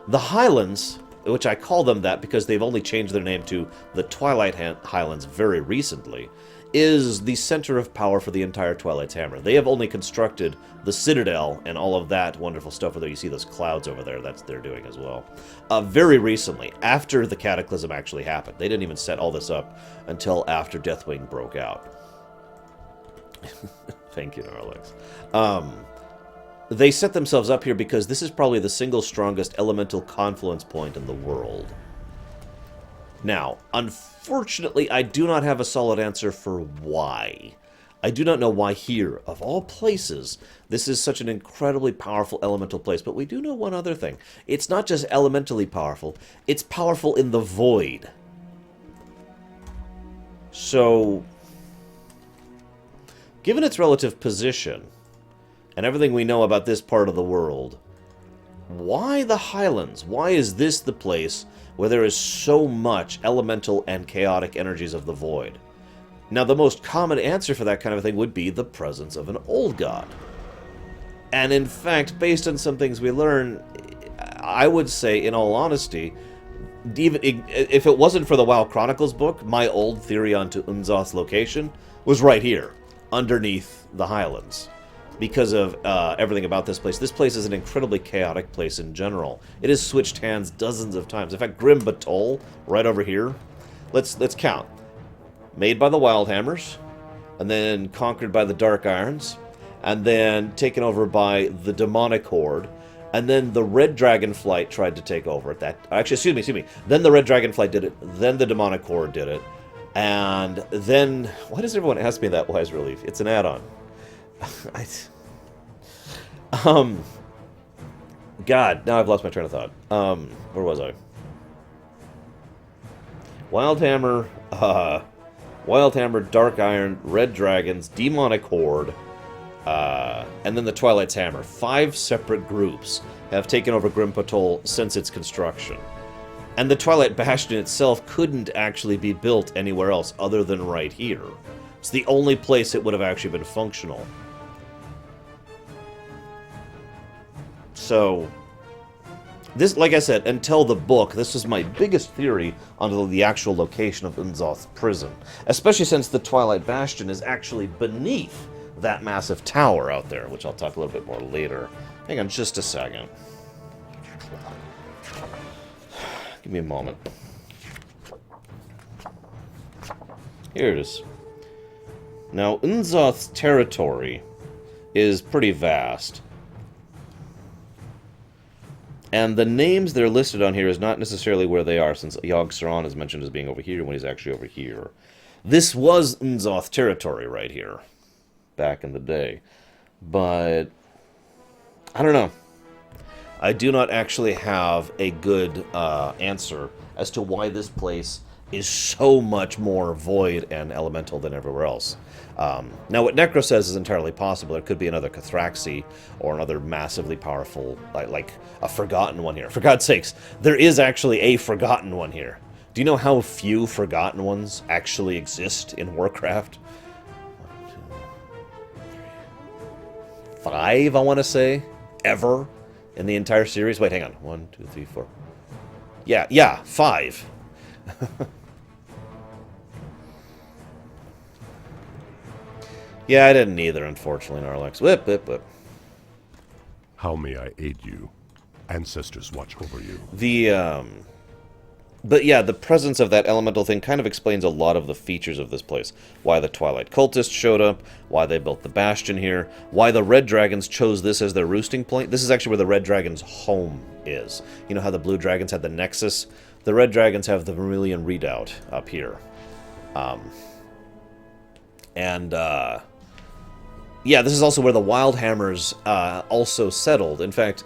The Highlands, which I call them that because they've only changed their name to the Twilight Highlands very recently, is the center of power for the entire Twilight's Hammer. They have only constructed the Citadel and all of that wonderful stuff, whether you see those clouds over there, that's they're doing as well. Very recently, after the Cataclysm actually happened. They didn't even set all this up until after Deathwing broke out. Thank you, Gnarlex. They set themselves up here because this is probably the single strongest elemental confluence point in the world. Now, unfortunately, I do not have a solid answer for why. I do not know why here, of all places, this is such an incredibly powerful elemental place. But we do know one other thing. It's not just elementally powerful, it's powerful in the void. So, given its relative position, and everything we know about this part of the world, why the Highlands? Why is this the place where there is so much elemental and chaotic energies of the void? Now, the most common answer for that kind of thing would be the presence of an old god. And in fact, based on some things we learn, I would say, in all honesty, even if it wasn't for the WoW Chronicles book, my old theory onto Unzoth's location was right here, underneath the Highlands. Because of everything about this place. This place is an incredibly chaotic place in general. It has switched hands dozens of times. In fact, Grim Batol, right over here, let's count. Made by the Wildhammers, and then conquered by the Dark Irons, and then taken over by the demonic Horde, and then the Red Dragonflight tried to take over at that. Actually, excuse me. Then the Red Dragonflight did it. Then the demonic Horde did it, and then why does everyone ask me that Wise Relief? It's an add-on. God, now I've lost my train of thought. Where was I? Wildhammer, Dark Iron, Red Dragons, Demonic Horde, and then the Twilight's Hammer. 5 separate groups have taken over Grim Patrol since its construction. And the Twilight Bastion itself couldn't actually be built anywhere else other than right here. It's the only place it would have actually been functional. So, this, like I said, until the book, this was my biggest theory on the actual location of Unzoth's prison. Especially since the Twilight Bastion is actually beneath that massive tower out there, which I'll talk a little bit more later. Hang on just a second. Give me a moment. Here it is. Now, Unzoth's territory is pretty vast. And the names that are listed on here is not necessarily where they are, since Yogg-Saron is mentioned as being over here when he's actually over here. This was Unzoth territory right here, back in the day. But, I don't know. I do not actually have a good answer as to why this place is so much more void and elemental than everywhere else. Now, what Necro says is entirely possible. There could be another Cathraxi or another massively powerful, like a Forgotten one here. For God's sakes, there is actually a Forgotten one here. Do you know how few Forgotten ones actually exist in Warcraft? 1, 2, 3, 5, I want to say, ever in the entire series. Wait, hang on. 1, 2, 3, 4. Yeah, 5. Yeah, I didn't either, unfortunately, Narlex. Whip, whip, whip. How may I aid you? Ancestors watch over you. But yeah, the presence of that elemental thing kind of explains a lot of the features of this place. Why the Twilight Cultists showed up, why they built the Bastion here, why the Red Dragons chose this as their roosting point. This is actually where the Red Dragon's home is. You know how the Blue Dragons had the Nexus? The Red Dragons have the Vermilion Redoubt up here. Yeah, this is also where the Wildhammers also settled. In fact,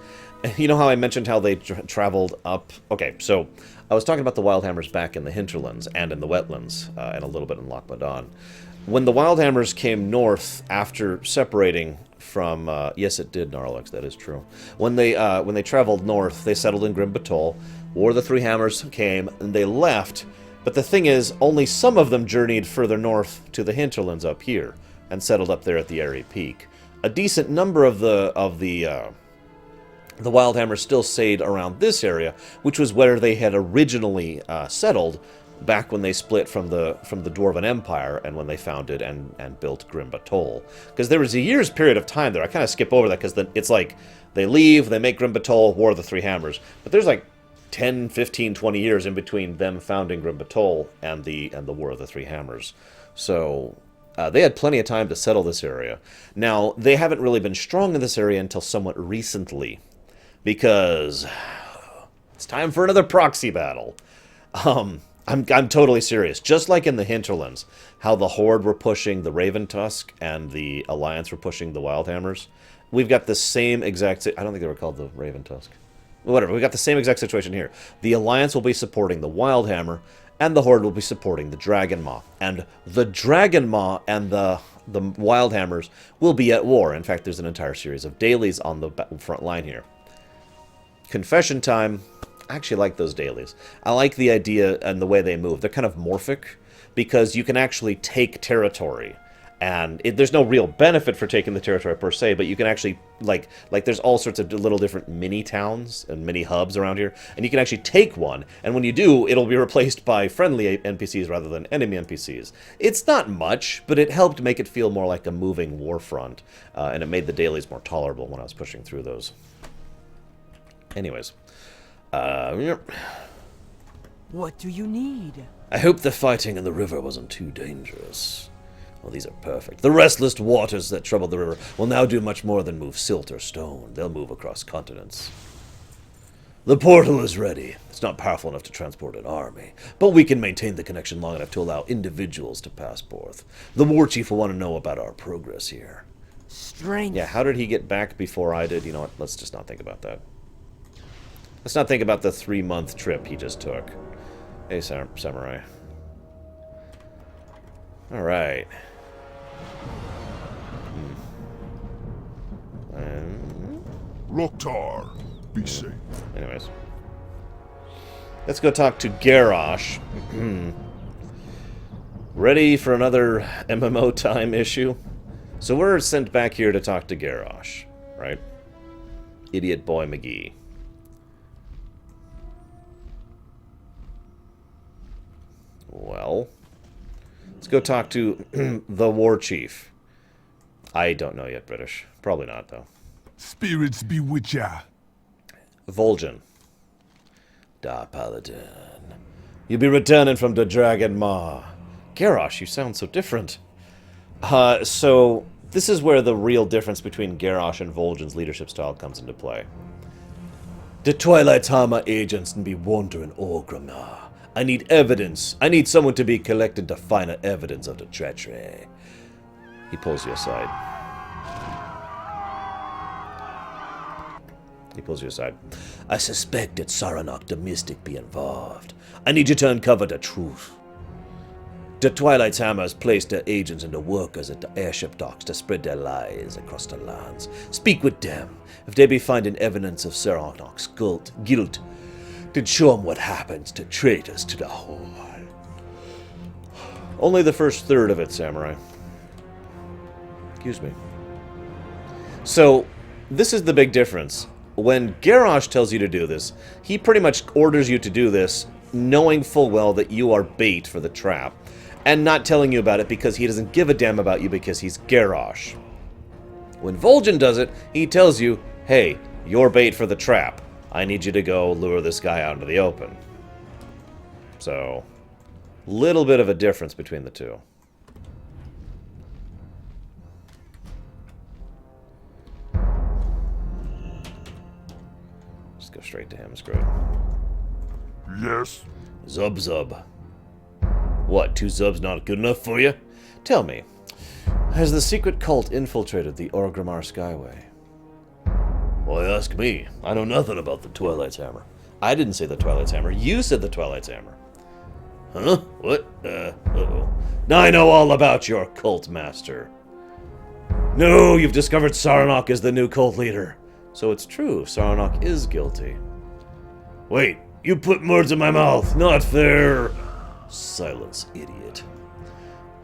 you know how I mentioned how they traveled up? Okay, so I was talking about the Wildhammers back in the Hinterlands and in the Wetlands, and a little bit in Loch Modan. When the Wildhammers came north after separating from... yes, it did, Narlex, that is true. When they traveled north, they settled in Grim Batol. War of the Three Hammers came, and they left. But the thing is, only some of them journeyed further north to the Hinterlands up here, and settled up there at the Airy Peak. A decent number of the Wildhammers still stayed around this area, which was where they had originally settled back when they split from the Dwarven Empire and when they founded and built Grim Batol. Because there was a year's period of time there. I kind of skip over that because it's like they leave, they make Grim Batol, War of the Three Hammers. But there's like 10, 15, 20 years in between them founding Grim Batol and the War of the Three Hammers. So they had plenty of time to settle this area. Now, they haven't really been strong in this area until somewhat recently, because it's time for another proxy battle. I'm totally serious. Just like in the Hinterlands, how the Horde were pushing the Raven Tusk and the Alliance were pushing the Wildhammers, we've got the same exact... I don't think they were called the Raven Tusk. Whatever, we've got the same exact situation here. The Alliance will be supporting the Wildhammer, and the Horde will be supporting the Dragonmaw. And the Dragonmaw and the Wildhammers will be at war. In fact, there's an entire series of dailies on the front line here. Confession time. I actually like those dailies. I like the idea and the way they move. They're kind of morphic, because you can actually take territory. And there's no real benefit for taking the territory per se, but you can actually, like there's all sorts of little different mini-towns and mini-hubs around here, and you can actually take one, and when you do, it'll be replaced by friendly NPCs rather than enemy NPCs. It's not much, but it helped make it feel more like a moving war front, and it made the dailies more tolerable when I was pushing through those. Anyways. What do you need? I hope the fighting in the river wasn't too dangerous. Well, these are perfect. The restless waters that trouble the river will now do much more than move silt or stone. They'll move across continents. The portal is ready. It's not powerful enough to transport an army, but we can maintain the connection long enough to allow individuals to pass forth. The war chief will want to know about our progress here. Strength. Yeah, how did he get back before I did? You know what? Let's just not think about that. Let's not think about the 3-month trip he just took. Hey, samurai. Alright. Loktar, be safe. Anyways. Let's go talk to Garrosh. Ready for another MMO time issue? So we're sent back here to talk to Garrosh, right? Idiot boy McGee. Well, let's go talk to the war chief. I don't know yet, British. Probably not, though. Spirits bewitch ya. Vol'jin. Da Paladin. You'll be returning from the Dragonmaw. Garrosh, you sound so different. So, this is where the real difference between Garrosh and Vol'jin's leadership style comes into play. The Twilight Father agents be wandering Orgrimmar. I need evidence. I need someone to be collecting the final evidence of the treachery. He pulls you aside. He pulls you aside. I suspect that Saranac the Mystic be involved. I need you to uncover the truth. The Twilight Hammer has placed their agents and the workers at the airship docks to spread their lies across the lands. Speak with them. If they be finding evidence of Saranac's guilt, then show them what happens to traitors to the Horde. Only the first third of it, samurai. Excuse me. So, this is the big difference. When Garrosh tells you to do this, he pretty much orders you to do this, knowing full well that you are bait for the trap, and not telling you about it because he doesn't give a damn about you because he's Garrosh. When Vol'jin does it, he tells you, hey, you're bait for the trap. I need you to go lure this guy out into the open. So, little bit of a difference between the two. Just go straight to him, screw it. Yes? Zub Zub. What, 2 Zubs not good enough for you? Tell me, has the secret cult infiltrated the Orgrimmar Skyway? Why ask me? I know nothing about the Twilight Hammer. I didn't say the Twilight Hammer. You said the Twilight Hammer. Huh? What? Uh-oh. Now I know all about your cult master. No, you've discovered Saranac is the new cult leader. So it's true, Saranac is guilty. Wait, you put words in my mouth. Not fair. Silence, idiot.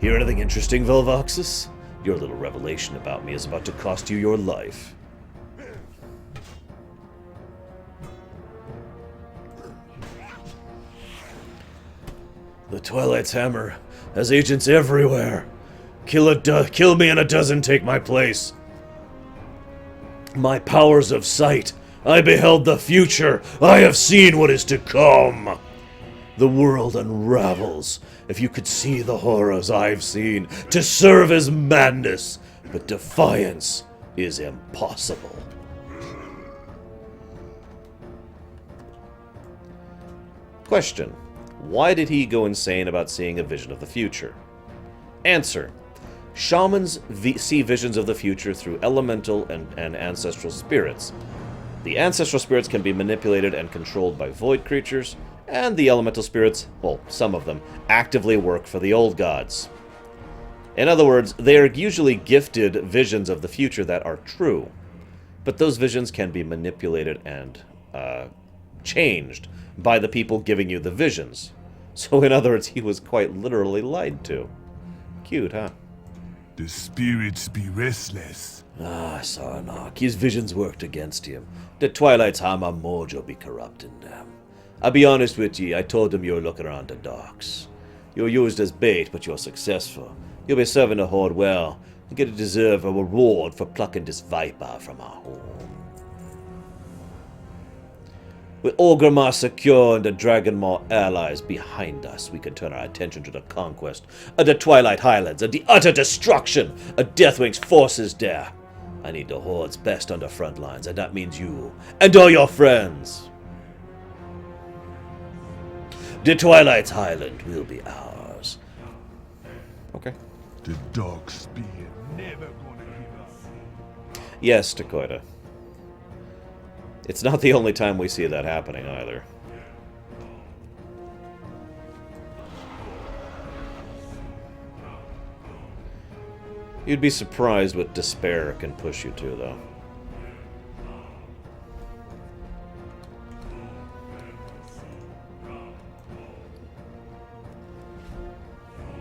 Hear anything interesting, Velvoxus? Your little revelation about me is about to cost you your life. The Twilight's Hammer has agents everywhere. Kill me and a dozen take my place. My powers of sight. I beheld the future. I have seen what is to come. The world unravels. If you could see the horrors I've seen, to serve is madness, but defiance is impossible. Question. Why did he go insane about seeing a vision of the future? Answer. Shamans see visions of the future through elemental and ancestral spirits. The ancestral spirits can be manipulated and controlled by void creatures, and the elemental spirits, well, some of them, actively work for the old gods. In other words, they are usually gifted visions of the future that are true, but those visions can be manipulated and changed by the people giving you the visions. So in other words, he was quite literally lied to. Cute, huh? The spirits be restless. Ah, Saranac, his visions worked against him. The Twilight's Hammer mojo be corrupting them. I'll be honest with ye, I told him you were looking around the docks. You're used as bait, but you're successful. You'll be serving the Horde well, and get to deserve a reward for plucking this viper from our home. With Orgrimmar secure and the Dragonmaw allies behind us, we can turn our attention to the conquest of the Twilight Highlands and the utter destruction of Deathwing's forces there. I need the Horde's best on the front lines, and that means you and all your friends. The Twilight Highland will be ours. Okay. The dog spear never gonna give up. Yes, Dakota. It's not the only time we see that happening either. You'd be surprised what despair can push you to, though.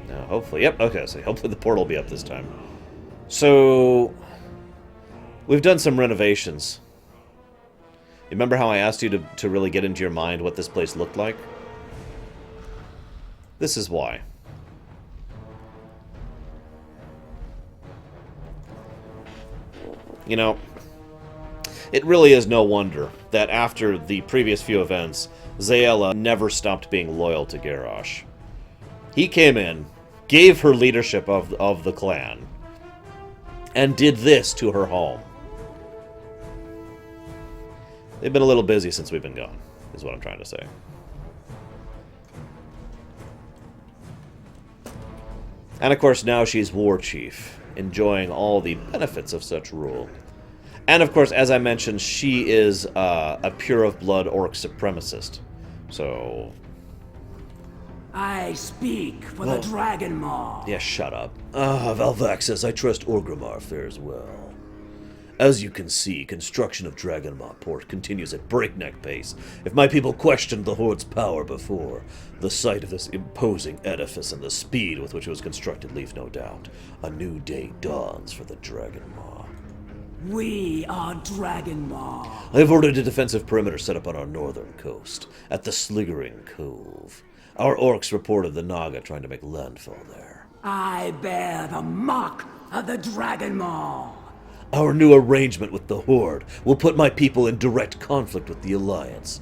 Now, hopefully, yep, okay, so hopefully the portal will be up this time. So, we've done some renovations. Remember how I asked you to really get into your mind what this place looked like? This is why. You know, it really is no wonder that after the previous few events, Zaela never stopped being loyal to Garrosh. He came in, gave her leadership of the clan, and did this to her home. They've been a little busy since we've been gone, is what I'm trying to say. And of course, now she's war chief, enjoying all the benefits of such rule. And of course, as I mentioned, she is a pure of blood orc supremacist. So... I speak for the Dragonmaw. Yeah, shut up. Valvax says, I trust Orgrimmar fares well. As you can see, construction of Dragonmaw Port continues at breakneck pace. If my people questioned the Horde's power before, the sight of this imposing edifice and the speed with which it was constructed leave no doubt. A new day dawns for the Dragonmaw. We are Dragonmaw. I have ordered a defensive perimeter set up on our northern coast, at the Sliggering Cove. Our orcs reported the Naga trying to make landfall there. I bear the mark of the Dragonmaw. Our new arrangement with the Horde will put my people in direct conflict with the Alliance.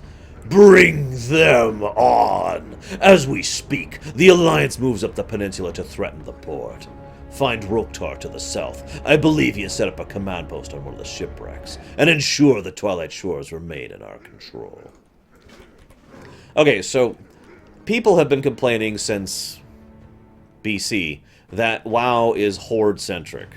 Bring them on! As we speak, the Alliance moves up the peninsula to threaten the port. Find Roktar to the south. I believe he has set up a command post on one of the shipwrecks, and ensure the Twilight Shores remain in our control. Okay, so people have been complaining since BC that WoW is Horde-centric.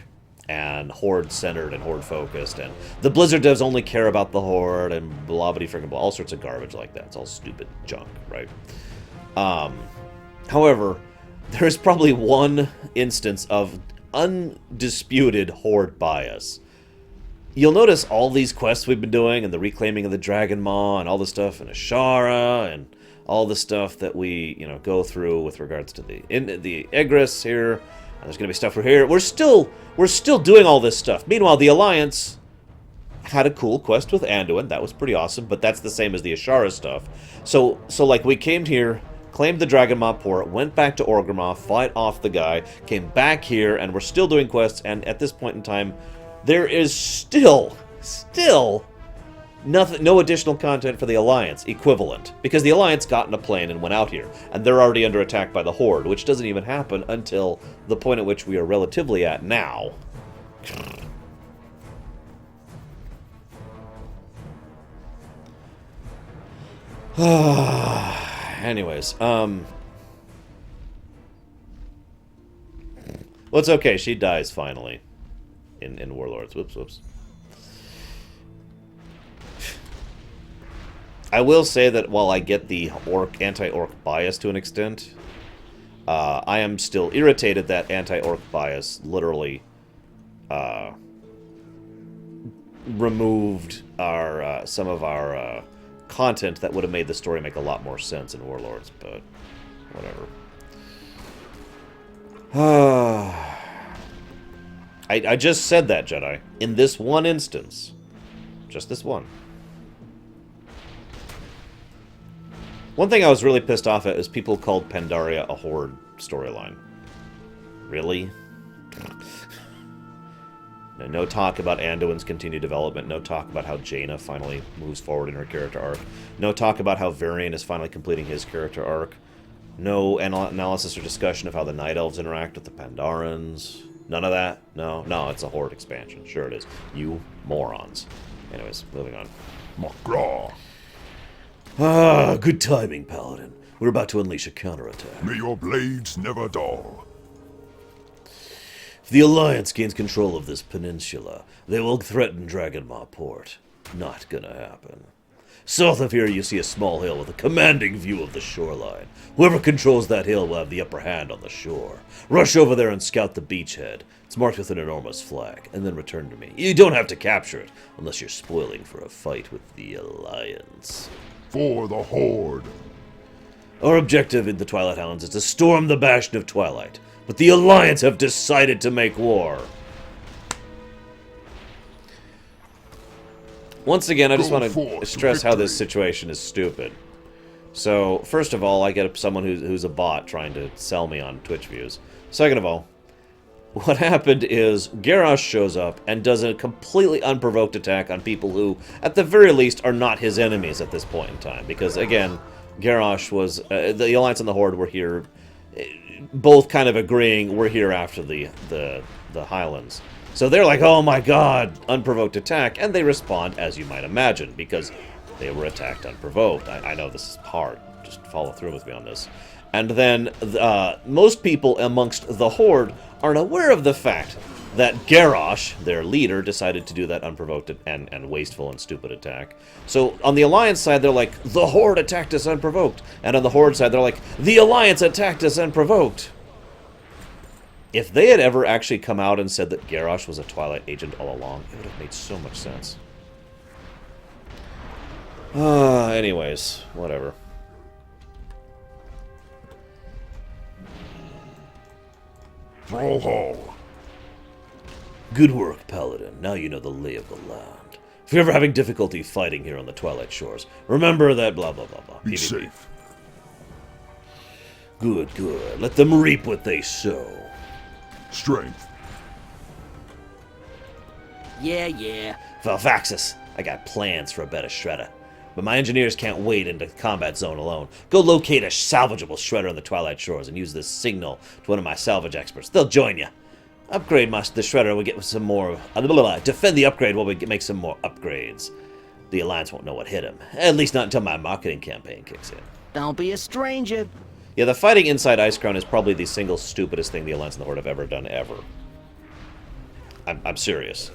And Horde-centered and Horde-focused, and the Blizzard devs only care about the Horde, and blah-bitty-frickin' blah, all sorts of garbage like that. It's all stupid junk, right? However, there is probably one instance of undisputed Horde bias. You'll notice all these quests we've been doing, and the reclaiming of the Dragonmaw, and all the stuff in Ashara, and all the stuff that we, you know, go through with regards to the Egris here. There's going to be stuff for here. We're still doing all this stuff. Meanwhile, the Alliance had a cool quest with Anduin. That was pretty awesome, but that's the same as the Ashara stuff. So like, we came here, claimed the Dragonmaw Port, went back to Orgrimmar, fight off the guy, came back here, and we're still doing quests, and at this point in time, there is still nothing, no additional content for the Alliance equivalent, because the Alliance got in a plane and went out here, and they're already under attack by the Horde, which doesn't even happen until the point at which we are relatively at now. Anyways, well, it's okay. She dies finally in Warlords. Whoops. I will say that while I get the anti-orc bias to an extent, I am still irritated that anti-orc bias literally removed our some of our content that would have made the story make a lot more sense in Warlords, but whatever. I just said that, Jedi. In this one instance. Just this one. One thing I was really pissed off at is people called Pandaria a Horde storyline. Really? No talk about Anduin's continued development. No talk about how Jaina finally moves forward in her character arc. No talk about how Varian is finally completing his character arc. No analysis or discussion of how the Night Elves interact with the Pandarans. None of that? No, it's a Horde expansion. Sure it is. You morons. Anyways, moving on. Magraw. Ah, good timing, Paladin. We're about to unleash a counterattack. May your blades never dull. If the Alliance gains control of this peninsula, they will threaten Dragonmaw Port. Not gonna happen. South of here, you see a small hill with a commanding view of the shoreline. Whoever controls that hill will have the upper hand on the shore. Rush over there and scout the beachhead. It's marked with an enormous flag, and then return to me. You don't have to capture it, unless you're spoiling for a fight with the Alliance. For the Horde. Our objective in the Twilight Highlands is to storm the Bastion of Twilight, but the Alliance have decided to make war. Once again, I just want to stress how this situation is stupid. So, first of all, I get someone who's a bot trying to sell me on Twitch views. Second of all, what happened is Garrosh shows up and does a completely unprovoked attack on people who, at the very least, are not his enemies at this point in time. Because, again, Garrosh was... the Alliance and the Horde were here, both kind of agreeing we're here after the Highlands. So they're like, oh my god, unprovoked attack, and they respond, as you might imagine, because they were attacked unprovoked. I know this is hard, just follow through with me on this. And then, most people amongst the Horde aren't aware of the fact that Garrosh, their leader, decided to do that unprovoked and wasteful and stupid attack. So, on the Alliance side, they're like, the Horde attacked us unprovoked. And on the Horde side, they're like, the Alliance attacked us unprovoked. If they had ever actually come out and said that Garrosh was a Twilight agent all along, it would have made so much sense. Anyways, whatever. Thrall Hall. Good work, Paladin. Now you know the lay of the land. If you're ever having difficulty fighting here on the Twilight Shores, remember that blah blah blah blah. Be safe. Good, good. Let them reap what they sow. Strength. Yeah. Valvaxis, I got plans for a better shredder. But my engineers can't wait into the combat zone alone. Go locate a salvageable shredder on the Twilight Shores and use this signal to one of my salvage experts. They'll join you. Upgrade the shredder, we'll get some more... defend the upgrade while we make some more upgrades. The Alliance won't know what hit him. At least not until my marketing campaign kicks in. Don't be a stranger. Yeah, the fighting inside Icecrown is probably the single stupidest thing the Alliance and the Horde have ever done, ever. I'm serious.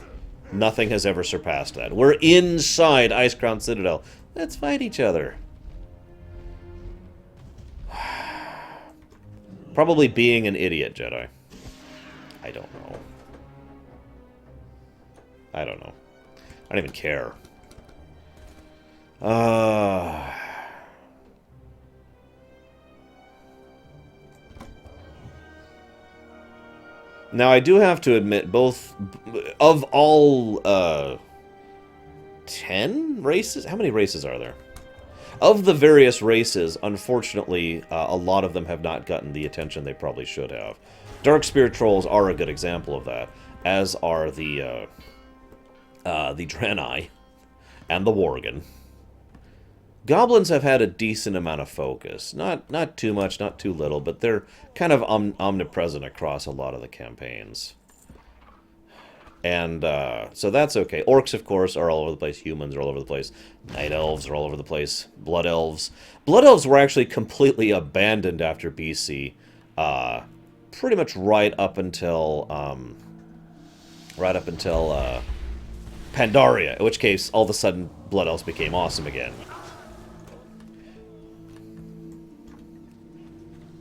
Nothing has ever surpassed that. We're inside Icecrown Citadel. Let's fight each other. Probably being an idiot, Jedi. I don't know. I don't even care. Now, I do have to admit, both... Of all, 10 races? How many races are there? Of the various races, unfortunately, a lot of them have not gotten the attention they probably should have. Darkspear Trolls are a good example of that, as are the Draenei and the Worgen. Goblins have had a decent amount of focus. Not too much, not too little, but they're kind of omnipresent across a lot of the campaigns. And so that's okay. Orcs, of course, are all over the place. Humans are all over the place. Night Elves are all over the place. Blood Elves. Blood Elves were actually completely abandoned after BC. Pretty much right up until Pandaria, in which case, all of a sudden, Blood Elves became awesome again.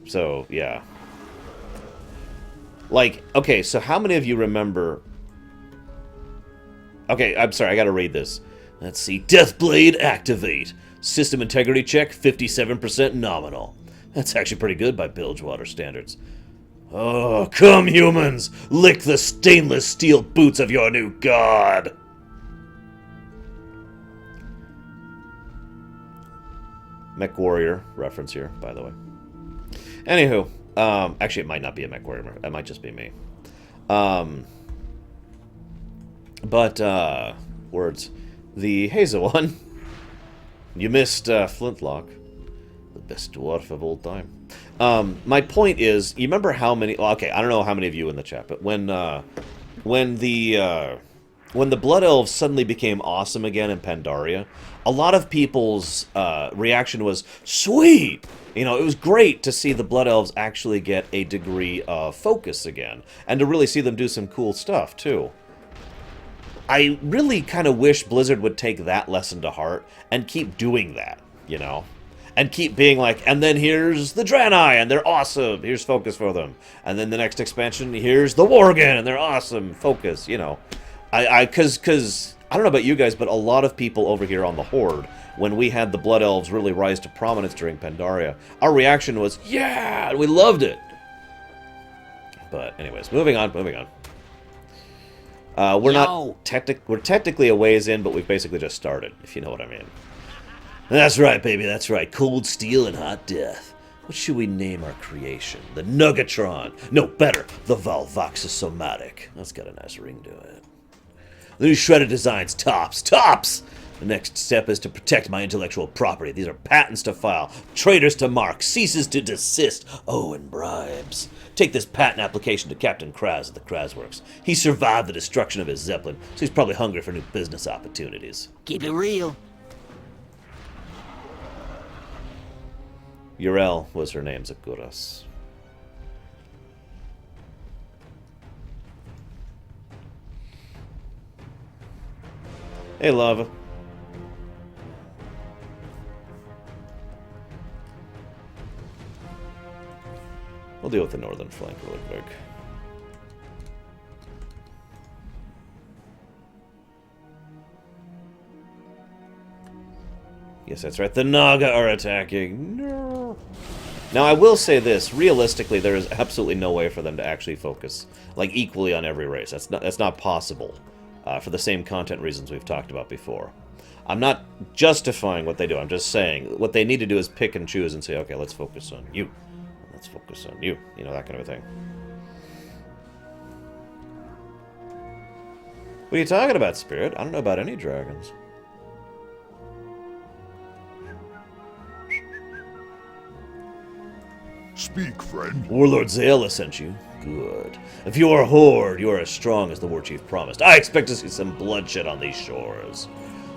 So, yeah. Like, okay, so how many of you remember... Okay, I'm sorry, I gotta read this. Let's see. Deathblade activate. System integrity check, 57% nominal. That's actually pretty good by Bilgewater standards. Oh, come humans! Lick the stainless steel boots of your new god! Mech Warrior reference here, by the way. Anywho, actually it might not be a Mech Warrior, it might just be me. But, words. The Hazel one. You missed Flintlock. The best dwarf of all time. My point is, you remember how many... Well, okay, I don't know how many of you in the chat, but when the Blood Elves suddenly became awesome again in Pandaria, a lot of people's reaction was, sweet! You know, it was great to see the Blood Elves actually get a degree of focus again, and to really see them do some cool stuff, too. I really kind of wish Blizzard would take that lesson to heart and keep doing that, you know? And keep being like, and then here's the Draenei, and they're awesome, here's focus for them. And then the next expansion, here's the Worgen, and they're awesome, focus, you know. Because, I don't know about you guys, but a lot of people over here on the Horde, when we had the Blood Elves really rise to prominence during Pandaria, our reaction was, yeah, we loved it. But anyways, moving on. We're technically a ways in, but we've basically just started, if you know what I mean. That's right, baby, that's right. Cold steel and hot death. What should we name our creation? The Nuggatron. No, better. The Valvoxosomatic. That's got a nice ring to it. The new shredded designs, tops. The next step is to protect my intellectual property. These are patents to file, traitors to mark, ceases to desist, and bribes. Take this patent application to Captain Kraz at the Krazworks. He survived the destruction of his Zeppelin, so he's probably hungry for new business opportunities. Keep it real. Urel was her name, Zakuras. Hey, Lava. We'll deal with the northern flank really quick. Yes, that's right. The Naga are attacking. No. Now, I will say this. Realistically, there is absolutely no way for them to actually focus, like, equally on every race. That's not possible, for the same content reasons we've talked about before. I'm not justifying what they do. I'm just saying what they need to do is pick and choose and say, okay, let's focus on you. Let's focus on you. You know, that kind of a thing. What are you talking about, Spirit? I don't know about any dragons. Speak, friend. Warlord Zayla sent you. Good. If you are a Horde, you are as strong as the War Chief promised. I expect to see some bloodshed on these shores.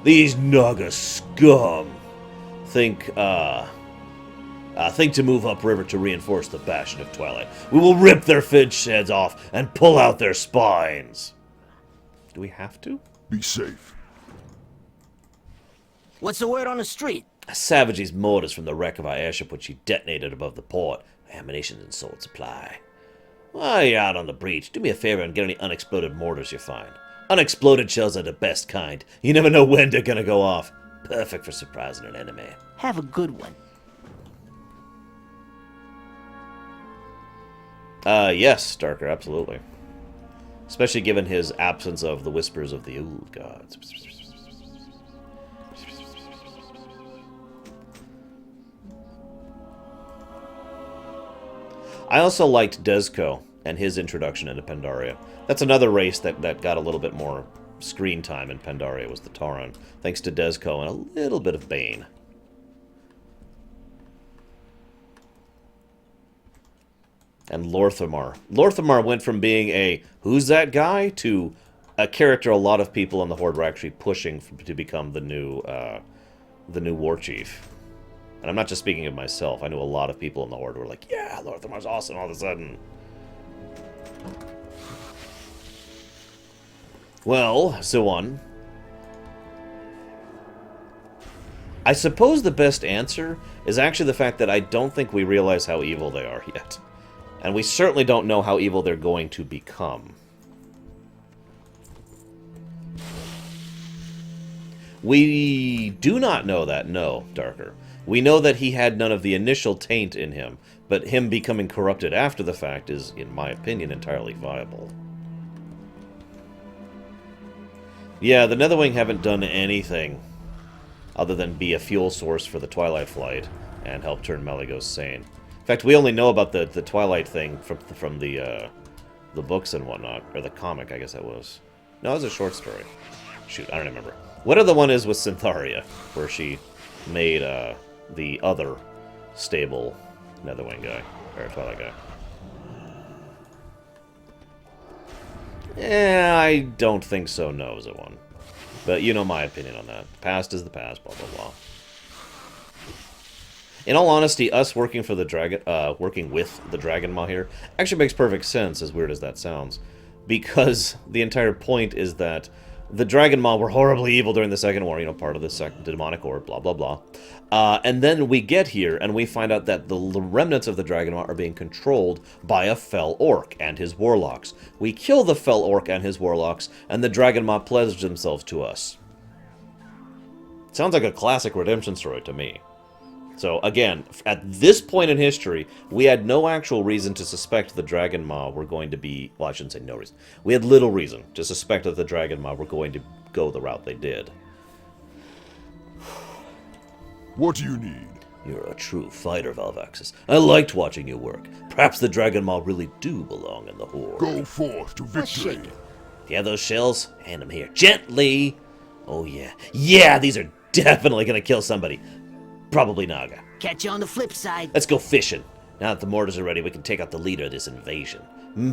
These Naga scum. Think to move upriver to reinforce the Bastion of Twilight. We will rip their fish heads off and pull out their spines. Do we have to? Be safe. What's the word on the street? Savage's mortars from the wreck of our airship which she detonated above the port. Ammunition in short supply. While you're out on the breach, do me a favor and get any unexploded mortars you find. Unexploded shells are the best kind. You never know when they're gonna go off. Perfect for surprising an enemy. Have a good one. Yes, Darker, absolutely. Especially given his absence of the whispers of the old gods. I also liked Dezco and his introduction into Pandaria. That's another race that got a little bit more screen time in Pandaria, was the Tauren, thanks to Dezco and a little bit of Bane. And Lorthamar. Lorthamar went from being a who's that guy to a character a lot of people on the Horde were actually pushing to become the new war chief. And I'm not just speaking of myself. I know a lot of people in the Horde who were like, yeah, Lorthamar's awesome all of a sudden. Well, Zawan. I suppose the best answer is actually the fact that I don't think we realize how evil they are yet. And we certainly don't know how evil they're going to become. We do not know that, no, Darker. We know that he had none of the initial taint in him, but him becoming corrupted after the fact is, in my opinion, entirely viable. Yeah, the Netherwing haven't done anything other than be a fuel source for the Twilight Flight and help turn Malygos sane. In fact, we only know about the Twilight thing from the books and whatnot, or the comic, I guess that was. No, it was a short story. Shoot, I don't remember. What other one is with Syntharia, where she made the other stable Netherwing guy, or Twilight guy? Yeah, I don't think so. No, is it one? But you know my opinion on that. The past is the past. Blah blah blah. In all honesty, us working for the working with the Dragonmaw here actually makes perfect sense. As weird as that sounds, because the entire point is that the Dragonmaw were horribly evil during the Second War. You know, part of the demonic Horde. Blah blah blah. And then we get here and we find out that the remnants of the Dragonmaw are being controlled by a fell orc and his warlocks. We kill the fell orc and his warlocks, and the Dragonmaw pledge themselves to us. Sounds like a classic redemption story to me. So, again, at this point in history, we had no actual reason to suspect the Dragonmaw were going to be... Well, I shouldn't say no reason. We had little reason to suspect that the Dragonmaw were going to go the route they did. What do you need? You're a true fighter, Valvaxis. I liked watching you work. Perhaps the Dragonmaw really do belong in the Horde. Go forth to victory. Do you have those shells? Hand them here. Gently! Oh, yeah. Yeah, these are definitely going to kill somebody. Probably Naga. Catch you on the flip side. Let's go fishing. Now that the mortars are ready, we can take out the leader of this invasion.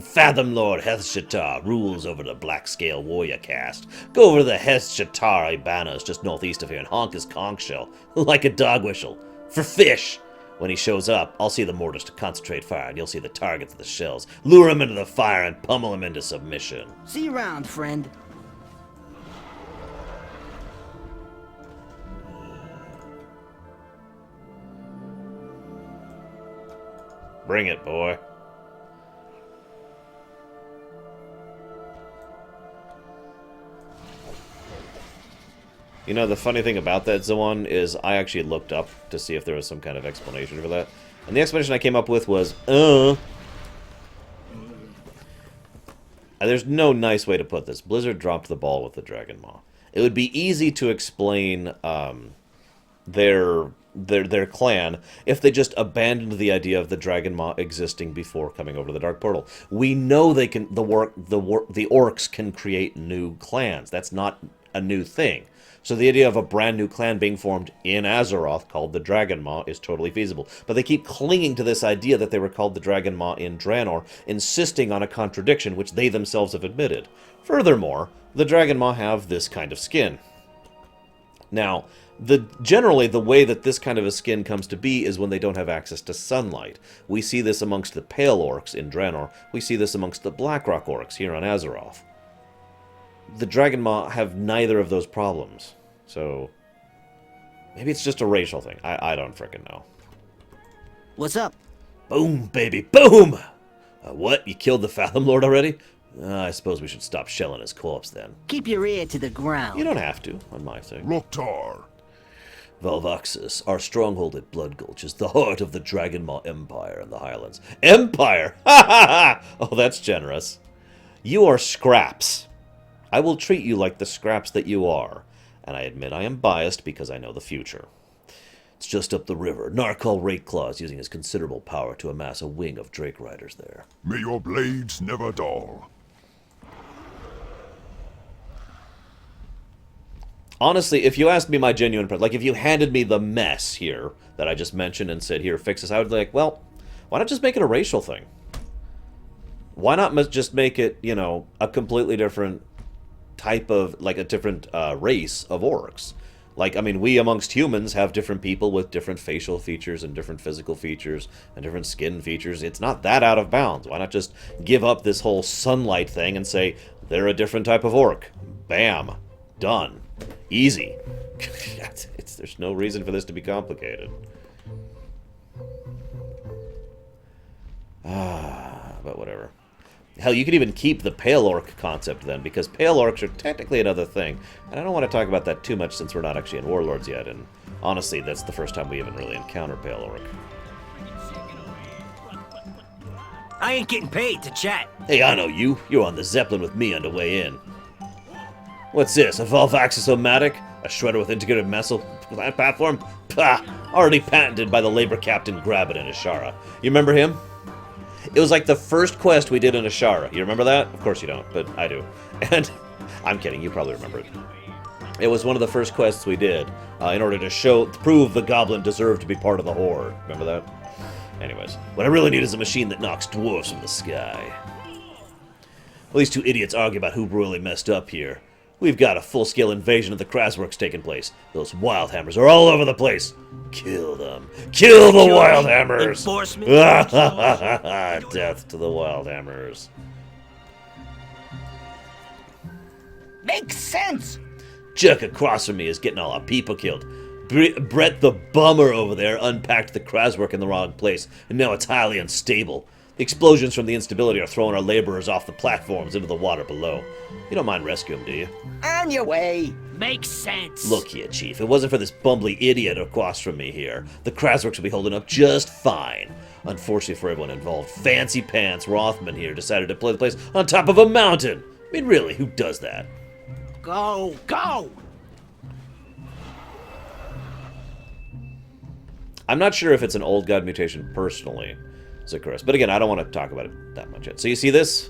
Fathom Lord Hethshatar rules over the Black Scale Warrior caste. Go over to the Hethshatar Ibanas just northeast of here and honk his conch shell like a dog whistle. For fish! When he shows up, I'll see the mortars to concentrate fire, and you'll see the targets of the shells. Lure him into the fire and pummel him into submission. See you around, friend. Bring it, boy. You know, the funny thing about that, Zoan, is I actually looked up to see if there was some kind of explanation for that. And the explanation I came up with was, There's no nice way to put this. Blizzard dropped the ball with the Dragonmaw. It would be easy to explain their clan if they just abandoned the idea of the Dragonmaw existing before coming over to the Dark Portal. We know they can. The orcs can create new clans. That's not a new thing. So the idea of a brand new clan being formed in Azeroth called the Dragonmaw is totally feasible. But they keep clinging to this idea that they were called the Dragonmaw in Draenor, insisting on a contradiction which they themselves have admitted. Furthermore, the Dragonmaw have this kind of skin. Now, generally, the way that this kind of a skin comes to be is when they don't have access to sunlight. We see this amongst the Pale Orcs in Draenor. We see this amongst the Blackrock Orcs here on Azeroth. The Dragonmaw have neither of those problems. So, maybe it's just a racial thing. I don't frickin' know. What's up? Boom, baby, boom! What? You killed the Fathom Lord already? I suppose we should stop shelling his corpse then. Keep your ear to the ground. You don't have to, on my thing. Loktar. Valvaxis, our stronghold at Blood Gulch, is the heart of the Dragonmaw Empire in the Highlands. Empire? Ha ha ha! Oh, that's generous. You are scraps. I will treat you like the scraps that you are. And I admit I am biased because I know the future. It's just up the river. Narkal Rakeclaw is using his considerable power to amass a wing of Drake Riders there. May your blades never dull. Honestly, if you asked me my genuine... Like, if you handed me the mess here that I just mentioned and said, here, fix this, I would be like, well, why not just make it a racial thing? Why not just make it, you know, a completely different type of... Like, a different race of orcs? Like, I mean, we amongst humans have different people with different facial features and different physical features and different skin features. It's not that out of bounds. Why not just give up this whole sunlight thing and say, they're a different type of orc? Bam. Done. Easy. There's no reason for this to be complicated. But whatever. Hell, you could even keep the Pale Orc concept then, because Pale Orcs are technically another thing. And I don't want to talk about that too much since we're not actually in Warlords yet, and honestly, that's the first time we even really encounter Pale Orc. I ain't getting paid to chat. Hey, I know you. You're on the Zeppelin with me on the way in. What's this, a Valvaxis-O-Matic? A shredder with integrated missile platform? Pah! Already patented by the labor captain Grabbit in Ashara. You remember him? It was like the first quest we did in Ashara. You remember that? Of course you don't, but I do. And I'm kidding, you probably remember it. It was one of the first quests we did, in order to prove the goblin deserved to be part of the Horde. Remember that? Anyways, what I really need is a machine that knocks dwarves from the sky. Well, these two idiots argue about who really messed up here. We've got a full-scale invasion of the Krasworks taking place. Those Wildhammers are all over the place. Kill them. Kill the Wildhammers! Enforcement? Death to the Wildhammers. Makes sense! Jerk across from me is getting all our people killed. Brett the bummer over there unpacked the Kraswork in the wrong place, and now it's highly unstable. The explosions from the instability are throwing our laborers off the platforms into the water below. You don't mind rescuing them, do you? On your way! Makes sense. Look here, Chief. If it wasn't for this bumbly idiot across from me here, the Krasworks would be holding up just fine. Unfortunately for everyone involved, Fancy Pants Rothman here decided to play the place on top of a mountain. I mean, really, who does that? Go! Go! I'm not sure if it's an old god mutation personally, Zacharias. But again, I don't want to talk about it that much yet. So you see this?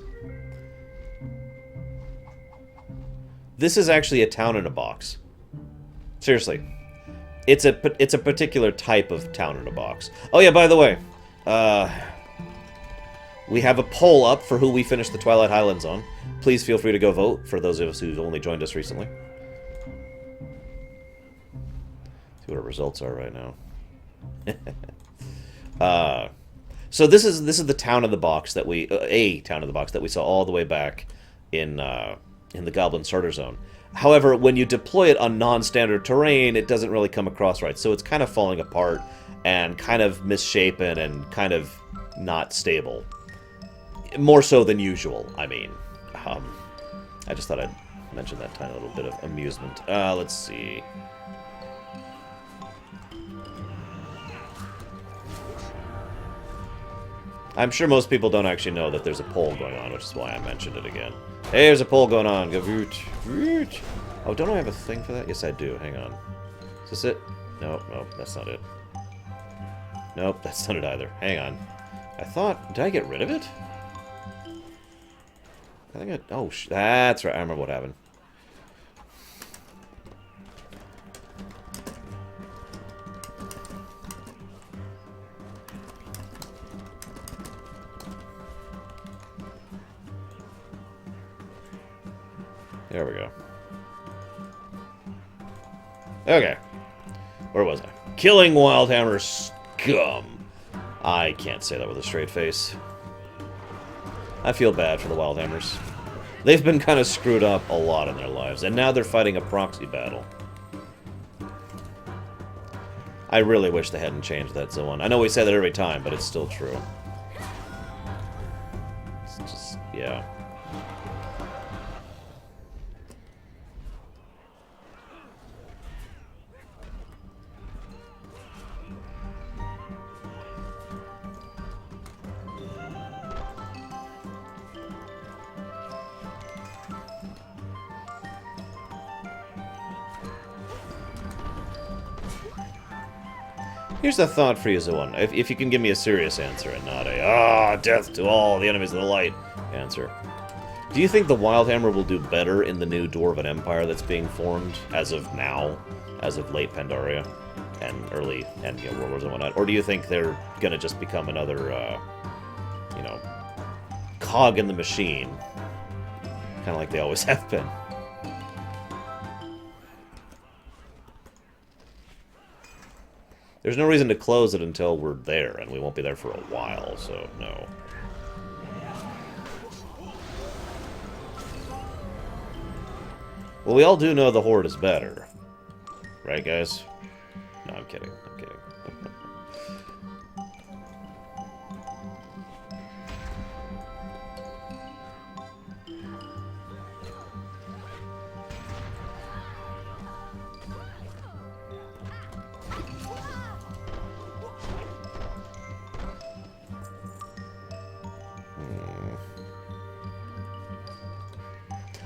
This is actually a town in a box. Seriously. It's a particular type of town in a box. Oh yeah, by the way, we have a poll up for who we finish the Twilight Highlands on. Please feel free to go vote for those of us who've only joined us recently. See what our results are right now. So this is the town in the box that we a town in the box that we saw all the way back in the Goblin Starter Zone. However, when you deploy it on non-standard terrain, it doesn't really come across right. So it's kind of falling apart and kind of misshapen and kind of not stable. More so than usual, I mean. I just thought I'd mention that tiny little bit of amusement. Let's see. I'm sure most people don't actually know that there's a poll going on, which is why I mentioned it again. Hey, there's a poll going on. Go voot. Voot. Oh, don't I have a thing for that? Yes, I do. Hang on. Is this it? Nope, that's not it. Nope, that's not it either. Hang on. I thought... Did I get rid of it? I think I... Oh, that's right. I remember what happened. There we go. Okay. Where was I? Killing Wildhammer scum. I can't say that with a straight face. I feel bad for the Wildhammers. They've been kind of screwed up a lot in their lives, and now they're fighting a proxy battle. I really wish they hadn't changed that zone. I know we say that every time, but it's still true. It's just, yeah. Here's a thought for you, Zoan. If you can give me a serious answer and not a, death to all the enemies of the light answer. Do you think the Wildhammer will do better in the new Dwarven Empire that's being formed as of now, as of late Pandaria and early Endgame World Wars and whatnot? Or do you think they're going to just become another, you know, cog in the machine? Kind of like they always have been. There's no reason to close it until we're there, and we won't be there for a while, so no. Well, we all do know the Horde is better. Right, guys? No, I'm kidding. I'm kidding.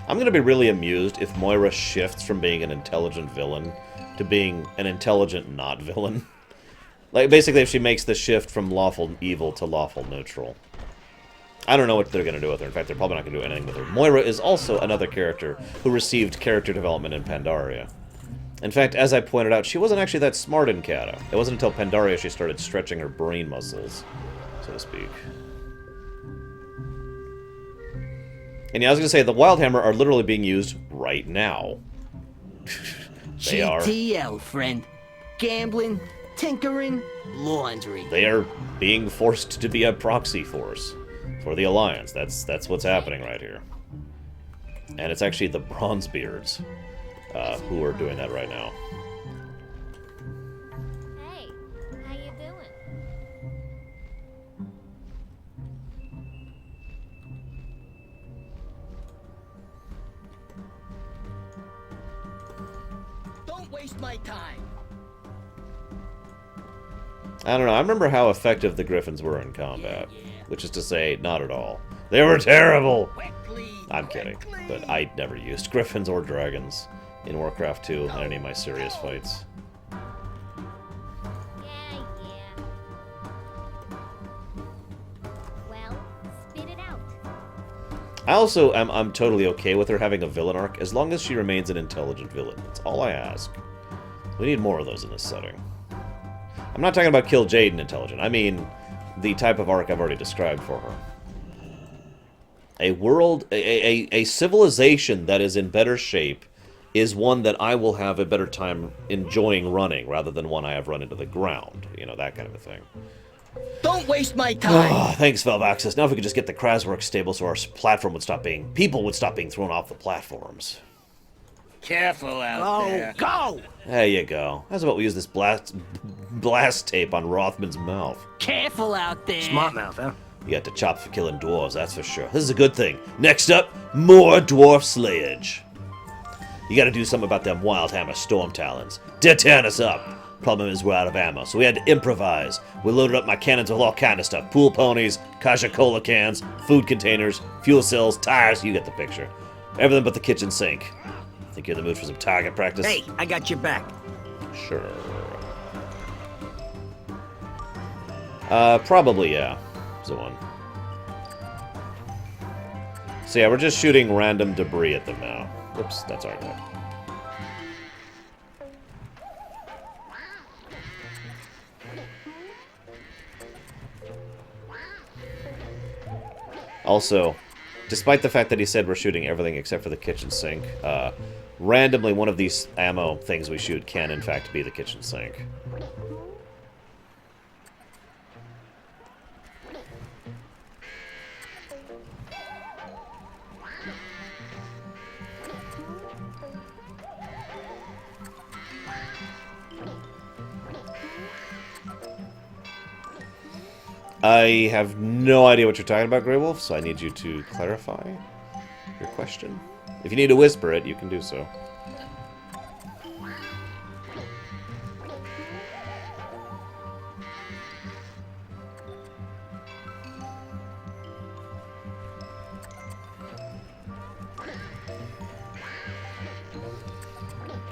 I'm going to be really amused if Moira shifts from being an intelligent villain to being an intelligent not villain. Like, basically, if she makes the shift from lawful evil to lawful neutral. I don't know what they're going to do with her. In fact, they're probably not going to do anything with her. Moira is also another character who received character development in Pandaria. In fact, as I pointed out, she wasn't actually that smart in Cata. It wasn't until Pandaria she started stretching her brain muscles, so to speak. And yeah, I was going to say, the Wildhammer are literally being used right now. They are. GTL, friend. Gambling, tinkering, laundry. They are being forced to be a proxy force for the Alliance. That's what's happening right here. And it's actually the Bronzebeards who are doing that right now. Hey, how you doing? Don't waste my time. I don't know. I remember how effective the Griffins were in combat. Which is to say, not at all. They were terrible! I'm kidding. But I never used Griffins or Dragons in Warcraft 2 in any of my serious fights. Yeah. Well, spit it out. I also I'm totally okay with her having a villain arc as long as she remains an intelligent villain. That's all I ask. We need more of those in this setting. I'm not talking about Kill Jaden intelligent. I mean the type of arc I've already described for her. A world, a civilization that is in better shape is one that I will have a better time enjoying running rather than one I have run into the ground. You know, that kind of a thing. Don't waste my time. Oh, thanks, Valvaxis. Now if we could just get the Kraswork stable so our platform would stop being... People would stop being thrown off the platforms. Careful out there. Go! There you go. How's about we use this blast tape on Rothman's mouth? Careful out there. Smart mouth, huh? You got to chop for killing dwarves, that's for sure. This is a good thing. Next up, more dwarf slayage. You gotta do something about them Wildhammer storm talons. They're tearing us up. Problem is we're out of ammo, so we had to improvise. We loaded up my cannons with all kind of stuff. Pool ponies, Kasha-Cola cans, food containers, fuel cells, tires, you get the picture. Everything but the kitchen sink. Think you're in the mood for some target practice? Hey, I got your back. Sure. Probably, yeah. Is the one. So yeah, we're just shooting random debris at them now. Whoops, that's our goal. Also, despite the fact that he said we're shooting everything except for the kitchen sink, randomly one of these ammo things we shoot can in fact be the kitchen sink. I have no idea what you're talking about, Grey Wolf, so I need you to clarify your question. If you need to whisper it, you can do so.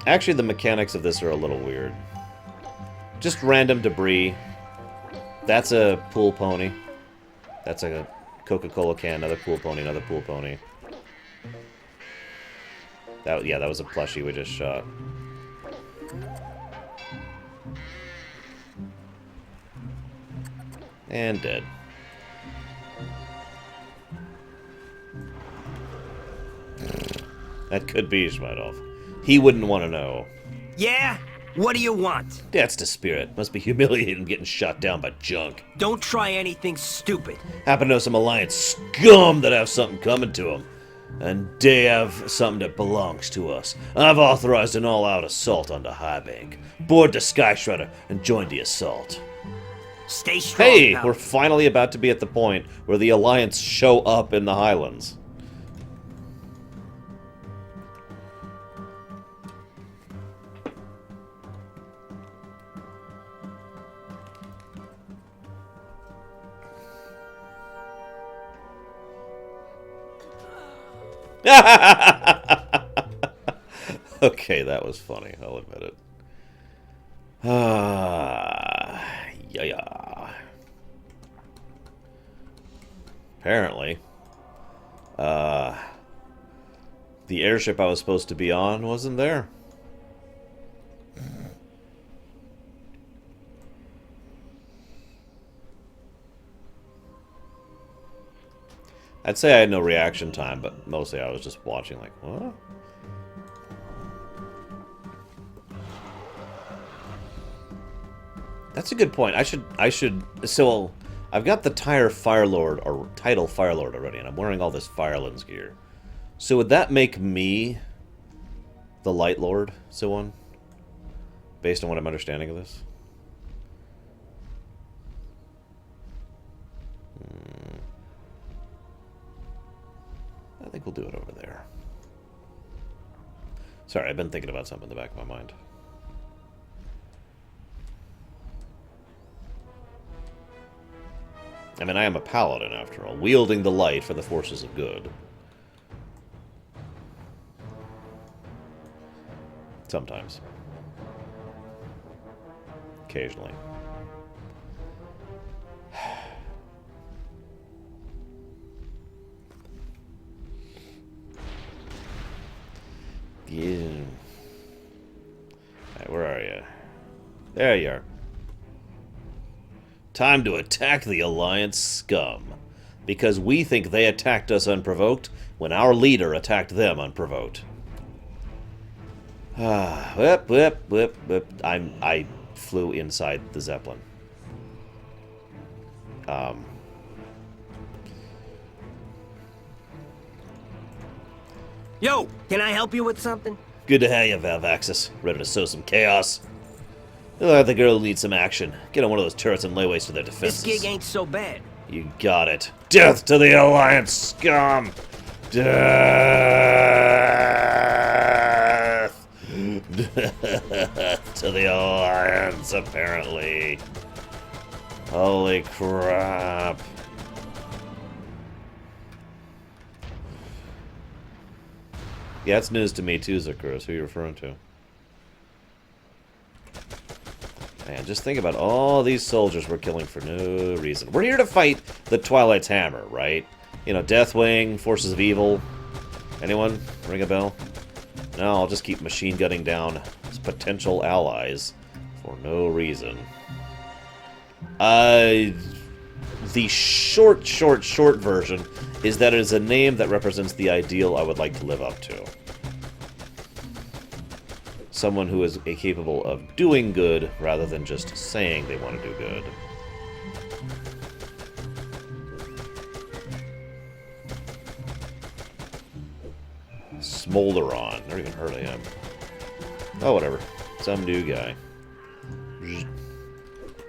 Actually, the mechanics of this are a little weird. Just random debris. That's a pool pony. That's a Coca-Cola can, another pool pony, another pool pony. Yeah, that was a plushie we just shot. And dead. That could be Ishmaelov. He wouldn't want to know. Yeah? What do you want? That's the spirit. Must be humiliating getting shot down by junk. Don't try anything stupid. Happen to know some Alliance scum that have something coming to them. And they have something that belongs to us. I've authorized an all-out assault on the High Bank. Board the Sky Shredder and join the assault. Stay strong. Hey, pal. we're finally about to be at the point where the Alliance show up in the Highlands. Okay, that was funny. I'll admit it. Yeah. Apparently. The airship I was supposed to be on wasn't there. I'd say I had no reaction time, but mostly I was just watching like, what? That's a good point. So I've got the title Firelord already, and I'm wearing all this Firelands gear. So would that make me the Light Lord, so on? Based on what I'm understanding of this? I think we'll do it over there. Sorry, I've been thinking about something in the back of my mind. I mean, I am a paladin, after all, wielding the light for the forces of good. Sometimes. Occasionally. Yeah. Alright, where are you? There you are. Time to attack the Alliance scum. Because we think they attacked us unprovoked when our leader attacked them unprovoked. Whip, whip, whip, whip. I flew inside the Zeppelin. Yo, can I help you with something? Good to have you, Valvaxis. Ready to sow some chaos? Look like the girl who needs some action. Get on one of those turrets and lay waste to their defenses. This gig ain't so bad. You got it. Death to the Alliance scum! Death! Death to the Alliance, apparently. Holy crap. Yeah, it's news to me too, Zakuros. Who are you referring to? Man, just think about all these soldiers we're killing for no reason. We're here to fight the Twilight's Hammer, right? You know, Deathwing, Forces of Evil. Anyone? Ring a bell? No, I'll just keep machine gunning down potential allies for no reason. The short version is that it is a name that represents the ideal I would like to live up to. Someone who is capable of doing good rather than just saying they want to do good. Smolderon. Never even heard of him. Oh, whatever. Some new guy.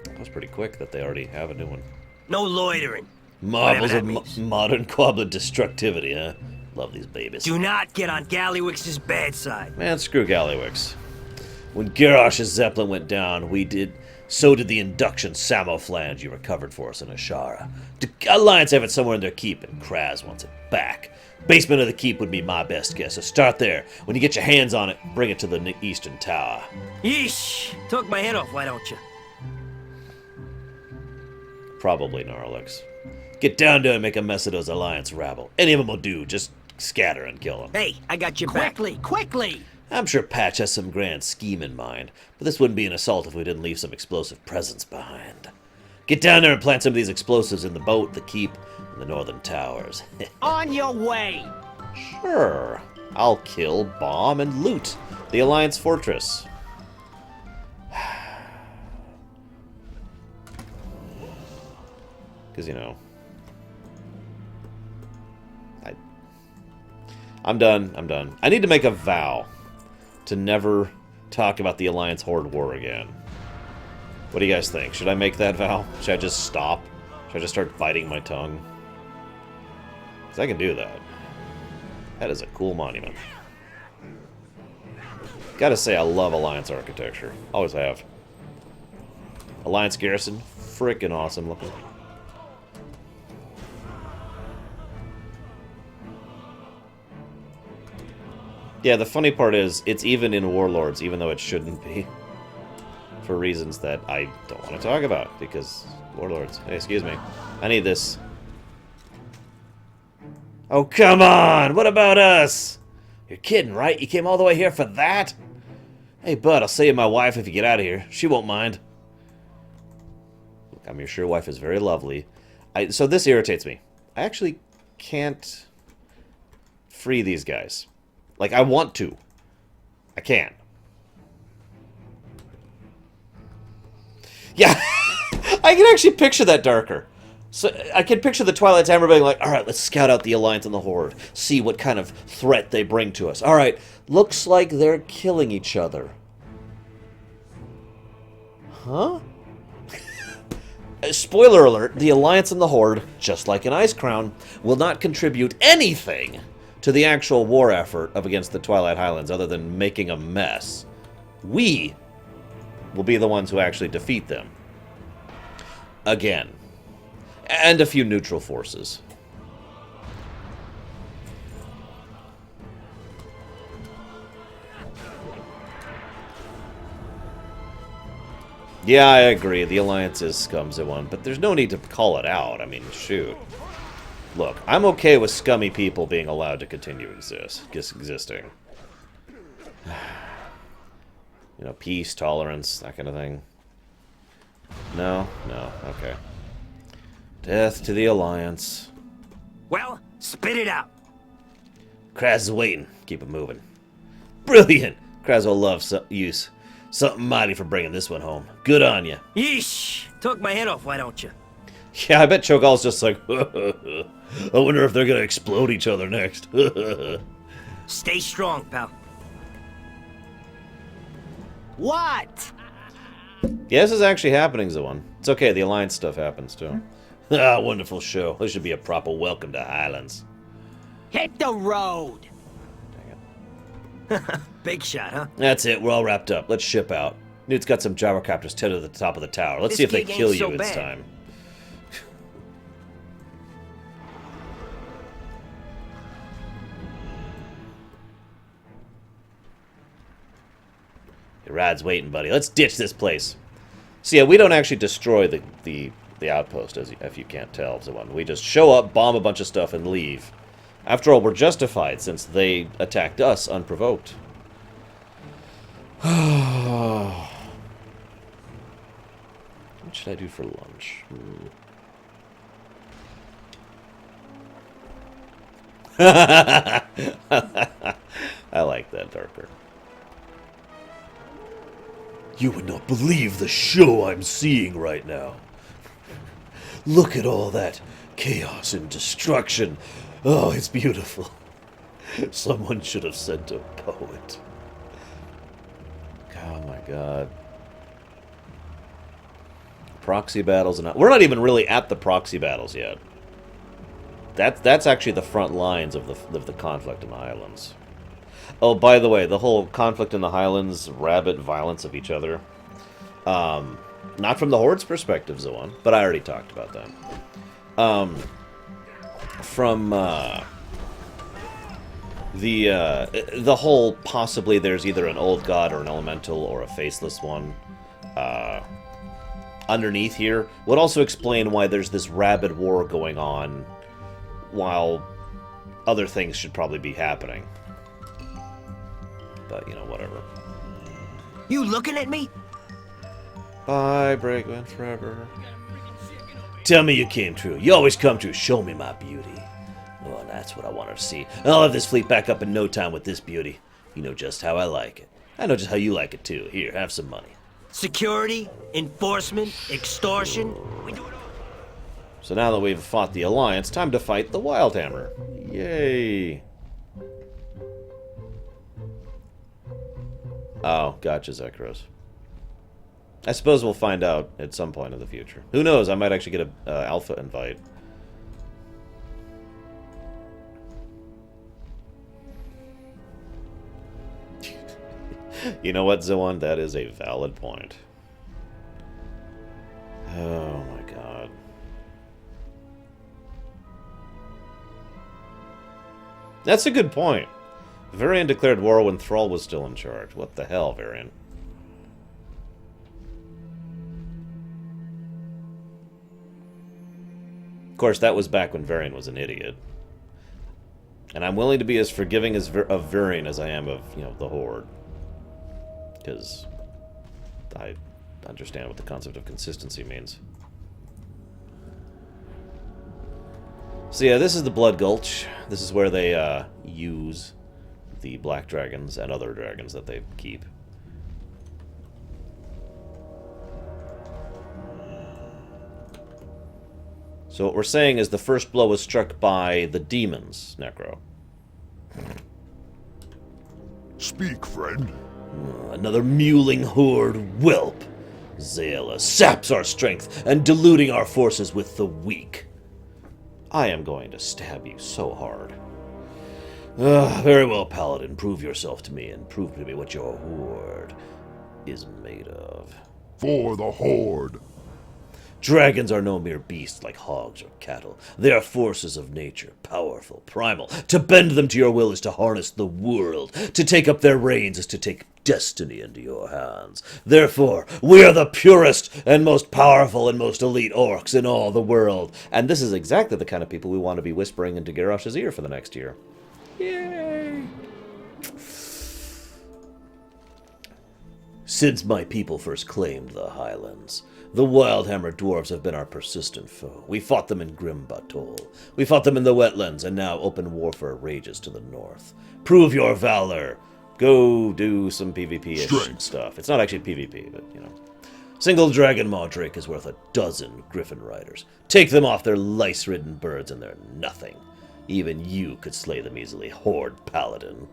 That was pretty quick that they already have a new one. No loitering. Marvels of modern quablet destructivity, huh? Love these babies. Do not get on Gallywix's bad side. Man, screw Gallywix. When Garrosh's Zeppelin went down, so did the induction Samoflange you recovered for us in Ashara. The Alliance have it somewhere in their keep, and Kraz wants it back. Basement of the keep would be my best guess, so start there. When you get your hands on it, bring it to the eastern tower. Yeesh! Took my head off, why don't you? Probably, Gnarlix. Get down there and make a mess of those Alliance rabble. Any of them will do, just scatter and kill them. Hey, I got your back. Quickly, quickly! I'm sure Patch has some grand scheme in mind, but this wouldn't be an assault if we didn't leave some explosive presence behind. Get down there and plant some of these explosives in the boat, the keep, and the northern towers. On your way! Sure. I'll kill, bomb, and loot the Alliance fortress. Because, you know... I'm done. I need to make a vow to never talk about the Alliance Horde War again. What do you guys think? Should I make that vow? Should I just stop? Should I just start biting my tongue? Because I can do that. That is a cool monument. Gotta say, I love Alliance architecture. Always have. Alliance Garrison, freaking awesome looking. Yeah, the funny part is, it's even in Warlords, even though it shouldn't be. For reasons that I don't want to talk about, because Warlords. Hey, excuse me. I need this. Oh, come on! What about us? You're kidding, right? You came all the way here for that? Hey, bud, I'll save my wife if you get out of here. She won't mind. Look, I'm sure your wife is very lovely. So this irritates me. I actually can't free these guys. Like, I want to. I can't. Yeah, I can actually picture that darker. So I can picture the Twilight Hammer being like, all right, let's scout out the Alliance and the Horde. See what kind of threat they bring to us. All right, looks like they're killing each other. Huh? Spoiler alert, the Alliance and the Horde, just like an Ice Crown, will not contribute anything to the actual war effort against the Twilight Highlands other than making a mess. We will be the ones who actually defeat them. Again. And a few neutral forces. Yeah, I agree. The Alliance is scumsy one, but there's no need to call it out. I mean, shoot. Look, I'm okay with scummy people being allowed to continue existing. You know, peace, tolerance, that kind of thing. No? No. Okay. Death to the Alliance. Well, spit it out. Kraz is waiting. Keep it moving. Brilliant! Kraz will love use. Something mighty for bringing this one home. Good on you. Yeesh! Took my head off, why don't you? Yeah, I bet Cho'Gall's just like, I wonder if they're gonna explode each other next. Stay strong, pal. What? Yeah, this is actually happening, Zoan. It's okay, the Alliance stuff happens too. Ah, wonderful show. This should be a proper welcome to Highlands. Hit the road. Big shot, huh? That's it, we're all wrapped up. Let's ship out. Newt's got some gyrocopters tethered to the top of the tower. Let's see if they gig kill ain't you so this bad. time. Your ride's waiting, buddy. Let's ditch this place. So yeah, we don't actually destroy the outpost, if you can't tell, Zoan. We just show up, bomb a bunch of stuff, and leave. After all, we're justified since they attacked us unprovoked. What should I do for lunch? I like that, Darker. You would not believe the show I'm seeing right now. Look at all that chaos and destruction. Oh, it's beautiful. Someone should have sent a poet. Oh my god. Proxy battles and we're not even really at the proxy battles yet. That's actually the front lines of the conflict in the Highlands. Oh, by the way, the whole conflict in the Highlands, rabid violence of each other. Not from the Horde's perspective, Zoan, but I already talked about that. From the whole possibly there's either an old god or an elemental or a faceless one underneath here would also explain why there's this rabid war going on while other things should probably be happening. But, you know, whatever. You looking at me? Bye, Breakman forever. Tell me you came true. You always come true. Show me my beauty. Well, that's what I want to see. I'll have this fleet back up in no time with this beauty. You know just how I like it. I know just how you like it, too. Here, have some money. Security, enforcement, extortion. We do it all. So now that we've fought the Alliance, time to fight the Wildhammer. Yay. Oh, gotcha, Zekros. I suppose we'll find out at some point in the future. Who knows? I might actually get a alpha invite. You know what, Zoan? That is a valid point. Oh my god. That's a good point. Varian declared war when Thrall was still in charge. What the hell, Varian? Of course, that was back when Varian was an idiot. And I'm willing to be as forgiving of Varian as I am of, you know, the Horde. Because I understand what the concept of consistency means. So yeah, this is the Blood Gulch. This is where they use the black dragons and other dragons that they keep. So what we're saying is the first blow was struck by the demons, Necro. Speak, friend. Another mewling horde whelp. Zayla saps our strength and diluting our forces with the weak. I am going to stab you so hard. Very well, Paladin. Prove yourself to me and prove to me what your horde is made of. For the Horde. Dragons are no mere beasts like hogs or cattle. They are forces of nature, powerful, primal. To bend them to your will is to harness the world. To take up their reins is to take destiny into your hands. Therefore, we are the purest and most powerful and most elite orcs in all the world. And this is exactly the kind of people we want to be whispering into Garrosh's ear for the next year. Yay! Since my people first claimed the Highlands, the Wildhammer dwarves have been our persistent foe. We fought them in grim battle. We fought them in the wetlands, and now open warfare rages to the north. Prove your valor. Go do some PvP-ish stuff. It's not actually PvP, but, you know. Single Dragonmaw Drake is worth 12 Griffin Riders. Take them off their lice-ridden birds, and they're nothing. Even you could slay them easily, Horde Paladin.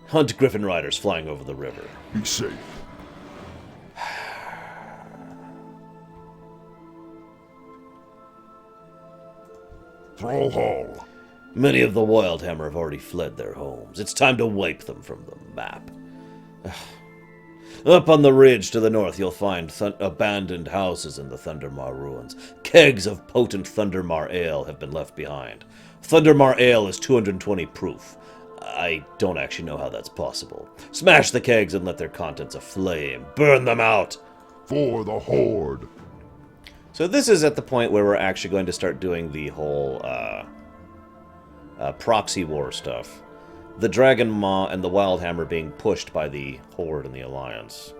Hunt Griffin Riders flying over the river. Be safe. Thrall Hall. Many of the Wildhammer have already fled their homes. It's time to wipe them from the map. Up on the ridge to the north, you'll find abandoned houses in the Thundermar ruins. Kegs of potent Thundermar ale have been left behind. Thundermar ale is 220 proof. I don't actually know how that's possible. Smash the kegs and let their contents aflame. Burn them out! For the Horde. So this is at the point where we're actually going to start doing the whole proxy war stuff. The Dragonmaw and the Wildhammer being pushed by the Horde and the Alliance.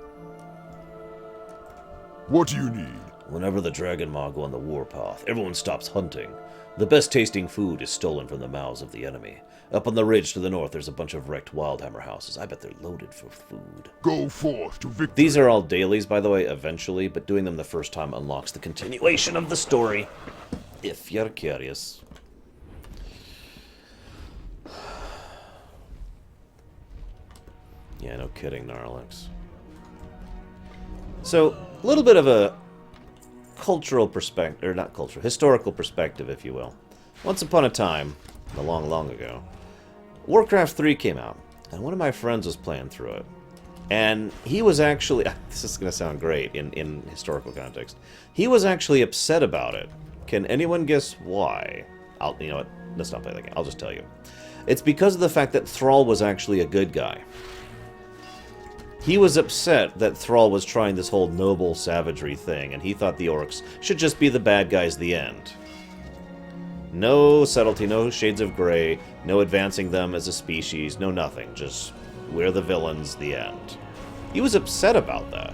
What do you need? Whenever the Dragonmaw go on the warpath, everyone stops hunting. The best tasting food is stolen from the mouths of the enemy. Up on the ridge to the north, there's a bunch of wrecked Wildhammer houses. I bet they're loaded for food. Go forth to victory. These are all dailies, by the way, eventually, but doing them the first time unlocks the continuation of the story, if you're curious. Yeah, no kidding, Gnarlex. So, a little bit of a cultural perspective, or not cultural, historical perspective, if you will. Once upon a time, a long, long ago, Warcraft 3 came out, and one of my friends was playing through it. And he was actually, this is going to sound great in historical context, he was actually upset about it. Can anyone guess why? You know what, let's not play that game, I'll just tell you. It's because of the fact that Thrall was actually a good guy. He was upset that Thrall was trying this whole noble savagery thing, and he thought the orcs should just be the bad guys the end. No subtlety, no shades of gray, no advancing them as a species, no nothing. Just, we're the villains, the end. He was upset about that.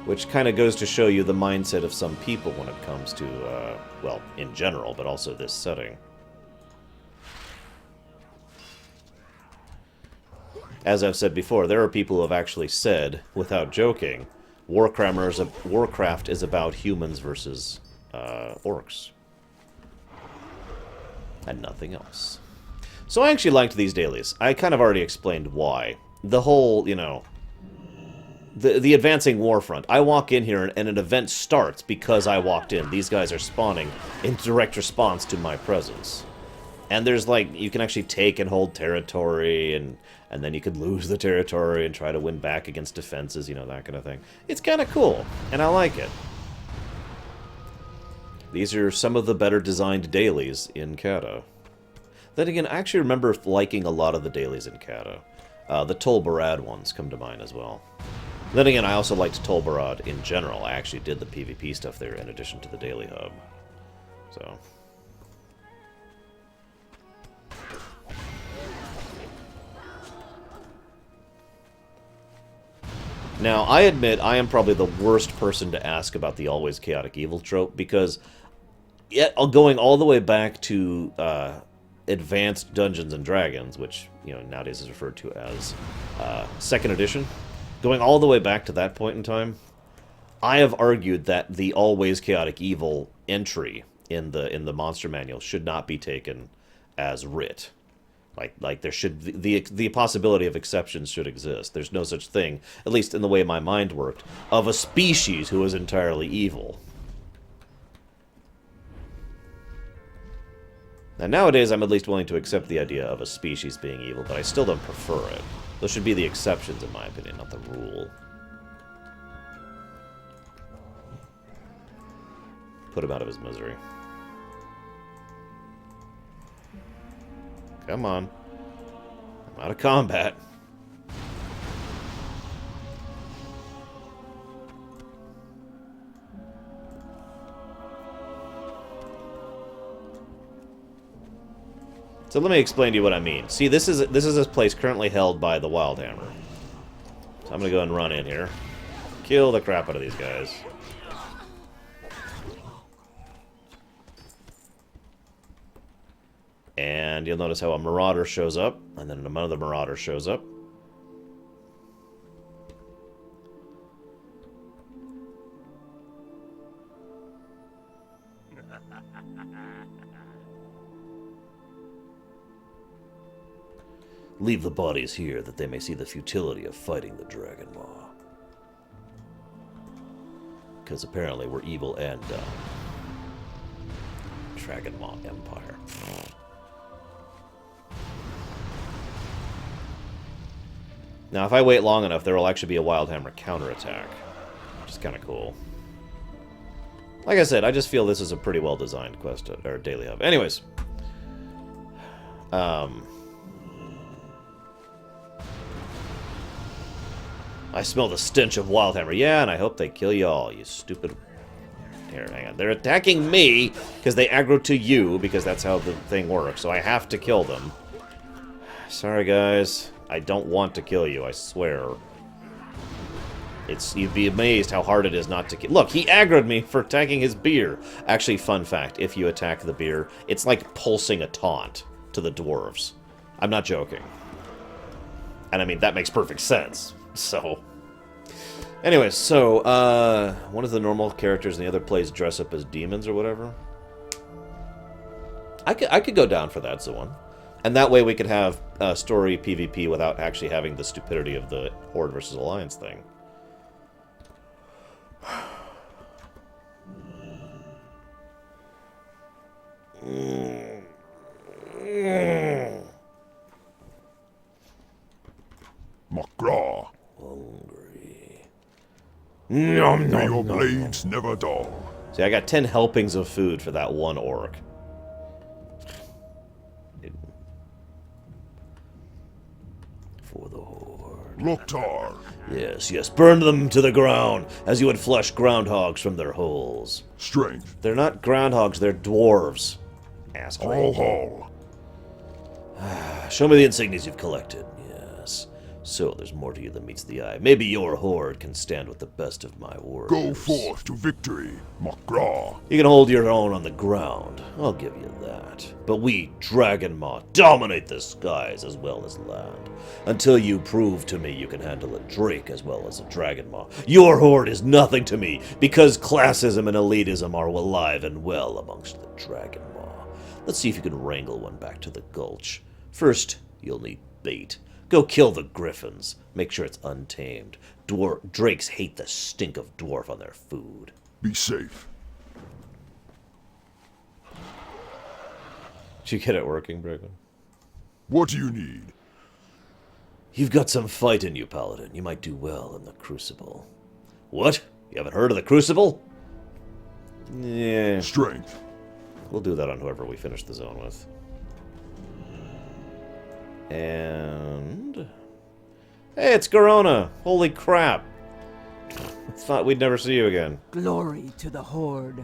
Which kind of goes to show you the mindset of some people when it comes to, well, in general, but also this setting. As I've said before, there are people who have actually said, without joking, Warcraft is about humans versus orcs. And nothing else. So I actually liked these dailies. I kind of already explained why. The whole, you know, the advancing war front. I walk in here and an event starts because I walked in. These guys are spawning in direct response to my presence. And there's like, you can actually take and hold territory, and then you could lose the territory and try to win back against defenses, you know, that kind of thing. It's kind of cool, and I like it. These are some of the better designed dailies in Kata. Then again, I actually remember liking a lot of the dailies in Kata. The Tol Barad ones come to mind as well. Then again, I also liked Tol Barad in general. I actually did the PvP stuff there in addition to the Daily Hub. So, Now, I admit I am probably the worst person to ask about the always chaotic evil trope, because going all the way back to Advanced Dungeons and Dragons, which nowadays is referred to as 2nd edition, going all the way back to that point in time, I have argued that the always chaotic evil entry in the monster manual should not be taken as writ. Like there should the possibility of exceptions should exist. There's no such thing, at least in the way my mind worked, of a species who is entirely evil. Now nowadays I'm at least willing to accept the idea of a species being evil, but I still don't prefer it. Those should be the exceptions in my opinion, not the rule. Put him out of his misery. Come on. I'm out of combat. So let me explain to you what I mean. See, this is a place currently held by the Wildhammer. So I'm gonna go and run in here. Kill the crap out of these guys. And you'll notice how a Marauder shows up, and then another Marauder shows up. Leave the bodies here that they may see the futility of fighting the Dragonmaw. Because apparently we're evil and dumb. Dragonmaw Empire. Now, if I wait long enough, there will actually be a Wildhammer counterattack, which is kind of cool. Like I said, I just feel this is a pretty well-designed quest, or daily hub. Anyways. I smell the stench of Wildhammer. Yeah, and I hope they kill you all, you stupid... Here, hang on. They're attacking me because they aggro to you, because that's how the thing works, so I have to kill them. Sorry, guys. I don't want to kill you, I swear. You'd be amazed how hard it is not to kill. Look, he aggroed me for attacking his beer. Actually, fun fact, if you attack the beer, it's like pulsing a taunt to the dwarves. I'm not joking. And I mean, that makes perfect sense. So, anyways, so, one of the normal characters and the other plays dress up as demons or whatever. I could go down for that, Zoan. And that way we could have story PvP without actually having the stupidity of the Horde versus Alliance thing. Macaw. Hungry. Nom, May your blades never dull. See, I got 10 helpings of food for that one orc. For the Horde. Loktar. Yes, yes. Burn them to the ground, as you would flush groundhogs from their holes. Strength. They're not groundhogs, they're dwarves. Asshole. Haul. Show me the insignias you've collected. Yes. So, there's more to you than meets the eye. Maybe your Horde can stand with the best of my warriors. Go forth to victory, Macaw. You can hold your own on the ground. I'll give you that. But we, Dragonmaw, dominate the skies as well as land. Until you prove to me you can handle a Drake as well as a Dragonmaw. Your Horde is nothing to me, because classism and elitism are alive and well amongst the Dragonmaw. Let's see if you can wrangle one back to the Gulch. First, you'll need bait. Go kill the griffins. Make sure it's untamed. Drakes hate the stink of dwarf on their food. Be safe. Did you get it working, Bregman? What do you need? You've got some fight in you, Paladin. You might do well in the Crucible. What? You haven't heard of the Crucible? Yeah. Strength. We'll do that on whoever we finish the zone with. And... Hey, it's Garona! Holy crap! I thought we'd never see you again. Glory to the Horde.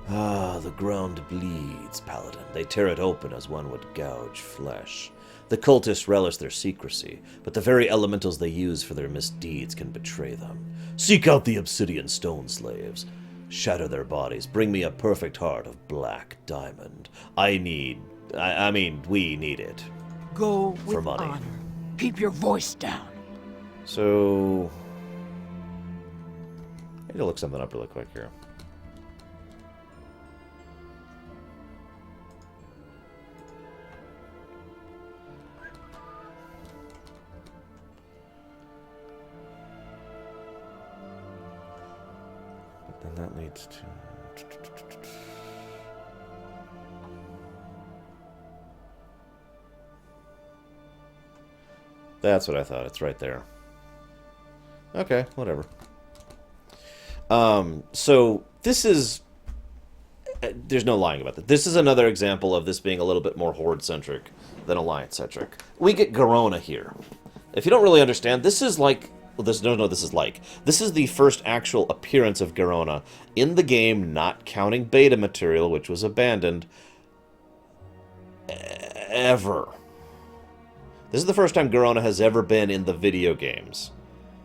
Ah, the ground bleeds, Paladin. They tear it open as one would gouge flesh. The cultists relish their secrecy, but the very elementals they use for their misdeeds can betray them. Seek out the obsidian stone slaves. Shatter their bodies. Bring me a perfect heart of black diamond. I mean, we need it. Go For with money. honor. Keep your voice down. So... I need to look something up really quick here. But then that leads to... That's what I thought. It's right there. Okay, whatever. So this is... There's no lying about that. This is another example of this being a little bit more Horde-centric than Alliance-centric. We get Garona here. If you don't really understand, this is like... Well, this is like... This is the first actual appearance of Garona in the game, not counting beta material, which was abandoned, ever. This is the first time Garona has ever been in the video games.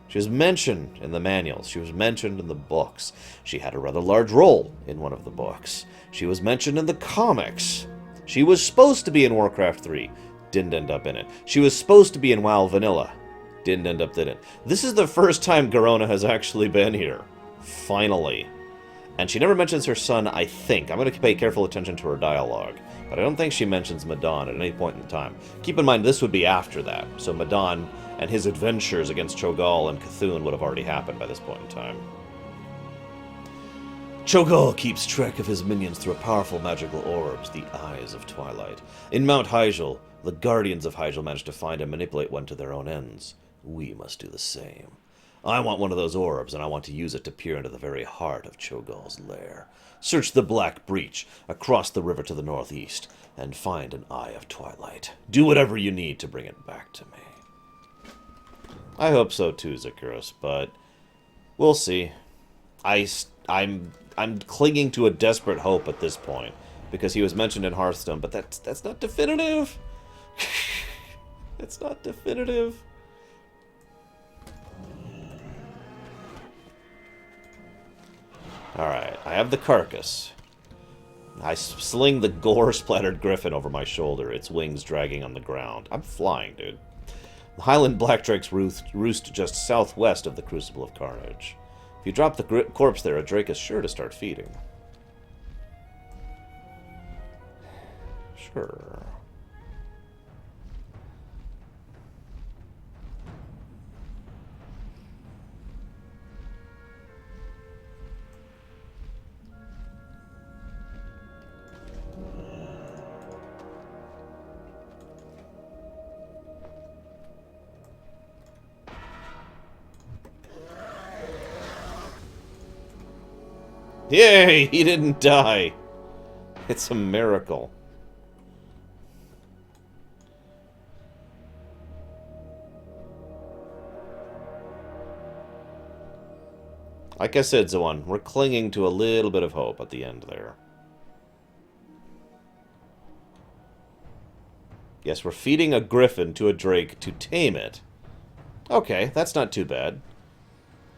She was mentioned in the manuals. She was mentioned in the books. She had a rather large role in one of the books. She was mentioned in the comics. She was supposed to be in Warcraft 3. Didn't end up in it. She was supposed to be in WoW Vanilla. Didn't end up in it. This is the first time Garona has actually been here. Finally. And she never mentions her son, I think. I'm going to pay careful attention to her dialogue. But I don't think she mentions Madan at any point in time. Keep in mind, this would be after that. So Madan and his adventures against Cho'Gall and Cthulhu would have already happened by this point in time. Cho'Gall keeps track of his minions through powerful magical orbs, the Eyes of Twilight. In Mount Hyjal, the Guardians of Hyjal managed to find and manipulate one to their own ends. We must do the same. I want one of those orbs, and I want to use it to peer into the very heart of Cho'Gall's lair. Search the Black Breach across the river to the northeast, and find an Eye of Twilight. Do whatever you need to bring it back to me. I hope so too, Zakuras, but we'll see. I'm clinging to a desperate hope at this point, because he was mentioned in Hearthstone, but that's not definitive. It's not definitive. Alright, I have the carcass. I sling the gore-splattered griffin over my shoulder, its wings dragging on the ground. I'm flying, dude. The Highland Blackdrakes roost just southwest of the Crucible of Carnage. If you drop the corpse there, a drake is sure to start feeding. Sure. Yay! He didn't die! It's a miracle. Like I said, Zoan, we're clinging to a little bit of hope at the end there. Yes, we're feeding a griffin to a drake to tame it. Okay, that's not too bad.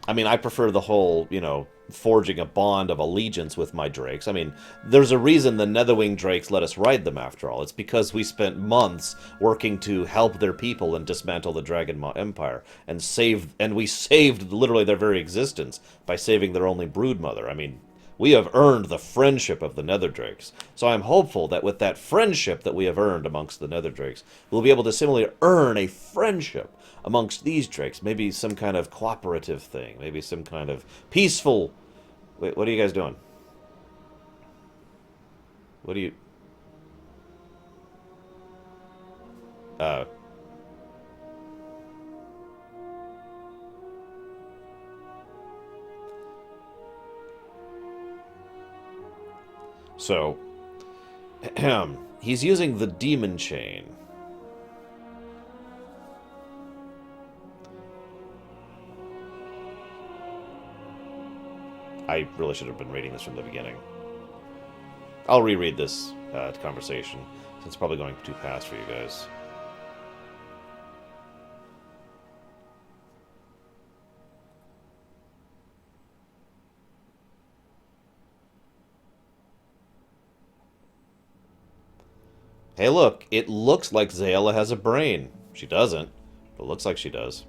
I mean, I prefer the whole, you know, forging a bond of allegiance with my drakes. I mean, there's a reason the Netherwing drakes let us ride them after all. It's because we spent months working to help their people and dismantle the Dragonmaw Empire, and we saved literally their very existence by saving their only broodmother. I mean, we have earned the friendship of the Netherdrakes. So I'm hopeful that with that friendship that we have earned amongst the Netherdrakes, we'll be able to similarly earn a friendship amongst these drakes. Maybe some kind of cooperative thing. Maybe some kind of peaceful... Wait, what are you guys doing? What are you... So, he's using the demon chain. I really should have been reading this from the beginning. I'll reread this conversation. It's probably going too fast for you guys. Hey, look. It looks like Zayla has a brain. She doesn't, but it looks like she does.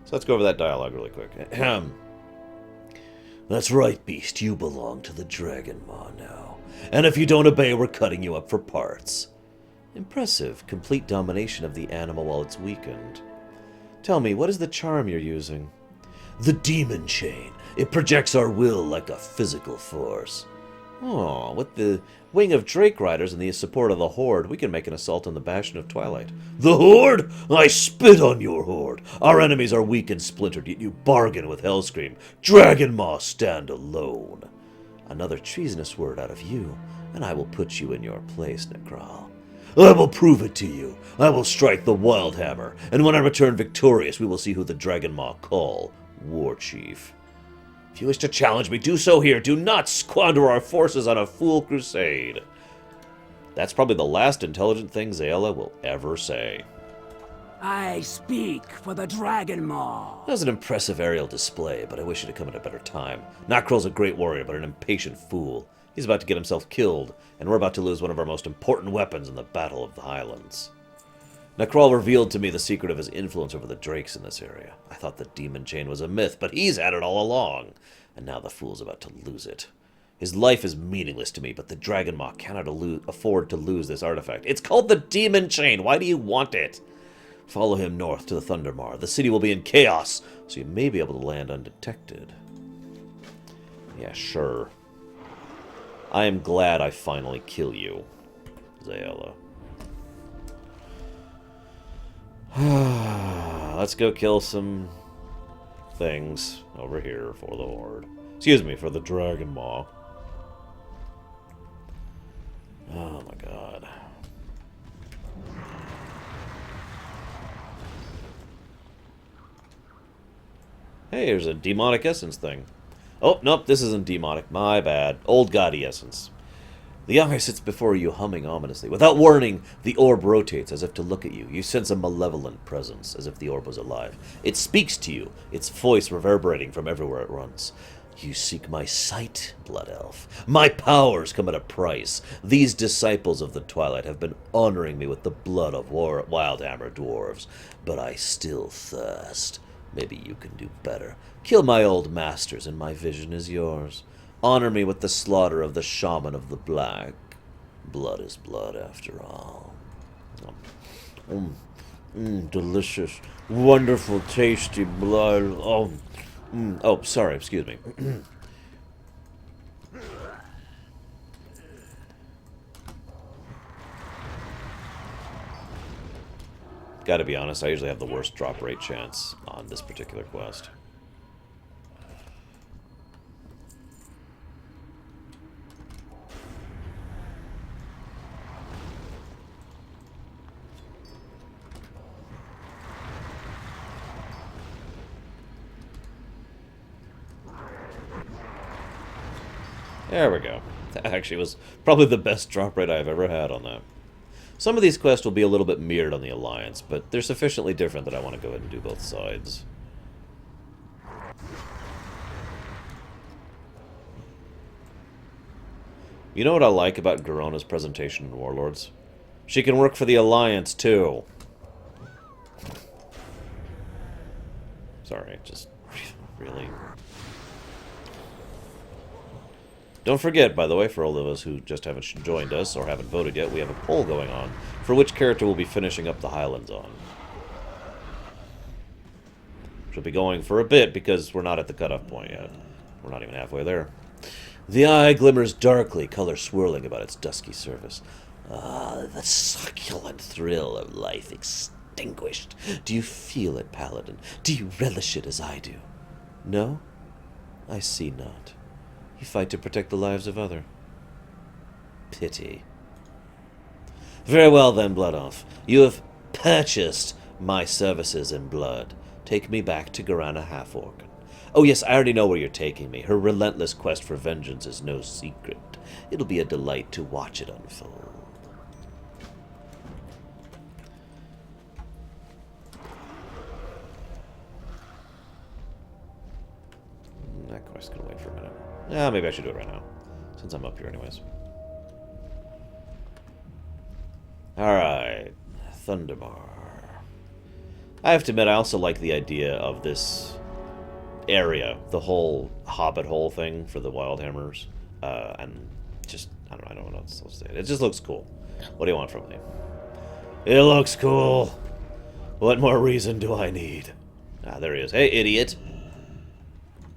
So let's go over that dialogue really quick. That's right, Beast. You belong to the Dragonmaw now. And if you don't obey, we're cutting you up for parts. Impressive. Complete domination of the animal while it's weakened. Tell me, what is the charm you're using? The Demon Chain. It projects our will like a physical force. Oh, with the wing of Drake Riders and the support of the Horde, we can make an assault on the Bastion of Twilight. The Horde? I spit on your Horde. Our enemies are weak and splintered, yet you bargain with Hellscream. Dragonmaw, stand alone. Another treasonous word out of you, and I will put you in your place, Nekral. I will prove it to you. I will strike the Wild Hammer, and when I return victorious, we will see who the Dragonmaw call War Chief. If you wish to challenge me, do so here. Do not squander our forces on a fool crusade. That's probably the last intelligent thing Zayla will ever say. I speak for the Dragonmaw. That was an impressive aerial display, but I wish it had come at a better time. Nockrul's a great warrior, but an impatient fool. He's about to get himself killed, and we're about to lose one of our most important weapons in the Battle of the Highlands. Nockrul revealed to me the secret of his influence over the Drakes in this area. I thought the Demon Chain was a myth, but he's had it all along. And now the fool's about to lose it. His life is meaningless to me, but the Dragonmaw cannot afford to lose this artifact. It's called the Demon Chain. Why do you want it? Follow him north to the Thundermar. The city will be in chaos, so you may be able to land undetected. Yeah, sure. I am glad I finally kill you, Zayla. Let's go kill some things over here for the Horde. Excuse me, for the Dragonmaw. Oh my god. Hey, there's a demonic essence thing. Oh, nope, this isn't demonic. My bad. Old gaudy essence. The eye sits before you, humming ominously. Without warning, the orb rotates as if to look at you. You sense a malevolent presence, as if the orb was alive. It speaks to you, its voice reverberating from everywhere it runs. You seek my sight, Blood Elf. My powers come at a price. These disciples of the Twilight have been honoring me with the blood of Wildhammer dwarves, but I still thirst. Maybe you can do better. Kill my old masters, and my vision is yours. Honor me with the slaughter of the Shaman of the Black. Blood is blood, after all. Delicious, wonderful, tasty blood. Oh, sorry, excuse me. Gotta be honest, I usually have the worst drop rate chance on this particular quest. There we go. That actually was probably the best drop rate I've ever had on that. Some of these quests will be a little bit mirrored on the Alliance, but they're sufficiently different that I want to go ahead and do both sides. You know what I like about Garona's presentation in Warlords? She can work for the Alliance, too. Sorry, just really... Don't forget, by the way, for all of us who just haven't joined us or haven't voted yet, we have a poll going on for which character we'll be finishing up the Highlands on. Which will be going for a bit because we're not at the cutoff point yet. We're not even halfway there. The eye glimmers darkly, color swirling about its dusky surface. Ah, the succulent thrill of life extinguished. Do you feel it, Paladin? Do you relish it as I do? No? I see not. You fight to protect the lives of others. Pity. Very well then, Blood Elf. You have purchased my services in blood. Take me back to Garana Half-Orc. Oh yes, I already know where you're taking me. Her relentless quest for vengeance is no secret. It'll be a delight to watch it unfold. That quest can wait for a minute. Yeah, maybe I should do it right now, since I'm up here anyways. Alright, Thunderbar. I have to admit, I also like the idea of this area, the whole Hobbit hole thing for the Wildhammers, and just, I don't know what else to say. It just looks cool. What do you want from me? It looks cool. What more reason do I need? Ah, there he is. Hey, idiot.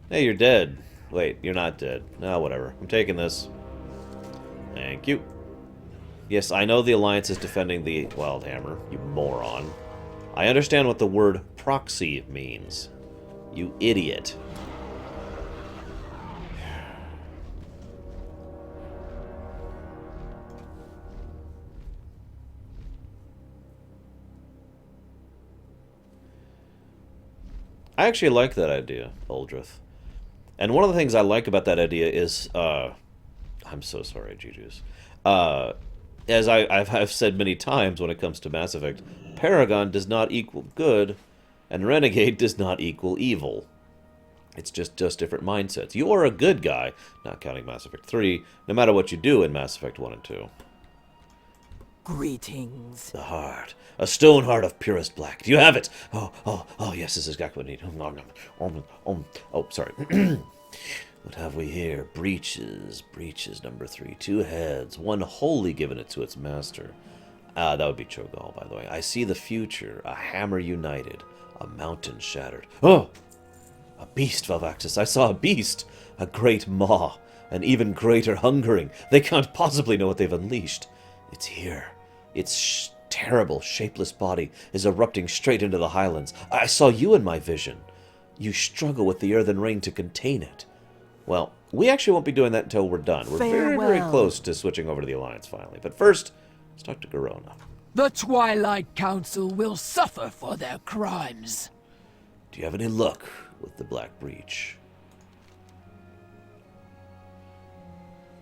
Hey, you're dead. Wait, you're not dead. No, whatever. I'm taking this. Thank you. Yes, I know the Alliance is defending the Wildhammer, you moron. I understand what the word proxy means. You idiot. I actually like that idea, Uldrith. And one of the things I like about that idea is, I'm so sorry, Juju's. As I've said many times when it comes to Mass Effect, Paragon does not equal good, and Renegade does not equal evil. It's just different mindsets. You are a good guy, not counting Mass Effect 3, no matter what you do in Mass Effect 1 and 2. Greetings. The heart. A stone heart of purest black. Do you have it? Oh, yes, this is exactly what I need. Oh, sorry. What have we here? Breaches. Breaches number 3. 2 heads. One wholly given it to its master. That would be Cho'Gall, by the way. I see the future. A hammer united. A mountain shattered. Oh! A beast, Valvaxis. I saw a beast. A great maw. An even greater hungering. They can't possibly know what they've unleashed. It's here. Its terrible, shapeless body is erupting straight into the Highlands. I saw you in my vision. You struggle with the earthen ring to contain it. Well, we actually won't be doing that until we're done. We're very, very close to switching over to the Alliance finally. But first, let's talk to Garona. The Twilight Council will suffer for their crimes. Do you have any luck with the Black Breach?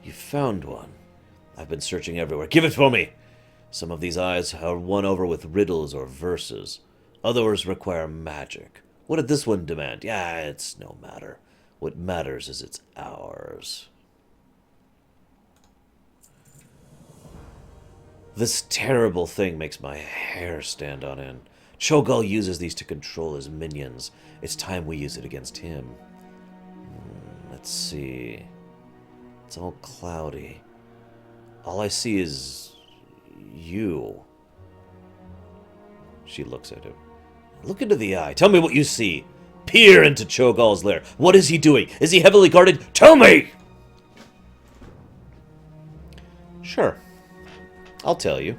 You found one. I've been searching everywhere. Give it for me! Some of these eyes are won over with riddles or verses. Others require magic. What did this one demand? Yeah, it's no matter. What matters is it's ours. This terrible thing makes my hair stand on end. Cho'Gall uses these to control his minions. It's time we use it against him. Let's see. It's all cloudy. All I see is you. She looks at him. Look into the eye. Tell me what you see. Peer into Cho'Gall's lair. What is he doing? Is he heavily guarded? Tell me! Sure. I'll tell you.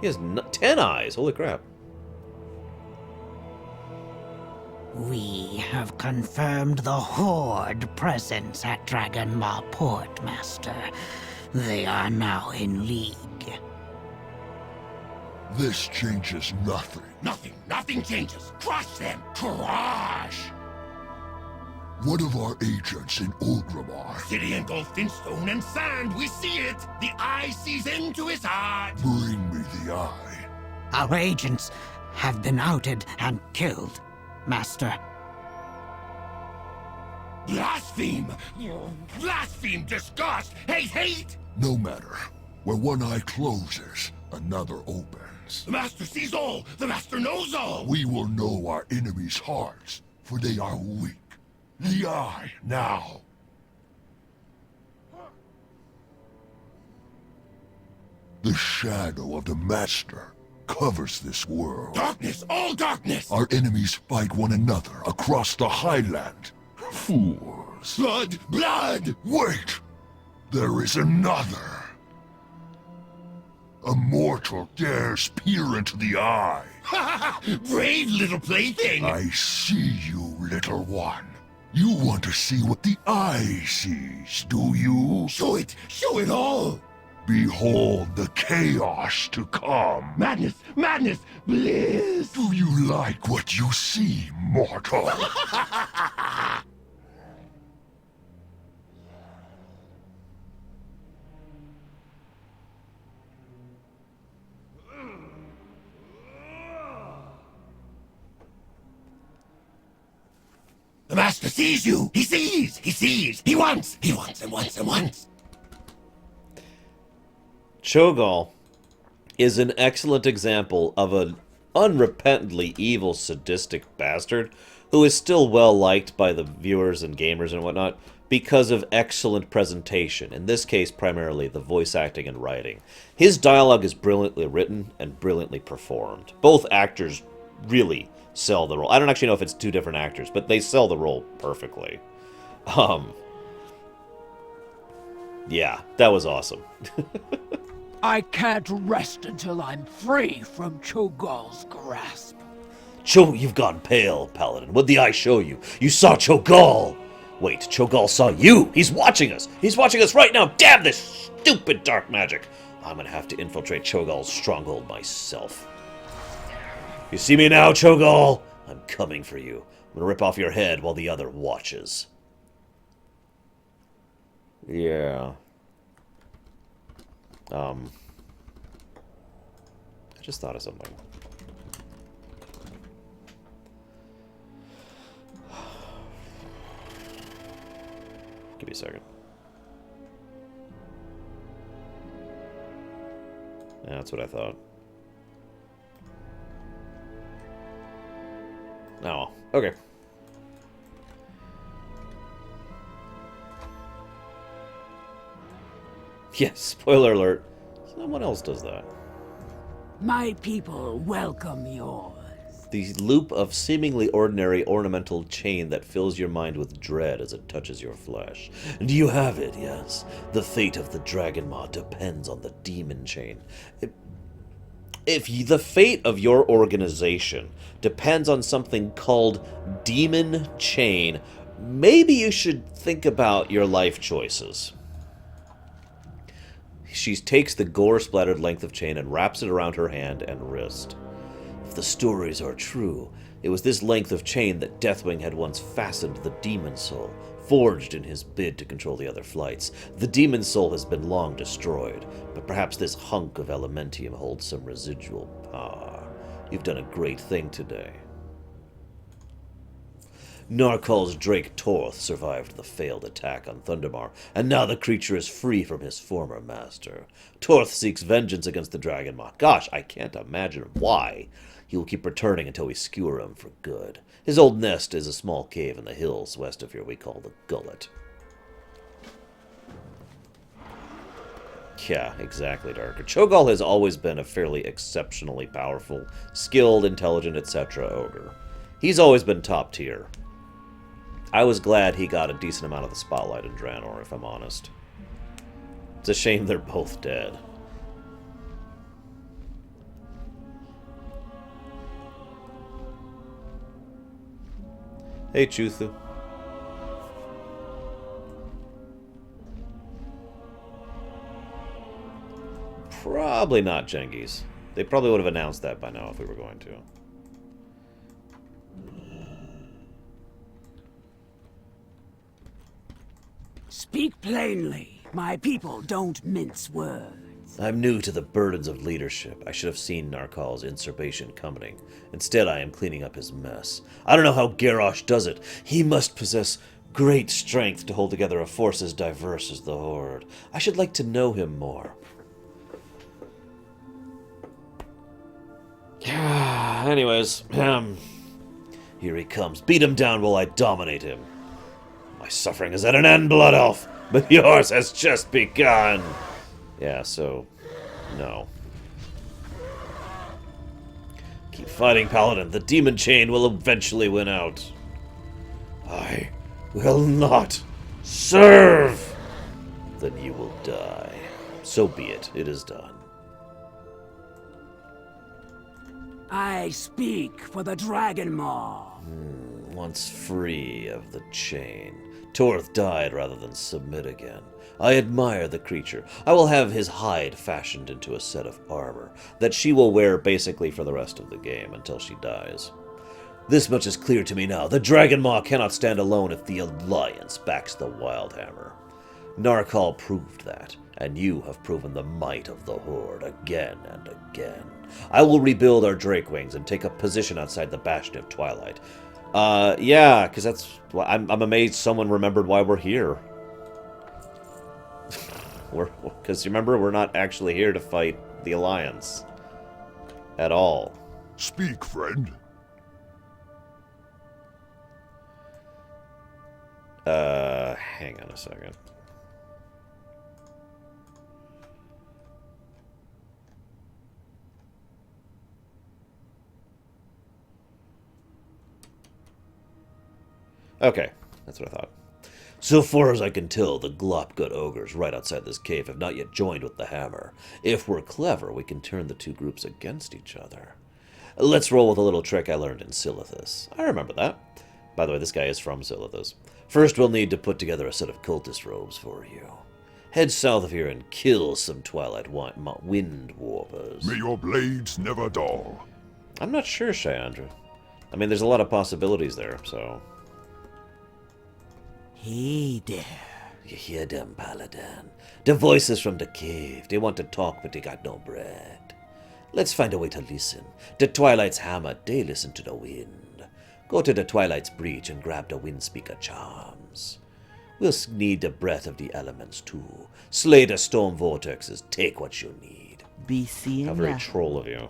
He has 10 eyes. Holy crap. We have confirmed the Horde presence at Dragonmaw Port, Master. They are now in league. This changes nothing. Nothing changes. Crush them. Crush! One of our agents in Ulgramar. City engulfed in stone and sand. We see it. The eye sees into his heart. Bring me the eye. Our agents have been outed and killed, Master. Blaspheme! Blaspheme, disgust, hate! No matter. Where one eye closes, another opens. The Master sees all! The Master knows all! We will know our enemies' hearts, for they are weak. The eye, now! The shadow of the Master covers this world. Darkness! All darkness! Our enemies fight one another across the Highland. Fools. Blood! Blood! Wait! There is another. A mortal dares peer into the eye. Ha ha ha! Brave little plaything! I see you, little one. You want to see what the eye sees, do you? Show it all! Behold the chaos to come. Madness, bliss! Do you like what you see, mortal? The Master sees you! He sees! He wants! Cho'Gall is an excellent example of an unrepentantly evil, sadistic bastard who is still well liked by the viewers and gamers and whatnot because of excellent presentation, in this case primarily the voice acting and writing. His dialogue is brilliantly written and brilliantly performed. Both actors really sell the role. I don't actually know if it's two different actors, but they sell the role perfectly. Yeah, that was awesome. I can't rest until I'm free from Cho'Gall's grasp. You've gone pale, Paladin. What'd the eye show you? You saw Cho'Gall! Wait, Cho'Gall saw you! He's watching us! He's watching us right now! Damn this stupid dark magic! I'm gonna have to infiltrate Cho'Gall's stronghold myself. You see me now, Cho'Gall? I'm coming for you. I'm gonna rip off your head while the other watches. Yeah. I just thought of something. Give me a second. Yeah, that's what I thought. Oh, okay. Yes, spoiler alert. Someone else does that. My people welcome yours. The loop of seemingly ordinary ornamental chain that fills your mind with dread as it touches your flesh. Do you have it, yes? The fate of the Dragonmaw depends on the demon chain. If the fate of your organization depends on something called demon chain, maybe you should think about your life choices. She takes the gore-splattered length of chain and wraps it around her hand and wrist. If the stories are true, it was this length of chain that Deathwing had once fastened the demon soul, forged in his bid to control the other flights. The demon soul has been long destroyed, but perhaps this hunk of elementium holds some residual power. You've done a great thing today. Narkal's Drake Torth survived the failed attack on Thundermar, and now the creature is free from his former master. Torth seeks vengeance against the Dragonmaw. Gosh, I can't imagine why. He will keep returning until we skewer him for good. His old nest is a small cave in the hills west of here we call the Gullet. Yeah, exactly, Darker. Cho'Gall has always been a fairly exceptionally powerful, skilled, intelligent, etc. ogre. He's always been top tier. I was glad he got a decent amount of the spotlight in Draenor, if I'm honest. It's a shame they're both dead. Hey, Chuthu. Probably not Genghis. They probably would have announced that by now if we were going to. Speak plainly. My people don't mince words. I'm new to the burdens of leadership. I should have seen Narkal's usurpation coming. Instead, I am cleaning up his mess. I don't know how Garrosh does it. He must possess great strength to hold together a force as diverse as the Horde. I should like to know him more. Anyways, here he comes. Beat him down while I dominate him. My suffering is at an end, Blood Elf, but yours has just begun. Yeah, so, no. Keep fighting, Paladin. The demon chain will eventually win out. I will not serve. Then you will die. So be it. It is done. I speak for the Dragonmaw. once free of the chain. Torth died rather than submit again. I admire the creature. I will have his hide fashioned into a set of armor that she will wear basically for the rest of the game until she dies. This much is clear to me now. The Dragonmaw cannot stand alone if the Alliance backs the Wildhammer. Narkal proved that, and you have proven the might of the Horde again and again. I will rebuild our Drake Wings and take up position outside the Bastion of Twilight. Yeah, because that's... I'm amazed someone remembered why we're here. Because remember, we're not actually here to fight the Alliance. At all. Speak, friend. Hang on a second. Okay, that's what I thought. So far as I can tell, the Glopgut ogres right outside this cave have not yet joined with the Hammer. If we're clever, we can turn the two groups against each other. Let's roll with a little trick I learned in Silithus. I remember that. By the way, this guy is from Silithus. First, we'll need to put together a set of cultist robes for you. Head south of here and kill some Twilight Wind Warpers. May your blades never dull. I'm not sure, Shyandra. I mean, there's a lot of possibilities there, so... Hey there. You hear them, Paladin? The voices from the cave. They want to talk, but they got no bread. Let's find a way to listen. The Twilight's hammer, they listen to the wind. Go to the Twilight's breach and grab the Wind Speaker charms. We'll need the breath of the elements, too. Slay the storm vortexes. Take what you need. Be seeing How very troll of you.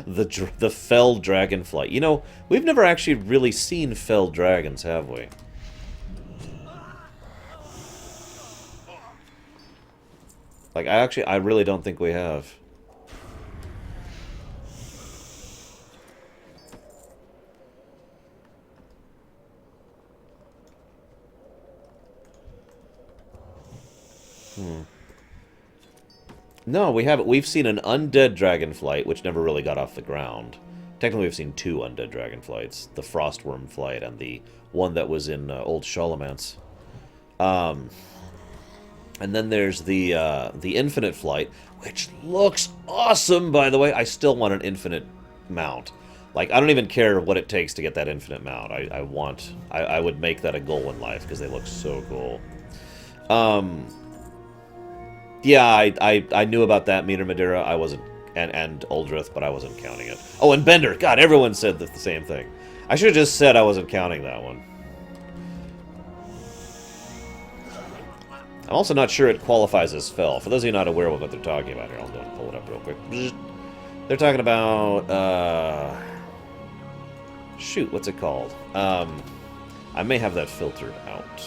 The fell dragonfly. You know, we've never actually really seen fell dragons, have we? Like, I really don't think we have. No, we haven't. We've seen an undead dragonflight, which never really got off the ground. Technically, we've seen two undead dragonflights. The Frostworm flight and the one that was in Old Shalomance. And then there's the Infinite flight, which looks awesome, by the way. I still want an Infinite mount. Like, I don't even care what it takes to get that Infinite mount. I would make that a goal in life, because they look so cool. Yeah, I knew about that, Meter Madeira. I wasn't, and Uldrith, but I wasn't counting it. Oh, and Bender. God, everyone said the same thing. I should have just said I wasn't counting that one. I'm also not sure it qualifies as fell. For those of you not aware of what they're talking about here, I'll pull it up real quick. They're talking about, shoot, what's it called? I may have that filtered out.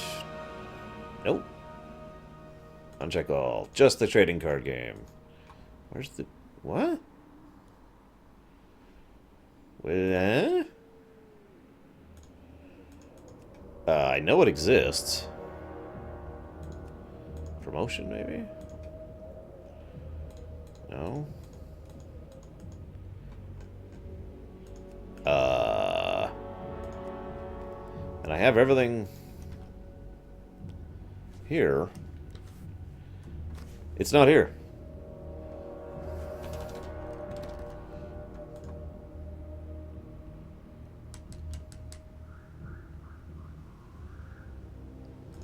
Nope. Uncheck all. Just the trading card game. Where's the... What? I know it exists. Promotion, maybe? No? And I have everything here. It's not here.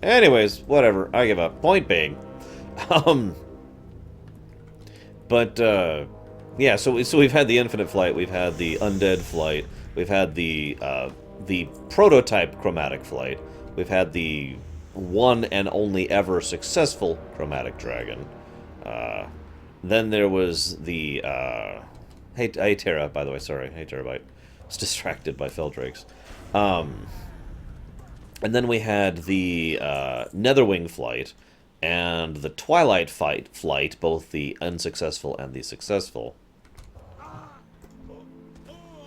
Anyways, whatever. I give up. Point being. Yeah, so we've had the Infinite Flight, we've had the Undead Flight, we've had the prototype Chromatic Flight, we've had the one and only ever successful Chromatic Dragon. Then there was the... Hey, Terra, by the way, sorry. Hey, Terabyte. I was distracted by Feldrakes. And then we had the Netherwing Flight and the Twilight Flight, both the unsuccessful and the successful.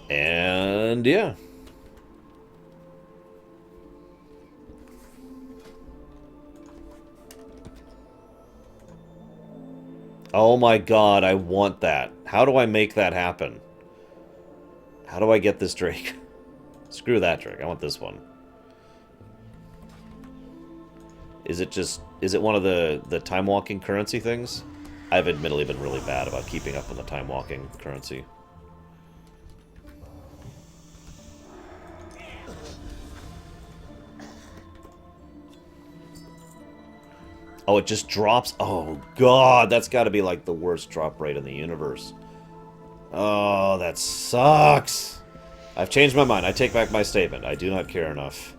And, yeah. Oh my god, I want that. How do I make that happen? How do I get this Drake? Screw that Drake, I want this one. Is it one of the time-walking currency things? I've admittedly been really bad about keeping up on the time-walking currency. Oh, it just drops? Oh, God, that's got to be like the worst drop rate in the universe. Oh, that sucks. I've changed my mind. I take back my statement. I do not care enough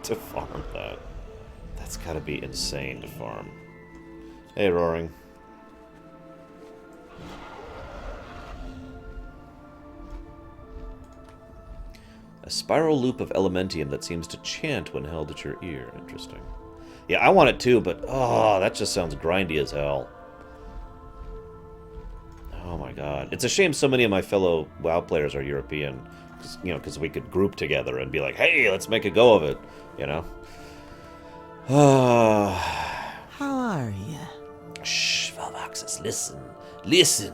to farm that. That's got to be insane to farm. Hey, Roaring. A spiral loop of Elementium that seems to chant when held at your ear. Interesting. Yeah, I want it too, but oh, that just sounds grindy as hell. Oh my god. It's a shame so many of my fellow WoW players are European. You know, because we could group together and be like, hey, let's make a go of it. You know? How are you? Shh, Valvaxis, listen. Listen.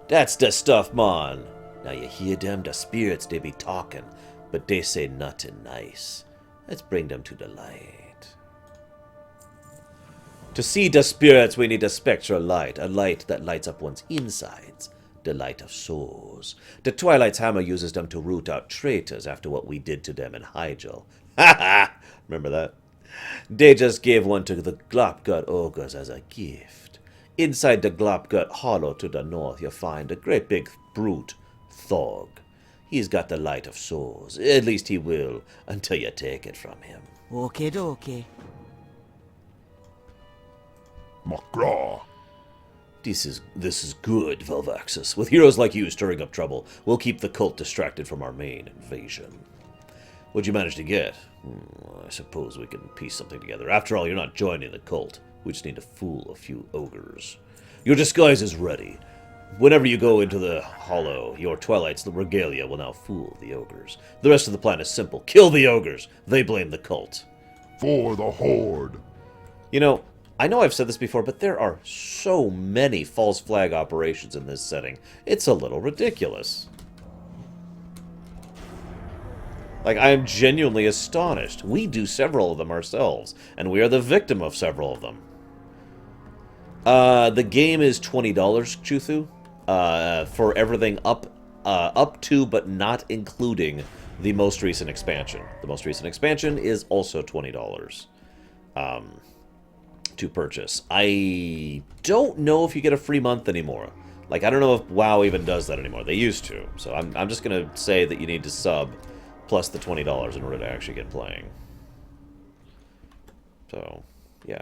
That's the stuff, man. Now you hear them, the spirits, they be talking, but they say nothing nice. Let's bring them to the light. To see the spirits, we need a spectral light, a light that lights up one's insides, the light of souls. The Twilight's hammer uses them to root out traitors after what we did to them in Hyjal. Ha ha! Remember that? They just gave one to the Glopgut ogres as a gift. Inside the Glopgut hollow to the north, you'll find a great big brute, Thog. He's got the light of souls. At least he will, until you take it from him. Okay, dokie. Magraw. This is good, Valvaxis. With heroes like you stirring up trouble, we'll keep the cult distracted from our main invasion. What'd you manage to get? I suppose we can piece something together. After all, you're not joining the cult. We just need to fool a few ogres. Your disguise is ready. Whenever you go into the hollow, your Twilight's regalia will now fool the ogres. The rest of the plan is simple. Kill the ogres. They blame the cult. For the Horde. You know I've said this before, but there are so many false flag operations in this setting. It's a little ridiculous. Like, I am genuinely astonished. We do several of them ourselves, and we are the victim of several of them. The game is $20, Chuthu, for everything up to, but not including the most recent expansion. The most recent expansion is also $20 to purchase. I don't know if you get a free month anymore. Like, I don't know if WoW even does that anymore. They used to. So I'm just going to say that you need to sub plus the $20 in order to actually get playing. So, yeah.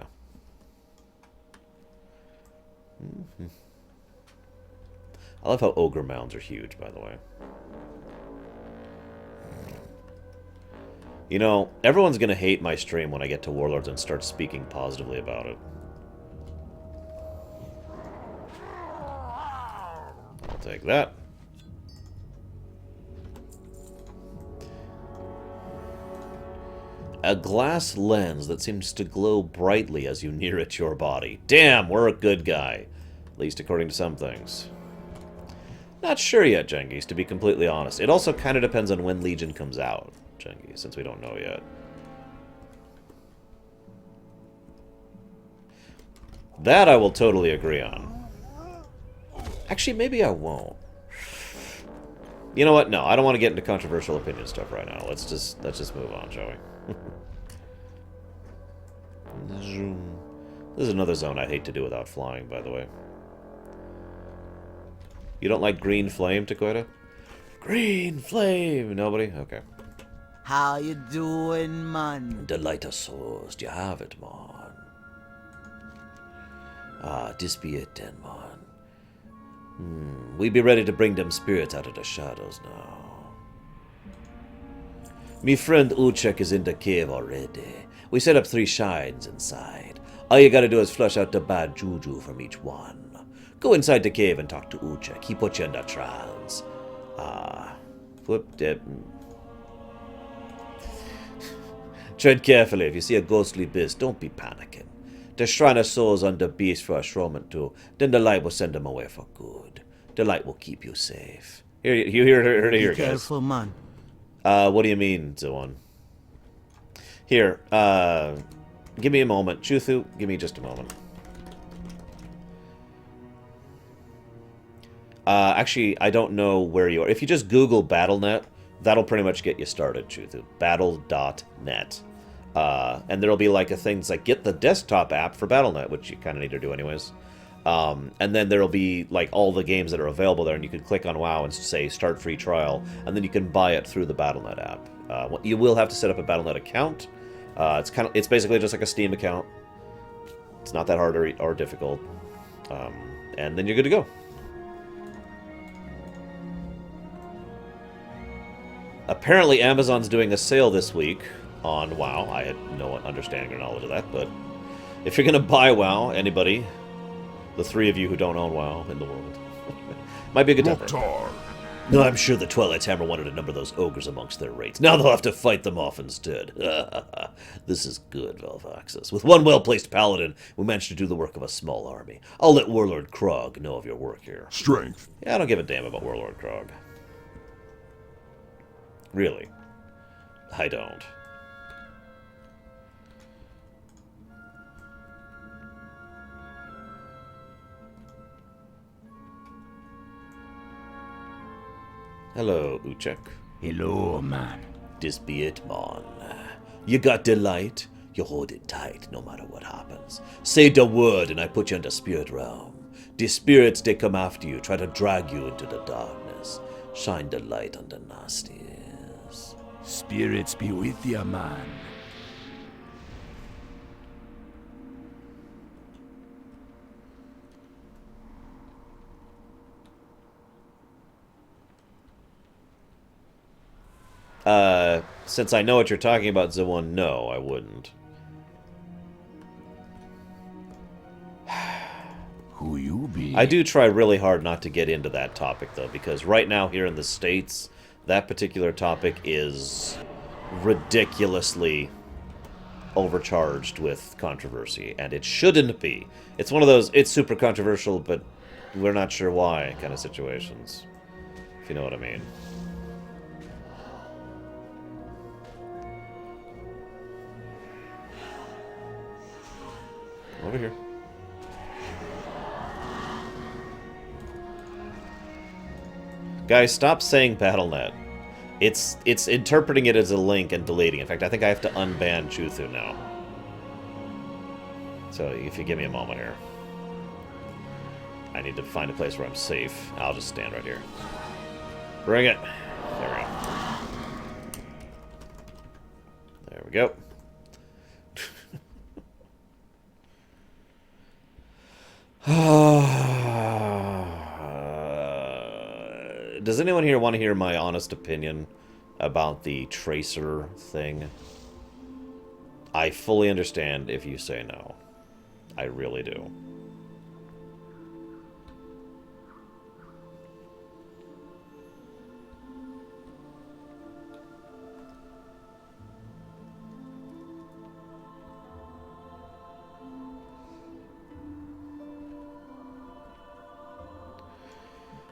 I love how ogre mounds are huge, by the way. You know, everyone's going to hate my stream when I get to Warlords and start speaking positively about it. I'll take that. A glass lens that seems to glow brightly as you near it your body. Damn, we're a good guy. At least according to some things. Not sure yet, Jengis, to be completely honest. It also kind of depends on when Legion comes out, Jengis, since we don't know yet. That I will totally agree on. Actually, maybe I won't. You know what? No, I don't want to get into controversial opinion stuff right now. Let's just move on, shall we? This is another zone I hate to do without flying, by the way. You don't like green flame, Takoida? Green flame! Nobody? Okay. How you doing, man? The light of souls, do you have it, man? Ah, this be it then, man. We be ready to bring them spirits out of the shadows now. Me friend Uchek is in the cave already. We set up 3 shrines inside. All you gotta do is flush out the bad juju from each one. Go inside the cave and talk to Uchek. He put you in the trance. Whoop dip. Tread carefully. If you see a ghostly beast, don't be panicking. to shrine our souls unto beast for ashromant too. Then the light will send them away for good. The light will keep you safe. Here, you hear it here, Be guys. careful, man. What do you mean, Zoan? Here, give me a moment. Chuthu, give me just a moment. Actually, I don't know where you are. If you just Google BattleNet, that'll pretty much get you started, Chuthu. Battle.net. And there'll be like a thing that's like, get the desktop app for BattleNet, which you kind of need to do anyways. And then there'll be like all the games that are available there, and you can click on WoW and say start free trial, and then you can buy it through the BattleNet app. You will have to set up a BattleNet account. It's basically just like a Steam account. It's not that hard or difficult. And then you're good to go. Apparently Amazon's doing a sale this week on WoW. I had no understanding or knowledge of that, but if you're going to buy WoW, anybody, the three of you who don't own WoW in the world, might be a good time. No, I'm sure the Twilight Hammer wanted to number those ogres amongst their raids. Now they'll have to fight them off instead. This is good, Valvaxis. With one well-placed paladin, we managed to do the work of a small army. I'll let Warlord Krog know of your work here. Strength. Yeah, I don't give a damn about Warlord Krog. Really. I don't. Hello, Uchek. Hello, man. This be it, mon. You got the light, you hold it tight no matter what happens. Say the word and I put you in the spirit realm. The spirits, they come after you, try to drag you into the darkness. Shine the light on the nasties. Spirits be with ya, man. Since I know what you're talking about, Zawon, no, I wouldn't. Who you be? I do try really hard not to get into that topic, though, because right now here in the States, that particular topic is ridiculously overcharged with controversy, and it shouldn't be. It's one of those, it's super controversial, but we're not sure why kind of situations, if you know what I mean. Over here. Guys, stop saying BattleNet. It's interpreting it as a link and deleting. In fact, I think I have to unban Chuthu now. So if you give me a moment here. I need to find a place where I'm safe. I'll just stand right here. Bring it. There we go. There we go. Does anyone here want to hear my honest opinion about the tracer thing? I fully understand if you say no. I really do.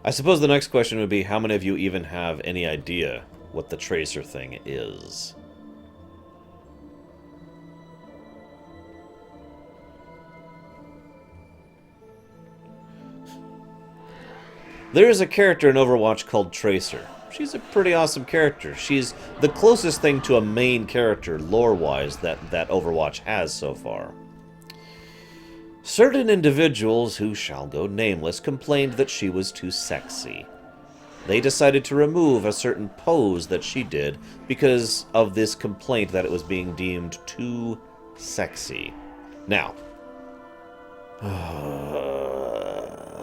I suppose the next question would be, how many of you even have any idea what the tracer thing is? There is a character in Overwatch called Tracer. She's a pretty awesome character. She's the closest thing to a main character, lore-wise, that Overwatch has so far. Certain individuals, who shall go nameless, complained that she was too sexy. They decided to remove a certain pose that she did because of this complaint that it was being deemed too sexy. Now,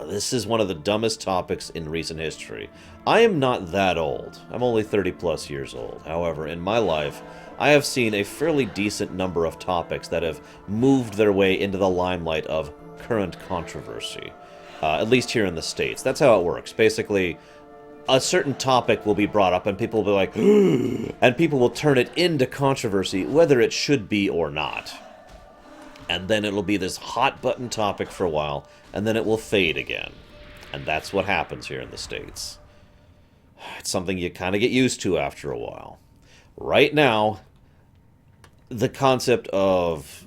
this is one of the dumbest topics in recent history. I am not that old. I'm only 30 plus years old. However, in my life, I have seen a fairly decent number of topics that have moved their way into the limelight of current controversy. At least here in the States. That's how it works. Basically, a certain topic will be brought up and people will be like, and people will turn it into controversy, whether it should be or not. and then it'll be this hot button topic for a while, and then it will fade again. And that's what happens here in the States. It's something you kind of get used to after a while. Right now, the concept of...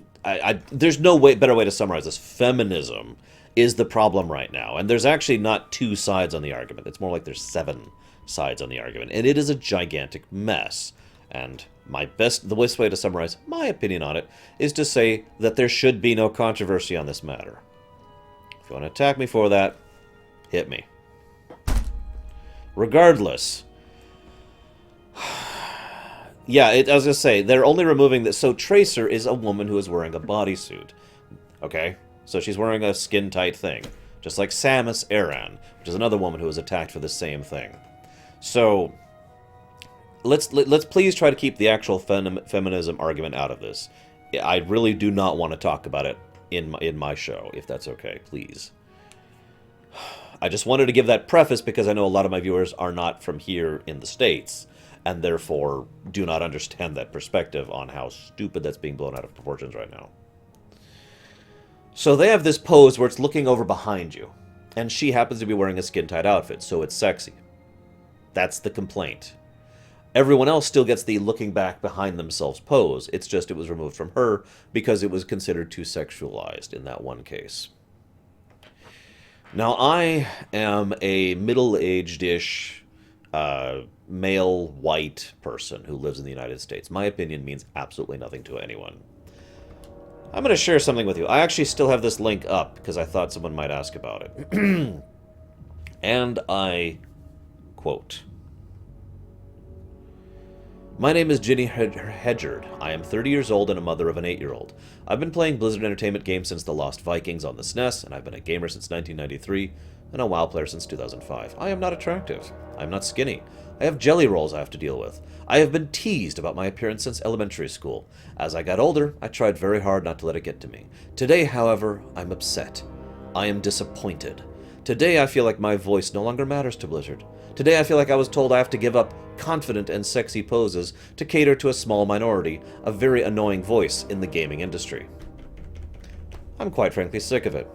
there's no better way to summarize this. Feminism is the problem right now. And there's actually not two sides on the argument. It's more like there's 7 sides on the argument. And it is a gigantic mess. And the best way to summarize my opinion on it is to say that there should be no controversy on this matter. If you want to attack me for that, hit me. Regardless... Yeah, I was going to say, they're only removing this. So Tracer is a woman who is wearing a bodysuit. Okay? So she's wearing a skin-tight thing. Just like Samus Aran, which is another woman who was attacked for the same thing. So, let's please try to keep the actual feminism argument out of this. I really do not want to talk about it in my show, if that's okay, please. I just wanted to give that preface because I know a lot of my viewers are not from here in the States, and therefore do not understand that perspective on how stupid that's being blown out of proportions right now. So they have this pose where it's looking over behind you, and she happens to be wearing a skin-tight outfit, so it's sexy. That's the complaint. Everyone else still gets the looking back behind themselves pose. It's just it was removed from her because it was considered too sexualized in that one case. Now, I am a middle-aged-ish, male, white person who lives in the United States. My opinion means absolutely nothing to anyone. I'm going to share something with you. I actually still have this link up because I thought someone might ask about it. And I quote, "My name is Ginny Hedgard. I am 30 years old and a mother of an 8-year-old. I've been playing Blizzard Entertainment games since The Lost Vikings on the SNES, and I've been a gamer since 1993, and a WoW player since 2005. I am not attractive. I am not skinny. I have jelly rolls I have to deal with. I have been teased about my appearance since elementary school. As I got older, I tried very hard not to let it get to me. Today, however, I'm upset. I am disappointed. Today, I feel like my voice no longer matters to Blizzard. Today, I feel like I was told I have to give up confident and sexy poses to cater to a small minority, a very annoying voice in the gaming industry. I'm quite frankly sick of it.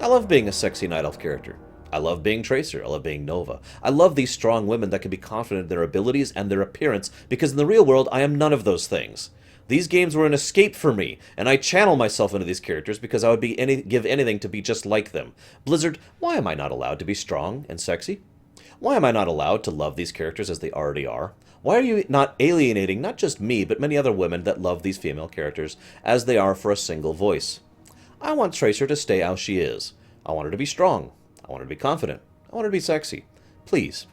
I love being a sexy Night Elf character. I love being Tracer. I love being Nova. I love these strong women that can be confident in their abilities and their appearance, because in the real world, I am none of those things. These games were an escape for me, and I channel myself into these characters because I would give anything to be just like them. Blizzard, why am I not allowed to be strong and sexy? Why am I not allowed to love these characters as they already are? Why are you not alienating not just me, but many other women that love these female characters as they are for a single voice? I want Tracer to stay how she is. I want her to be strong. I want her to be confident. I want her to be sexy. Please,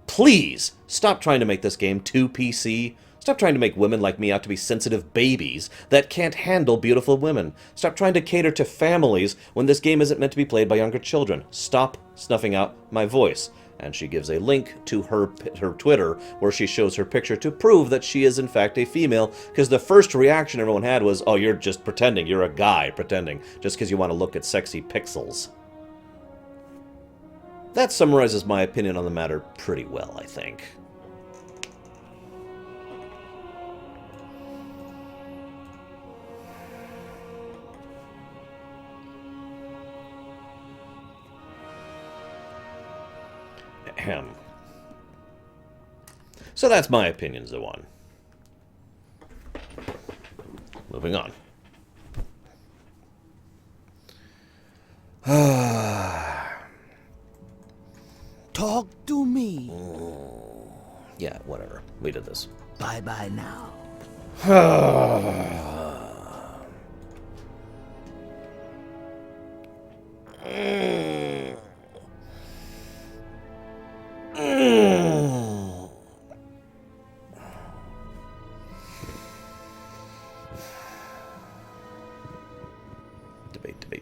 please, stop trying to make this game too PC. Stop trying to make women like me out to be sensitive babies that can't handle beautiful women. Stop trying to cater to families when this game isn't meant to be played by younger children. Stop snuffing out my voice." And she gives a link to her Twitter where she shows her picture to prove that she is in fact a female, because the first reaction everyone had was, oh, you're just pretending. You're a guy pretending just because you want to look at sexy pixels. That summarizes my opinion on the matter pretty well, I think. Ahem. So that's my opinion, Zawan. Moving on. Talk to me. Yeah, whatever. We did this. Bye-bye now.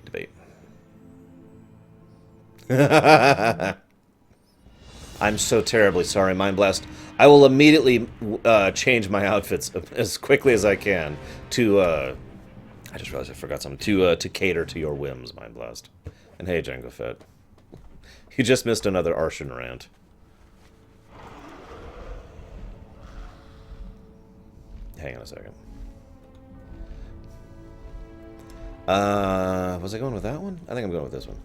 Debate. I'm so terribly sorry, Mind Blast. I will immediately change my outfits as quickly as I can to, I just realized I forgot something, to cater to your whims, Mind Blast. And hey, Jango Fett. You just missed another Arshan rant. Hang on a second. Was I going with that one? I think I'm going with this one.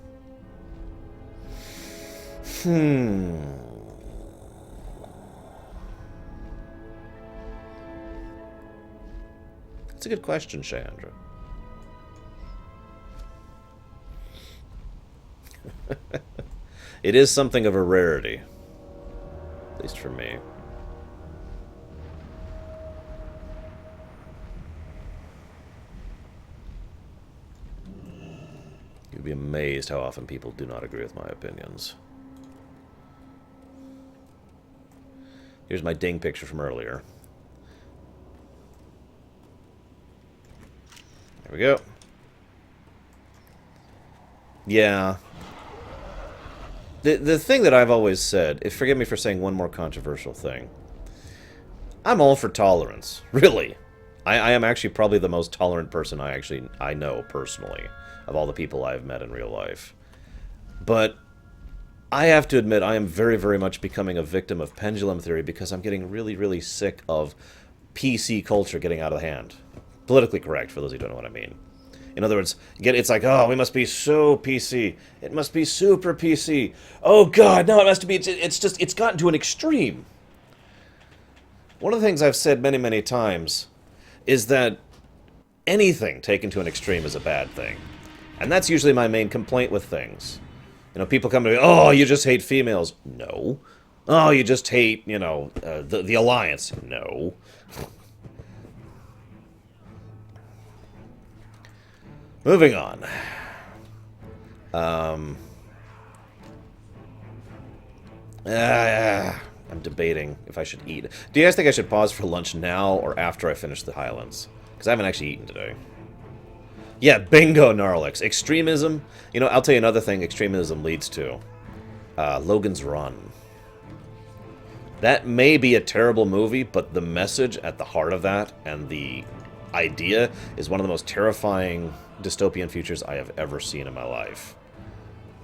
That's a good question, Chandra. It is something of a rarity. At least for me. You'd be amazed how often people do not agree with my opinions. Here's my ding picture from earlier. There we go. Yeah. The thing that I've always said, if forgive me for saying one more controversial thing, I'm all for tolerance. Really. I am actually probably the most tolerant person I know personally of all the people I've met in real life. But I have to admit I am very, very much becoming a victim of pendulum theory because I'm getting really, really sick of PC culture getting out of hand. Politically correct, for those who don't know what I mean. In other words, it's like, oh, we must be so PC. It must be super PC. Oh, God, no, it must be. It's gotten to an extreme. One of the things I've said many, many times is that anything taken to an extreme is a bad thing. And that's usually my main complaint with things. You know, people come to me, oh, you just hate females. No. Oh, you just hate, you know, the Alliance. No. Moving on. I'm debating if I should eat. Do you guys think I should pause for lunch now or after I finish the Highlands? Because I haven't actually eaten today. Yeah, bingo, Gnarlix. Extremism. You know, I'll tell you another thing extremism leads to. Logan's Run. That may be a terrible movie, but the message at the heart of that and the idea is one of the most terrifying dystopian futures I have ever seen in my life.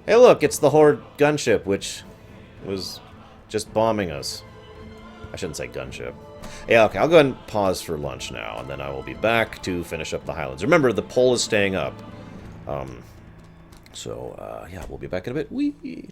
Hey look, it's the Horde gunship, which was just bombing us. I shouldn't say gunship. Yeah, okay, I'll go ahead and pause for lunch now, and then I will be back to finish up the Highlands. Remember, the poll is staying up. Yeah, we'll be back in a bit. Whee!